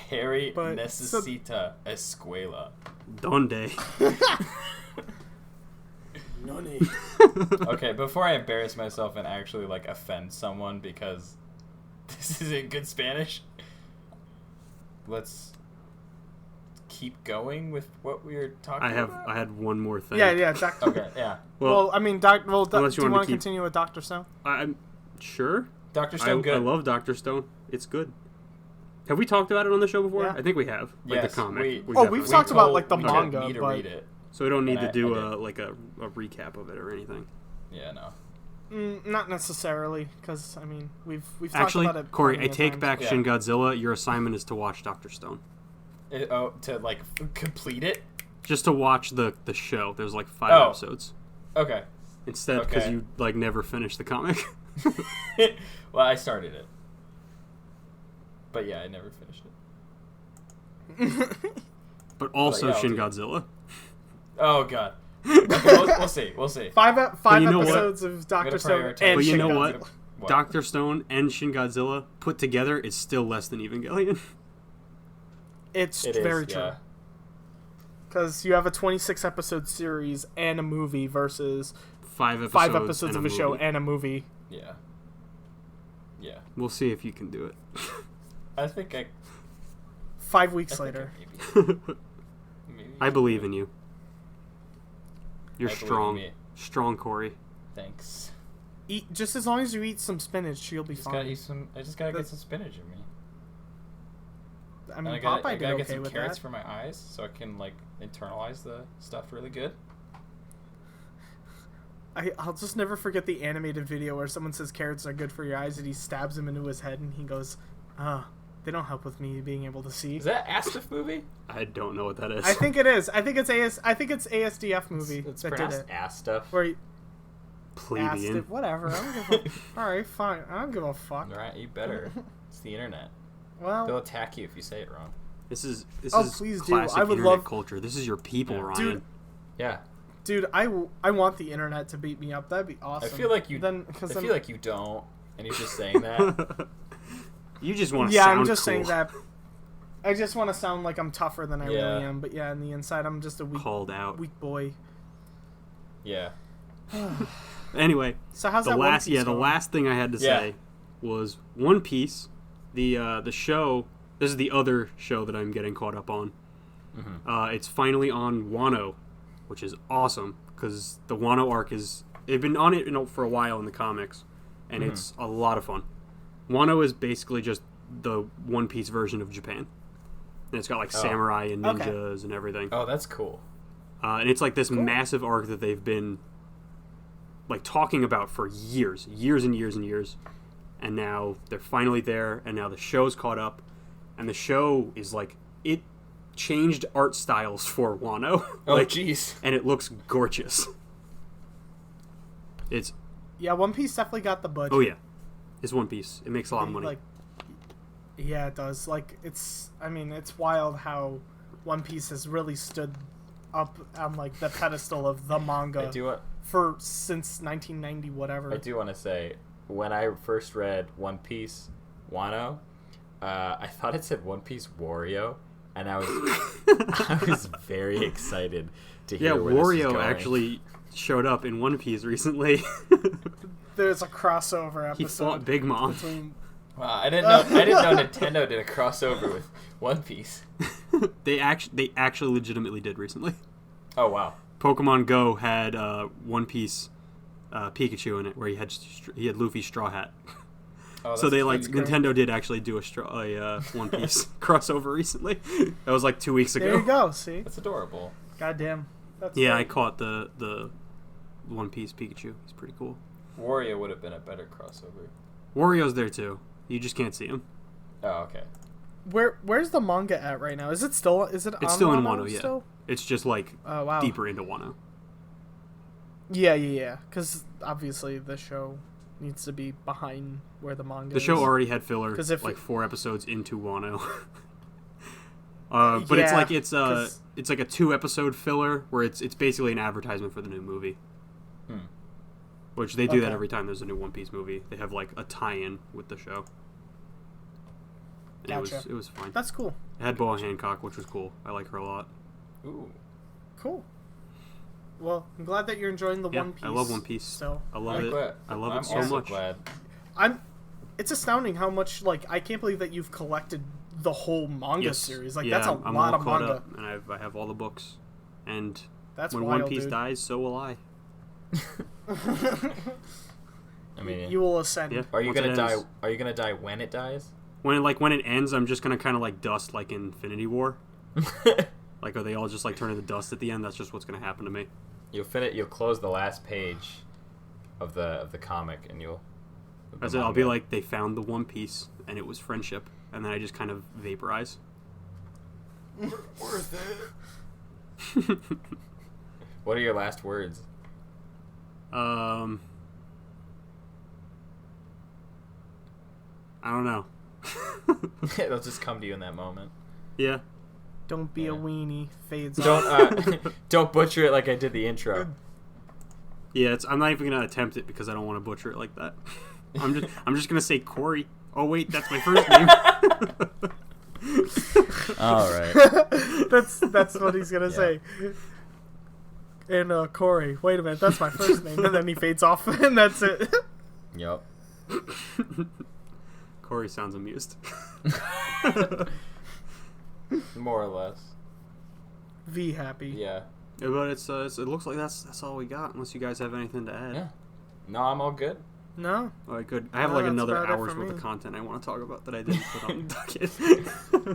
Harry But- necesita escuela. Donde? Okay, before I embarrass myself and actually like offend someone because this isn't good Spanish, let's keep going with what we were talking about. I had one more thing. Yeah, Doctor... Okay, yeah. Well, I mean, unless do you you want want to to keep- continue with Doctor Stone? I'm sure. Dr. Stone, good. I love Doctor Stone. It's good. Have we talked about it on the show before? Yeah. I think we have. Like Yes, the comic. we- We Oh, definitely- we've talked about, like, the we manga, told me to but- read it. So we don't need and to do I a recap of it or anything. Yeah, no. Not necessarily, because I mean we've Actually, talked about it. Corey, I plenty of take times. back Yeah. Shin Godzilla. Your assignment is to watch Doctor Stone. To like complete it? Just to watch the show. There's like 5 Oh. episodes. Okay. Instead, because Okay. you like never finished the comic. Well, I started it. But yeah, I never finished it. But also yeah, I'll Shin do it. Godzilla. Oh god. Okay, we'll see. We'll see. Five you know what? episodes of Doctor gonna Stone prioritize- and But you Shin know Godzilla. what? What? Doctor Stone and Shin Godzilla put together is still less than Evangelion. It's It is, very true. yeah. Because you have a 26 episode series and a movie versus 5 episodes. 5 episodes and of a show movie. and a movie. Yeah. Yeah. We'll see if you can do it. I think I 5 weeks think later. maybe I believe in you. You're I believe in strong. me. Strong, Corey. Thanks. Eat just as long as you eat some spinach, you'll be Just gotta fine. eat some. I just gotta The- get some spinach in me. I And mean, I Popeye gotta did get okay some with carrots that. for my eyes so I can like internalize the stuff really good. I'll just never forget the animated video where someone says carrots are good for your eyes, and he stabs him into his head, and he goes, they don't help with me being able to see. Is that Astif movie? I don't know what that is. I think it is. I think it's ASDF movie It's that did pronounced it. Astuf. Where he asked Plebeian. it, whatever. I don't give a, all right, fine. I don't give a fuck. Alright, you better. It's the internet. They'll Well, attack you if you say it wrong. This is Oh, please do. classic I would internet love- culture. This is your people, Yeah. Ryan. Dude, Yeah. dude, I want the internet to beat me up. That'd be awesome. I feel like you. Then, I cause feel like you don't, and you're just saying that. You just want to yeah, sound I'm just cool. saying that. I just want to sound like I'm tougher than I Yeah. really am, but yeah, on the inside, I'm just a Called out. weak boy. Yeah. Anyway, So how's the that last One Piece the going? last thing I had to Yeah. say was One Piece. The show. This is the other show that I'm getting caught up on. Mm-hmm. It's finally on Wano, which is awesome because the Wano arc they've been on it for a while in the comics, and it's a lot of fun. Wano is basically just the One Piece version of Japan. And it's got like samurai and ninjas and everything. Oh, that's cool. And it's like this massive arc that they've been like talking about for years and years and years. And now they're finally there, and now the show's caught up, and the show is like, it changed art styles for Wano. Oh, like, jeez. And it looks gorgeous. It's One Piece definitely got the budget. Oh yeah, it's One Piece. It makes a lot of money. Like, yeah, it does. Like, it's wild how One Piece has really stood up on like the pedestal of the manga since 1990 whatever. I do want to say, when I first read One Piece Wano, I thought it said One Piece Wario, and I was very excited to hear where this was Wario going. actually showed up in One Piece recently. There's a crossover episode. He fought Big Mom. Between... Wow, I didn't know Nintendo did a crossover with One Piece. They actually legitimately did recently. Oh wow. Pokemon Go had One Piece Pikachu in it, where he had Luffy's straw hat. Oh, so they great. Nintendo did actually do a One Piece crossover recently. That was like 2 weeks ago. There you go. See, That's adorable. goddamn. That's Yeah, great. I caught the One Piece Pikachu. He's pretty cool. Wario would have been a better crossover. Wario's there too. You just can't see him. Oh, okay. Where's the manga at right now? Is it still? Is it? It's on still in Wano Wano, yeah. Still? It's just like Oh wow. deeper into Wano. Yeah. Because obviously the show needs to be behind where the manga. The show is. already had filler, 'Cause if like it- 4 episodes into Wano. But Yeah, it's like a 2-episode filler where it's basically an advertisement for the new movie. Which they do that Okay. every time there's a new One Piece movie. They have like a tie-in with the show. And Gotcha. it was fine. That's cool. It had Boa Hancock, which was cool. I like her a lot. Ooh. Cool. Well, I'm glad that you're enjoying the Yeah, One Piece. I love One Piece. Still, I love I'm it. glad. I love I'm it so also much. glad. It's astounding how much I can't believe that you've collected the whole manga Yes. series. Yeah, That's a I'm lot all of caught manga. up, and I have all the books. And That's when wild, One Piece dude. dies, so will I. I mean, You will ascend. Yeah. are you once it gonna die? ends. Are you gonna die when it dies? When it ends, I'm just gonna kind of like dust like Infinity War. Like, are they all just like turn into dust at the end? That's just what's gonna happen to me. You'll close the last page of the comic, and you'll. That's it. I'll be like, they found the One Piece, and it was friendship, and then I just kind of vaporize. Worth it. What are your last words? I don't know. It'll just come to you in that moment. Yeah. Don't be a weenie. Fades Don't off. don't butcher it like I did the intro. Yeah, I'm not even gonna attempt it because I don't want to butcher it like that. I'm just gonna say Corey. Oh wait, that's my first name. All right. That's what he's gonna say. And Corey, wait a minute, that's my first name, and then he fades off, and that's it. Yep. Corey sounds amused. More or less. V happy. Yeah. Yeah, but it looks like that's all we got. Unless you guys have anything to add. Yeah. No, I'm all good. No. All right, good. I have No, like that's another about it hour's for worth me. of content I want to talk about that I didn't put on the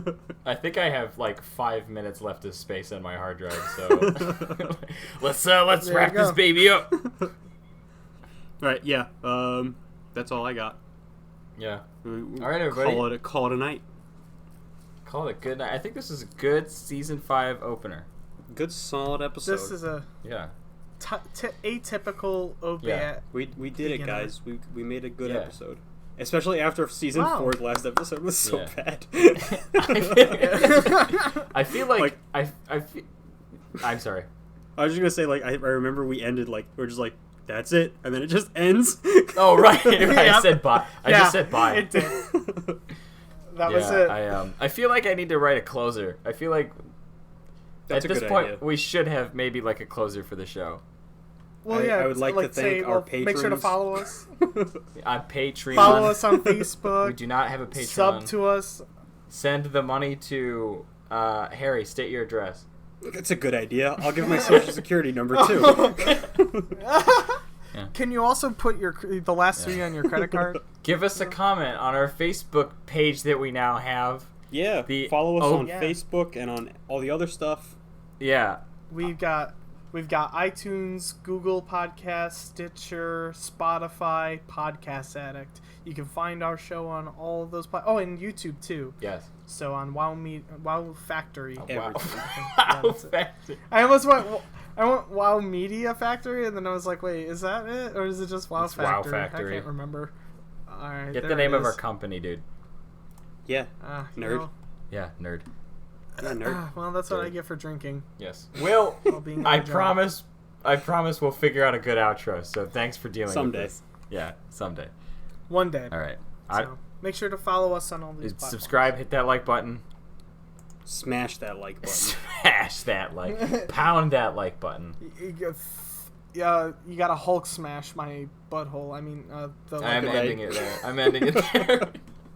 docket. I think I have like 5 minutes left of space on my hard drive, so let's There wrap you this go. baby up. All right, yeah. That's all I got. Yeah. All right, everybody. Call it a night. Call it good night. I think this is a good season 5 opener. Good solid episode. This is a Yeah. atypical opening. Yeah. We did it, Beginner. guys. We made a good Yeah. episode. Especially after season Wow. 4's last episode was so Yeah. bad. I feel like, Like- I feel. I'm sorry. I was just gonna say, like, I remember we ended like we're just like, that's it, and then it just ends. Oh right, I Yep. said bye. I just said bye. It did. That was Yeah, it. I feel like I need to write a closer. I feel like That's at a this good point idea. we should have maybe like a closer for the show Well, I- yeah. I would like to thank say, our Make sure to patrons. follow us. on Patreon. Follow us on We Facebook. do not have a Patreon. Sub to us. Send the money to Harry. State your address. That's a good idea. I'll give my social security number too. Can you also put the last three on your credit card? Give us a comment on our Facebook page that we now have. Yeah, follow us on Facebook and on all the other stuff. Yeah. We've got iTunes, Google Podcasts, Stitcher, Spotify, Podcast Addict. You can find our show on all of those and YouTube too. Yes. So on Wow Factory. Wow. Wow Factory. I went Wow Media Factory, and then I was like, wait, is that it, or is it just Wow Factory? Wow Factory. I can't remember. All right. Get the name of our company, dude. Yeah. Nerd. Yeah, nerd. Yeah, nerd. Well, that's what I get for drinking. Yes. Will, I promise we'll figure out a good outro. So thanks for dealing someday. with this. Yeah, someday. One day. All right. So make sure to follow us on all these platforms. Subscribe, hit that like button. Smash that like button. Smash that like. Pound that like button. You gotta Hulk smash my butthole. I mean, I'm ending it there.